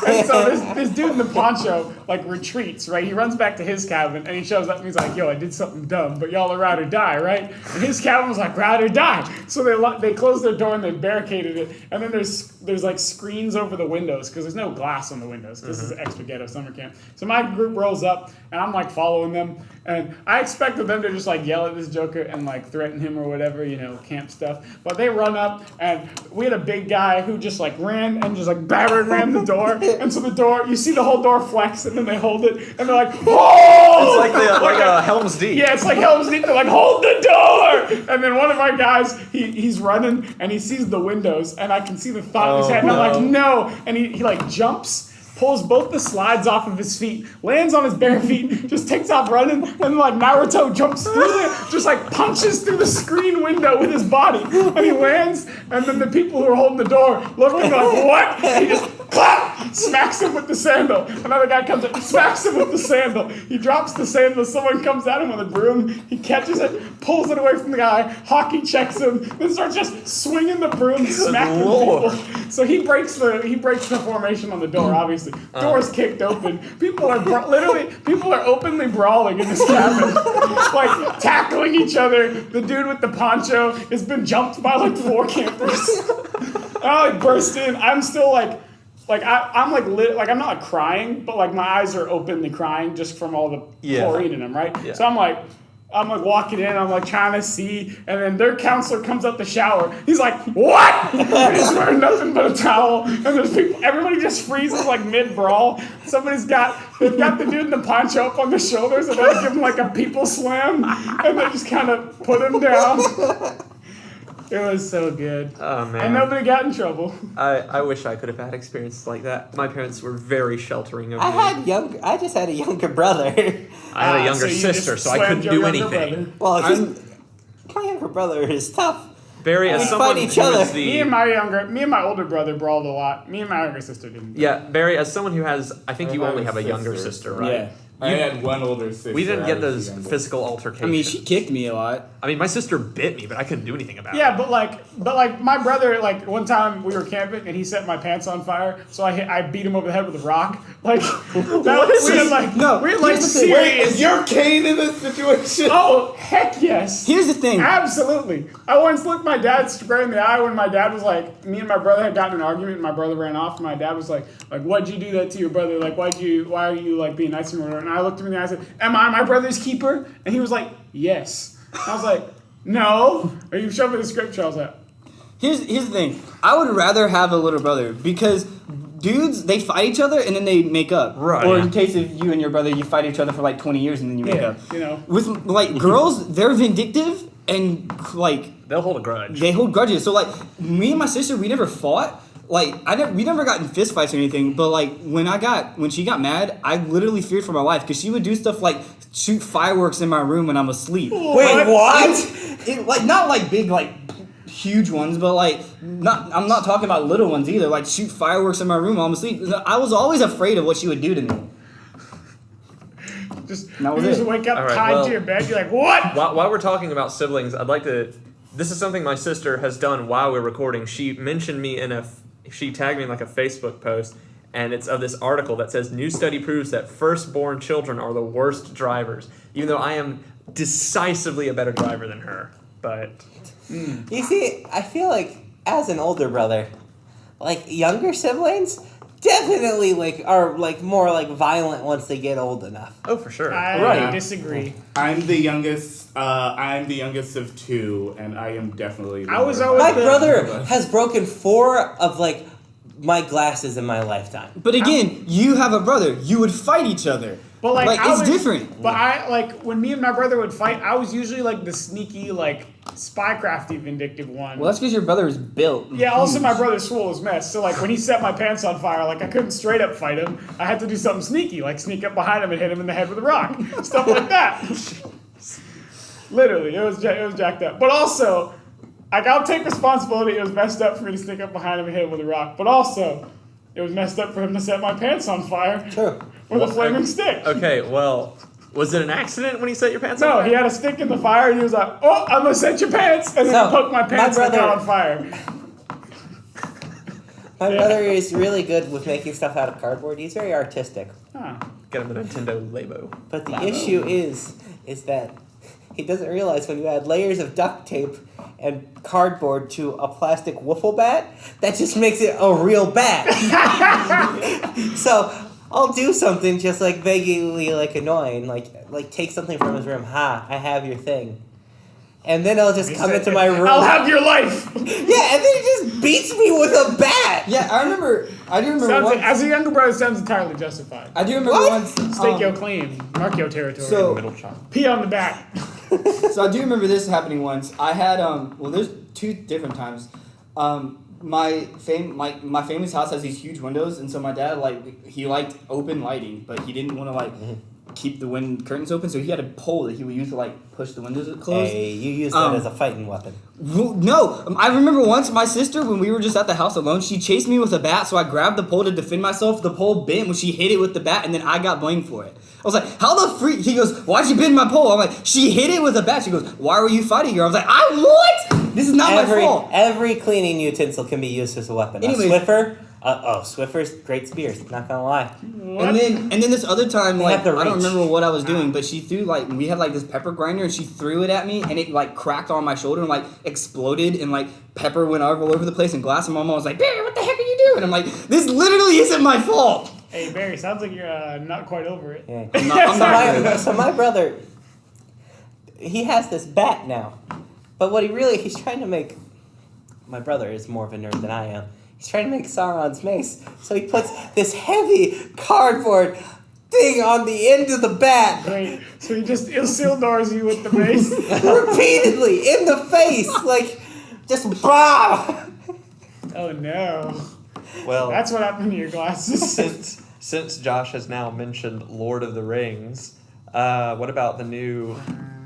E: And so this dude in the poncho like retreats, right? He runs back to his cabin, and he shows up, and he's like, "Yo, I did something dumb, but y'all are ride or die, right?" And his cabin was like, "Ride or die." So they closed their door and they barricaded it, and then there's like screens over the windows because there's no glass on the windows. This is extra ghetto summer camp. So my group rolls up, and I'm like following them, and I expected them to just like yell at this joker and like threaten him or whatever, camp stuff. But they run up, and we had a big guy who just like ran and just like ran the door, and so the door, you see the whole door flex, and then they hold it, and they're like, "Oh!"
B: It's like a Helm's Deep.
E: Yeah, it's like Helm's Deep. They're like, "Hold the door!" And then one of our guys, he's running, and he sees the windows, and I can see the thought in his head, and I'm like, "No!" And he like jumps, pulls both the slides off of his feet, lands on his bare feet, just takes off running, and like Naruto jumps through it, just like punches through the screen window with his body, and he lands, and then the people who are holding the door look and go like, "What?" And he just clap, smacks him with the sandal. Another guy comes up, smacks him with the sandal. He drops the sandal. Someone comes at him with a broom. He catches it, pulls it away from the guy. Hockey checks him, then starts just swinging the broom, smacking
B: Lord.
E: people. So he breaks the formation on the door. Obviously, door's kicked open. People are openly brawling in this cabin, like tackling each other. The dude with the poncho has been jumped by like 4 campers. I like burst in. I'm still I'm not like crying, but like my eyes are openly crying just from all the chlorine in them, right? Yeah. So I'm like walking in, I'm like trying to see, and then their counselor comes out the shower. He's like, "What?" And he's wearing nothing but a towel, and there's people. Everybody just freezes like mid brawl. They've got the dude in the poncho up on the shoulders, and they give him like a people slam, and they just kind of put him down. It was so good.
B: Oh, man.
E: And nobody got in trouble.
B: I wish I could have had experiences like that. My parents were very sheltering of me.
C: I just had a younger brother.
B: I had a younger sister, so I couldn't do anything.
C: Well, my younger brother is tough.
B: Barry, as
C: We
B: someone
C: fight
B: who
C: each other.
B: is
E: Me and my older brother brawled a lot. Me and my younger sister didn't.
B: Yeah, Barry, as someone who has, I think you
D: I
B: only
D: have
B: have
D: a
B: a younger
D: sister.
B: sister, right?
A: Yeah.
D: I had one older sister.
B: We didn't
D: I
B: get
D: was
B: those
D: the younger.
B: physical altercations.
A: I mean, she kicked me a lot.
B: I mean, my sister bit me, but I couldn't do anything about it.
E: Yeah, but my brother, like one time we were camping and he set my pants on fire, so I beat him over the head with a rock. Like we had like serious.
D: Wait, is your Kane in this situation?
E: Oh heck yes!
A: Here's the thing.
E: Absolutely. I once looked my dad square in the eye when my dad was like, me and my brother had gotten in an argument and my brother ran off and my dad was like, why'd you do that to your brother? Like, why are you like being nice to him? And I looked him in the eye and said, am I my brother's keeper? And he was like, yes. I was like, no. Are you showing me the scripture? I was like,
A: Here's the thing. I would rather have a little brother because dudes, they fight each other and then they make up.
B: Right.
A: Or
B: Yeah.
A: in case of you and your brother, you fight each other for like 20 years and then you make
E: yeah,
A: up.
E: you know.
A: With like girls, they're vindictive and like
B: They'll hold a grudge.
A: they hold grudges. So like me and my sister, we never fought. Like we never got in fist fights or anything. But like when she got mad, I literally feared for my life because she would do stuff like shoot fireworks in my room when I'm asleep.
C: Wait, what?
A: Like not like big like huge ones, but like I'm not talking about little ones either. Like shoot fireworks in my room while I'm asleep. I was always afraid of what she would do to me.
E: You just wake up
B: All right,
E: tied
B: well-
E: to your bed. You're like, what?
B: While we're talking about siblings, I'd like to. This is something my sister has done while we're recording. She mentioned me she tagged me in like a Facebook post, and it's of this article that says new study proves that firstborn children are the worst drivers. Even though I am decisively a better driver than her, but
C: You see, I feel like as an older brother, like younger siblings definitely like are like more like violent once they get old enough.
B: oh for sure.
E: I disagree.
D: I'm the youngest. I'm the youngest of 2, and I am definitely.
E: I was
D: more
E: always
C: My
D: violent.
C: brother has broken 4 of like my glasses in my lifetime.
A: But again, you have a brother. You would fight each other.
E: But like I
A: it's
E: was-
A: different.
E: But I like when me and my brother would fight, I was usually like the sneaky, like spycrafty, vindictive one.
A: Well, that's because your brother is built.
E: Yeah, also my brother's swole as mess. So like when he set my pants on fire, like I couldn't straight up fight him. I had to do something sneaky, like sneak up behind him and hit him in the head with a rock. Stuff like that. Literally, it was jacked up. But also, like I'll take responsibility. It was messed up for me to sneak up behind him and hit him with a rock. But also, it was messed up for him to set my pants on fire
C: True.
E: with a flaming stick.
B: Okay, well, was it an accident when you set your pants on
E: No,
B: fire?
E: he had a stick in the fire and he was like, oh, I'm gonna set your pants. And then
C: So,
E: he poked my pants
C: my
E: and got
C: brother-
E: on fire.
C: My brother is really good with making stuff out of cardboard. He's very artistic.
E: Huh.
B: Get him a Nintendo Labo.
C: But the issue is that he doesn't realize when you add layers of duct tape and cardboard to a plastic wiffle bat, that just makes it a real bat. So I'll do something just like vaguely like annoying, like take something from his room. Ha! I have your thing. And then I'll just come into my room.
E: I'll have your life.
C: Yeah, and then he just beats me with a bat.
A: Yeah, I do remember
E: Sounds,
A: once.
E: as a younger brother, sounds entirely justified.
A: I do remember
C: What?
A: once.
E: Stake your claim. Mark your territory.
A: So-
B: Middle child.
E: Pee on the bat.
A: So I do remember this happening once. I had well, there's 2 different times. My family's house has these huge windows, and so my dad he liked open lighting, but he didn't want to keep the curtains open. So he had a pole that he would use to like push the windows closed.
C: Hey, you use that as a fighting weapon.
A: No, I remember once my sister, when we were just at the house alone, she chased me with a bat, so I grabbed the pole to defend myself. The pole bent when she hit it with the bat, and then I got blamed for it. I was like, how the freak? He goes, why'd you bend my pole? I'm like, she hit it with a bat. She goes, why were you fighting her? I was like, what? This is not my fault.
C: Every cleaning utensil can be used as a weapon.
A: Anyways.
C: A Swiffer, Swiffer's great spears, not gonna lie.
A: And then this other time,
C: They
A: like,
C: have the
A: I don't
C: reach.
A: remember what I was doing, but she threw, like, we had, like, this pepper grinder, and she threw it at me, and it, like, cracked on my shoulder and, like, exploded, and, like, pepper went all over the place, and glass, and my mom was like, Barry, what the heck are you doing? I'm like, this literally isn't my fault.
E: Hey, Barry, sounds like you're not quite over it.
C: Yeah.
A: I'm not
C: So my brother, he has this bat now, but what he's trying to make. My brother is more of a nerd than I am. He's trying to make Sauron's mace, so he puts this heavy cardboard thing on the end of the bat
E: Great. So he just Isildurs you with the mace.
C: repeatedly in the face, like just bah.
E: Oh no.
B: Well,
E: That's what happened to your glasses.
B: since Josh has now mentioned Lord of the Rings, what about the new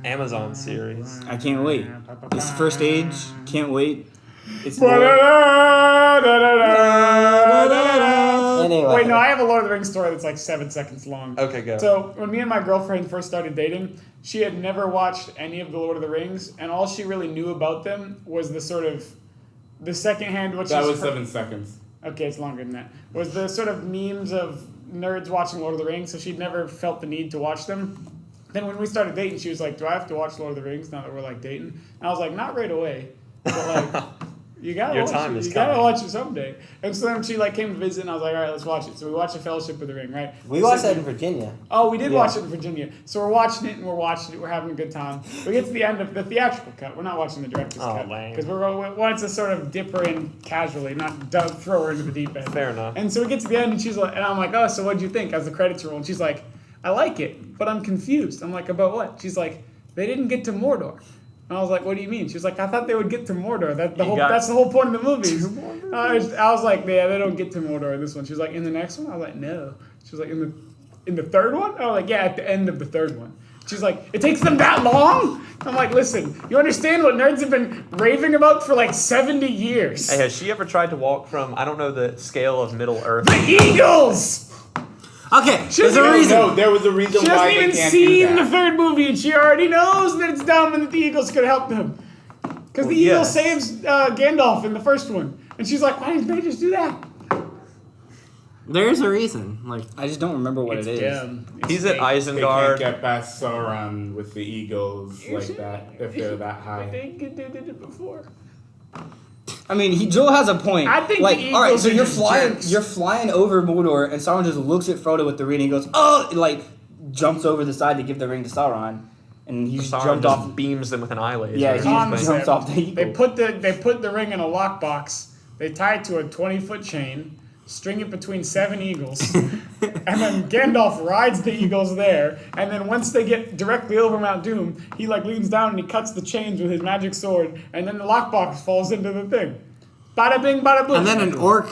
B: Amazon series?
A: I can't wait. It's first age. Can't wait. It's
C: Anyway,
E: Wait, no, I have a Lord of the Rings story that's like 7 seconds long.
B: Okay, go.
E: So when me and my girlfriend first started dating, she had never watched any of the Lord of the Rings, and all she really knew about them was the sort of the secondhand.
D: That was 7 seconds.
E: Okay, it's longer than that. Was the sort of memes of nerds watching Lord of the Rings, so she'd never felt the need to watch them. Then when we started dating, she was like, "Do I have to watch Lord of the Rings now that we're like dating?" And I was like, "Not right away, but like." You gotta
B: Your
E: watch
B: time
E: it.
B: is
E: You gotta
B: coming.
E: watch it someday. And so then she like came to visit, and I was like, all right, let's watch it. So we watched The Fellowship of the Ring, right?
C: we watched that in Virginia.
E: Oh, we did
C: Yeah.
E: watch it in Virginia. So we're watching it, and we're having a good time. We get to the end of the theatrical cut. We're not watching the director's cut
B: lame.
E: because we want to sort of dip her in casually, not throw her into the deep end.
B: Fair enough.
E: And so we get to the end, and she's like, and I'm like, oh, so what'd you think? As the credits roll, and she's like, I like it, but I'm confused. I'm like, about what? She's like, they didn't get to Mordor. And I was like, what do you mean? She was like, I thought they would get to Mordor. That's the whole point of the movies. I was like, yeah, they don't get to Mordor in this one. She was like, in the next one? I was like, no. She was like, in the third one? I was like, yeah, at the end of the third one. She's like, it takes them that long? I'm like, listen, you understand what nerds have been raving about for like 70 years?
B: Hey, has she ever tried to walk from, I don't know the scale of Middle Earth?
E: The Eagles!
C: Okay, there's a
E: doesn't
C: reason.
D: No, there was a reason
E: She
D: why
E: hasn't
D: they
E: even
D: can't
E: seen
D: do
E: the
D: that.
E: third movie, and she already knows that it's dumb and that the Eagles could help them. Because the Eagle
B: yes.
E: saves Gandalf in the first one. And she's like, why didn't they just do that?
C: There's a reason. Like,
A: I just don't remember what it is.
B: He's at
D: They
B: Isengard.
D: can't get past Sauron with the eagles like that if they're that high.
E: They did it before.
A: I mean, Joel has a point.
E: I think
A: like,
E: the
A: all right,
E: Eagles
A: so
E: are
A: you're
E: just
A: flying,
E: jerks.
A: you're flying over Mordor, and Sauron just looks at Frodo with the ring and goes, "Oh!" Like jumps over the side to give the ring to Sauron, and he just
B: Sauron
A: jumped
B: just
A: off.
B: beams them with an eye laser.
A: Yeah, he just
E: Concept.
A: jumps off the eagle.
E: They put the ring in a lockbox. They tie it to a 20-foot chain, string it between 7 eagles, and then Gandalf rides the eagles there. And then once they get directly over Mount Doom, he like leans down and he cuts the chains with his magic sword, and then the lockbox falls into the thing. Bada bing, bada boom.
C: and then an orc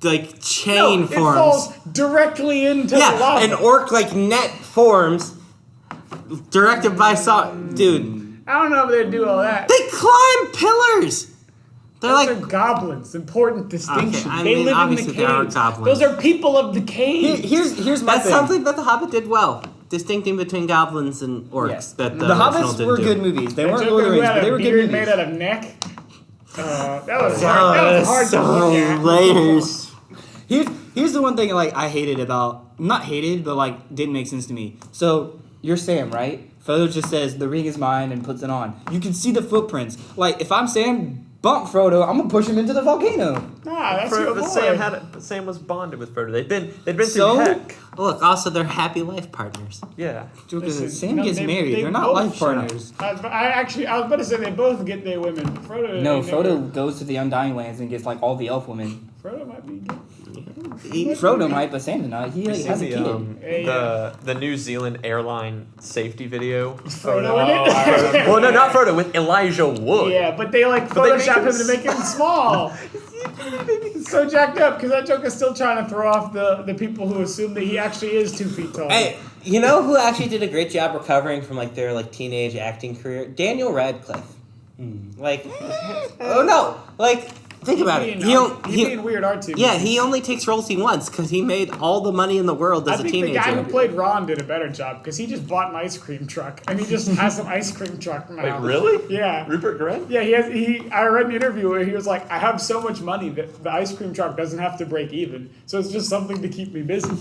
C: like chain
E: it
C: forms.
E: falls directly into the lava.
C: an orc like net forms. Directed by dude.
E: I don't know if they do all that.
C: They climb pillars. They're
E: Those
C: like
E: are goblins. Important distinction.
C: I
E: they
C: mean,
E: live in
C: obviously
E: the
C: they are
E: caves.
C: goblins.
E: Those are people of the cave.
A: Here's my
C: that's
A: thing.
C: something that the Hobbit did well. Distincting between goblins and orcs.
A: Yes.
C: That
A: The
C: original
A: Hobbits
C: didn't
A: were
C: do.
A: good movies. They weren't
E: Joker
A: Lord of the
E: who
A: Rings,
E: had
A: but they
E: a
A: were good
E: beard
A: movies.
E: made out of neck. That was hard to look at.
C: layers.
A: Here's the one thing like I hated about, not hated, but like didn't make sense to me. So you're Sam, right? Frodo just says the ring is mine and puts it on. You can see the footprints. Like if I'm Sam, bump Frodo, I'm gonna push him into the volcano.
E: Nah, that's your
B: But
E: boy.
B: Sam was bonded with Frodo. They'd been
A: So?
B: through heck.
C: Look, also they're happy life partners.
B: Yeah.
A: Because
E: Listen,
A: Sam
E: no,
A: gets
E: they-
A: married.
E: they
A: They're not
E: both
A: life
E: shut up.
A: partners.
E: I was about to say they both get their women. Frodo.
A: No,
E: ain't
A: Frodo goes to the Undying Lands and gets like all the elf women.
E: Frodo might be good.
A: Frodo might, but Sam did not. He
B: You
A: like,
B: see
A: has a
B: the,
A: kid.
B: the New Zealand airline safety video?
E: Frodo in it.
B: Well, no, not Frodo, with Elijah Wood.
E: Yeah, but they like
B: But they make
E: Photoshop
B: him
E: him to make him small. He's so jacked up because that joke is still trying to throw off the people who assume that he actually is 2 feet tall.
C: Hey, You know who actually did a great job recovering from like their like teenage acting career? Daniel Radcliffe. Like, oh no, like think about it.
E: He being weird artsy.
C: Yeah, he only takes roles he wants because he made all the money in the world as a teenager.
E: I think the guy who played Ron did a better job because he just bought an ice cream truck and he just has an ice cream truck now.
B: Wait, really?
E: Yeah.
B: Rupert Grint?
E: Yeah, I read an interview where he was like, I have so much money that the ice cream truck doesn't have to break even, so it's just something to keep me busy.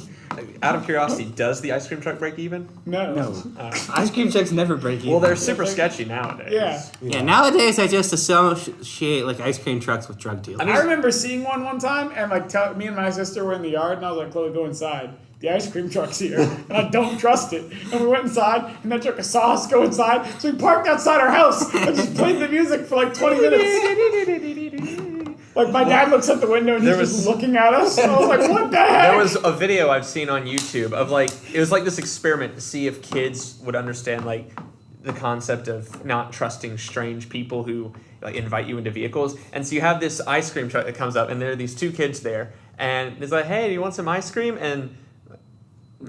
B: Out of curiosity, does the ice cream truck break even?
E: No.
A: Ice cream trucks never break even.
B: Well, they're super sketchy nowadays.
E: Yeah.
C: Nowadays I just associate like ice cream trucks with drug dealers.
E: I remember seeing one time and like me and my sister were in the yard and I was like, Chloe, go inside. The ice cream truck's here, and I don't trust it. And we went inside, and that truck saw us go inside, so we parked outside our house and just played the music for like 20 minutes. Like my dad looks out the window and he's just looking at us. I was like, what the heck?
B: There was a video I've seen on YouTube of like, it was like this experiment to see if kids would understand like the concept of not trusting strange people who like invite you into vehicles. And so you have this ice cream truck that comes up, and there are these two kids there, and it's like, hey, do you want some ice cream? And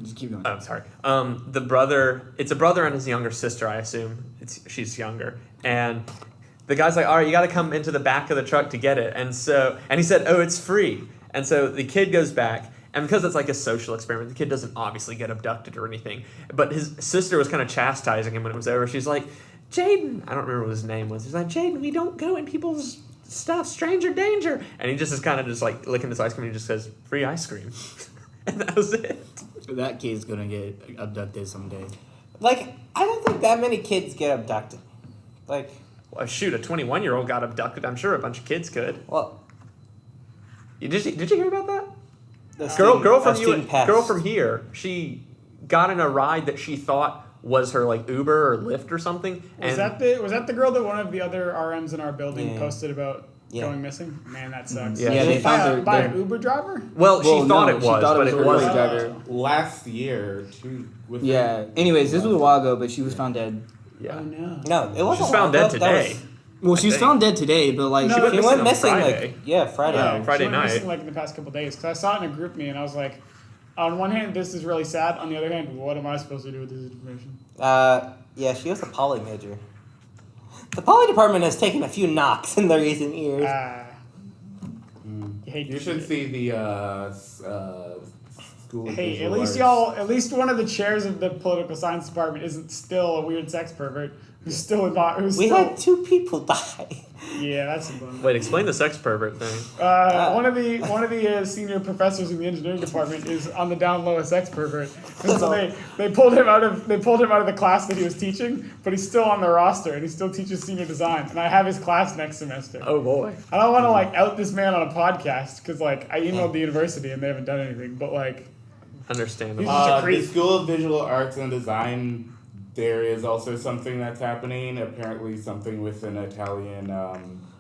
A: just keep going.
B: oh, sorry. The brother, it's a brother and his younger sister, I assume. She's younger. And the guy's like, all right, you got to come into the back of the truck to get it. And he said, oh, it's free. And so the kid goes back, and because it's like a social experiment, the kid doesn't obviously get abducted or anything. But his sister was kind of chastising him when it was over. She's like, Jaden, I don't remember what his name was. He's like, Jaden, we don't go in people's stuff, stranger danger. And he just is kind of just like licking this ice cream, and he just says, free ice cream. And that was it.
A: That kid's gonna get abducted someday.
C: Like, I don't think that many kids get abducted. Like,
B: Well, shoot, a 21-year-old got abducted. I'm sure a bunch of kids could.
C: well,
B: Did you hear about that?
C: the
B: Girl from here. She got in a ride that she thought was her like Uber or Lyft or something.
E: Was that the girl that one of the other RMs in our building posted about going missing? Man, that sucks.
B: Yeah,
A: they found her.
E: By an Uber driver?
B: Well, she thought it was, but it
A: a
B: wasn't.
A: Uber driver.
D: Last year,
A: Yeah. Anyways, this was a while ago, but she was found dead.
B: Yeah.
E: Oh no.
C: No, it wasn't.
B: She's found dead today.
A: Well, she's found dead today, but like
E: No,
C: She went
B: on
C: missing
B: Friday.
C: Friday.
B: Yeah. Friday
E: she went
B: night.
E: missing, like in the past couple days, because I saw it in a group me and I was like, on one hand, this is really sad. On the other hand, what am I supposed to do with this information?
C: Yeah, she was a poly major. The poly department has taken a few knocks in the recent years.
D: You should see the school. of
E: Hey,
D: visual
E: at least
D: arts.
E: at least one of the chairs of the political science department isn't still a weird sex pervert who's still
C: We had 2 people die.
E: Yeah, that's a bummer.
B: Wait, explain the sex pervert thing.
E: One of the senior professors in the engineering department is on the down low a sex pervert, and so they pulled him out of the class that he was teaching, but he's still on the roster and he still teaches senior design, and I have his class next semester.
B: Oh boy.
E: I don't want to like out this man on a podcast because like I emailed the university and they haven't done anything, but like
B: Understandable.
D: The School of Visual Arts and Design, there is also something that's happening. Apparently, something with an Italian.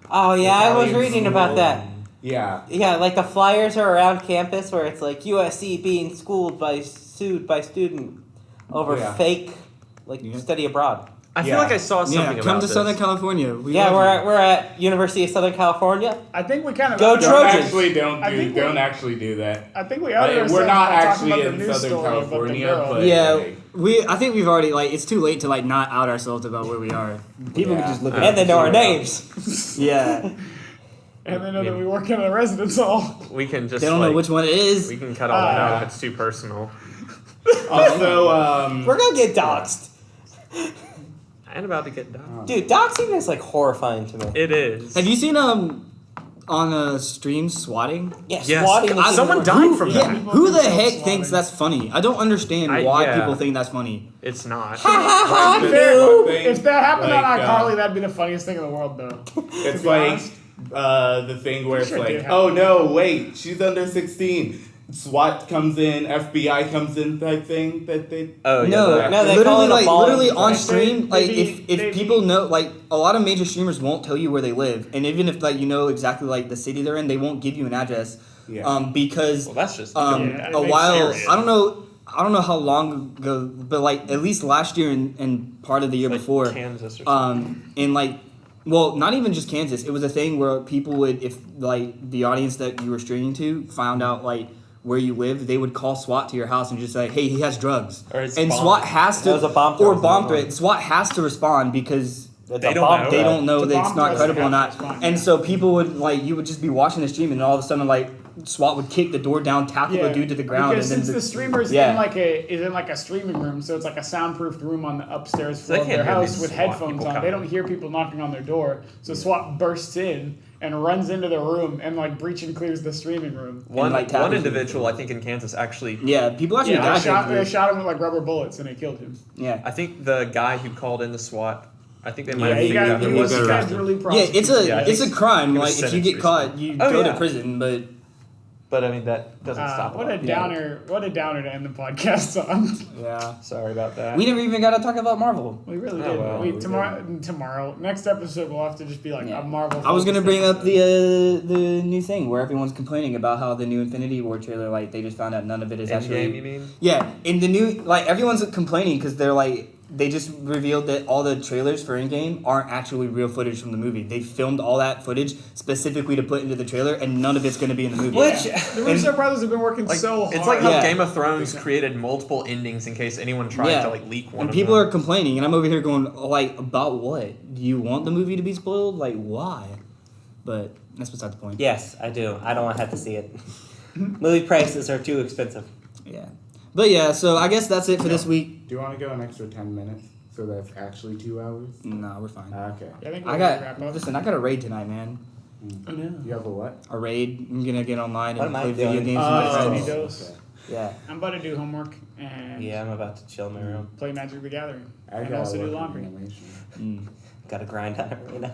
C: Oh yeah, I was
D: Italian
C: reading about
D: school.
C: that.
D: Yeah.
C: Yeah, like the flyers are around campus where it's like USC being sued by student over fake study abroad.
B: I feel like I saw something about
A: come to
B: this.
A: Southern California.
C: We're at University of Southern California.
E: I think we kind of
C: Go Trojans.
D: Don't actually do that.
E: I think we outed ourselves
D: We're not
E: by talking
D: actually
E: about the
D: in
E: news
D: Southern
E: story about the
D: California,
E: girl.
D: but
A: Yeah, I think we've already it's too late to not out ourselves about where we are. People can just look at
C: And they know our names.
A: Yeah.
E: And they know that we work in a residence hall.
B: We can just
A: They don't know which one it is.
B: We can cut all that out if it's too personal.
D: Also,
C: We're gonna get doxxed.
B: And about to get done.
C: Dude, doxing is horrifying to me.
B: It is.
A: Have you seen on stream swatting?
C: Yeah,
B: Yes.
C: swatting is
B: Someone
C: even
B: died from
A: Yeah,
B: that.
A: who the
E: People
A: heck
E: swatting.
A: thinks that's funny? I don't understand why
B: yeah.
A: people think that's funny.
B: It's not.
E: If that happened on
D: Like,
E: iCarly, that'd be the funniest thing in the world, though.
D: it's
E: be
D: like
E: honest.
D: the thing where it's
E: Sure did
D: like,
E: happen.
D: oh no, wait, she's under 16. SWAT comes in, FBI comes in, type thing that they.
B: Oh, yeah.
C: No, they call it a ball
A: literally
C: and
A: on
C: strike.
A: stream. Like
E: Maybe-
A: if people know, a lot of major streamers won't tell you where they live, and even if you know exactly the city they're in, they won't give you an address.
D: Yeah.
B: Well,
A: Because
B: that's just
E: Yeah,
A: a
E: it makes
A: while
E: sense.
A: I don't know how long ago, but at least last year and part of the year before,
B: Kansas or something.
A: in well, not even just Kansas. It was a thing where people would, if the audience that you were streaming to found out where you live, they would call SWAT to your house and just say, "Hey, he has drugs,"
B: Or it's
A: and
B: bomb.
A: SWAT has to
F: That was a bomb threat.
A: or bomb threat. SWAT has to respond because
B: They don't know.
A: they don't know
E: The
A: that it's
E: bomb
A: not
E: threats
A: credible or
E: have to
A: not.
E: respond,
A: And
E: yeah.
A: so people would you would just be watching the stream, and all of a sudden SWAT would kick the door down, tackle the dude to the ground,
E: Because
A: and then
E: since the streamer's
A: yeah.
E: in like a streaming room, so it's like a soundproofed room on the upstairs
B: So
E: floor
B: they
E: of their
B: can't hear
E: house
B: these
E: with
B: SWAT
E: headphones
B: people
E: on.
B: coming.
E: They don't hear people knocking on their door, so SWAT bursts in and runs into the room and like breach and clears the streaming room.
B: One
A: like, tackles
B: one
A: you.
B: individial, I think in Kansas, actually.
A: yeah, people actually
E: Yeah,
A: died.
E: they shot him with like rubber bullets and it killed him.
A: Yeah.
B: I think the guy who called in the SWAT, I think they might
E: Yeah,
B: have
E: he
B: figured
E: got
B: out who
E: he
B: it
E: was
B: was.
E: federally
A: Yeah,
E: prosecuted.
B: Yeah, I
A: it's a
B: think
A: crime.
B: he
A: Like
B: was
A: if you get
B: sentenced
A: caught, you
B: Oh,
A: go
B: yeah.
A: to prison. But
B: But I mean, that doesn't stop.
E: What
B: it
E: a
B: all.
E: downer! What a downer to end the podcast on.
A: yeah,
B: Sorry about that.
A: we never even got to talk about Marvel.
E: We really
B: Oh,
E: did.
B: well.
E: We tomorrow next episode we'll have to just be like
A: Yeah.
E: a Marvel.
A: I was gonna
E: focused
A: bring up
E: episode.
A: the new thing where everyone's complaining about how the new Infinity War trailer, like they just found out none of it is
B: Endgame,
A: actually.
B: you mean?
A: Yeah, in the new, like everyone's complaining because they're like they just revealed that all the trailers for Endgame aren't actually real footage from the movie. They filmed all that footage specifically to put into the trailer, and none of it's gonna be in the movie.
F: Which-
E: The Russo brothers have been working
B: Like,
E: so hard.
B: it's like how
A: Yeah.
B: Game of Thrones created multiple endings in case anyone tried to like leak one.
A: And
B: of
A: people
B: them.
A: are complaining, and I'm over here going like, about what? Do you want the movie to be spoiled? Like why? But that's beside the point.
F: Yes, I do. I don't want to have to see it. Movie prices are too expensive.
A: Yeah. But yeah, so I guess that's it for this week.
D: Do you want to go an extra 10 minutes? So that's actually 2 hours?
A: No, we're fine.
D: Okay.
E: I think
A: I
E: we'll
A: got
E: wrap up.
A: listen. I got a raid tonight, man.
E: Oh, no.
D: You have a what?
A: A raid. I'm gonna get online
F: What
A: and
F: am I
A: play video
F: doing?
A: games.
E: Destiny
A: with my friends.
E: Dose.
A: Yeah.
E: I'm about to do homework and
F: Yeah, I'm about to chill in my room.
E: play Magic the Gathering
D: I
E: and
D: got
E: also do
D: work
E: laundry.
D: animation.
A: Mm.
F: Gotta grind on it right now.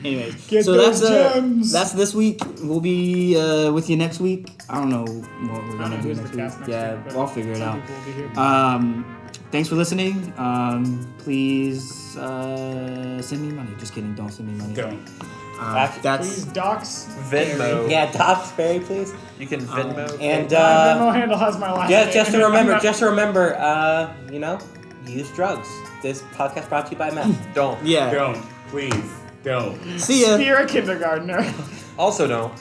A: Anyways,
E: Get
A: so
E: those
A: that's
E: gems.
A: that's this week. We'll be with you next week. I don't know what we're
E: I don't
A: gonna
E: know
A: do
E: who's
A: next
E: the
A: week.
E: cast next
A: Yeah,
E: week, but
A: I'll figure it
E: some
A: out.
E: people will be here.
A: Thanks for listening. Please send me money. Just kidding. Don't send me money.
D: Don't.
E: Please
A: That's
E: docs.
B: Venmo.
F: Yeah, Dobbs Berry, please.
B: You can Venmo.
F: And
E: My Venmo handle has my last name.
F: just to remember, you know, use drugs. This podcast brought to you by meth.
B: Don't.
A: yeah.
D: Don't. Please. Don't.
A: See ya.
E: You're a kindergartner.
B: Also don't.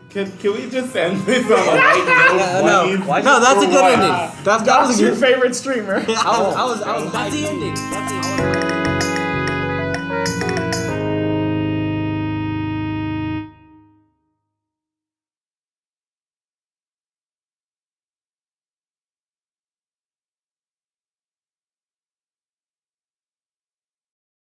D: Can we just end this on a light note,
F: Yeah, no.
D: please?
B: Why
A: No, that's a good
D: Or what?
A: ending. That was
E: That's
A: a
E: your
A: good.
E: favorite streamer.
A: I was
F: That's the ending. That's the ending.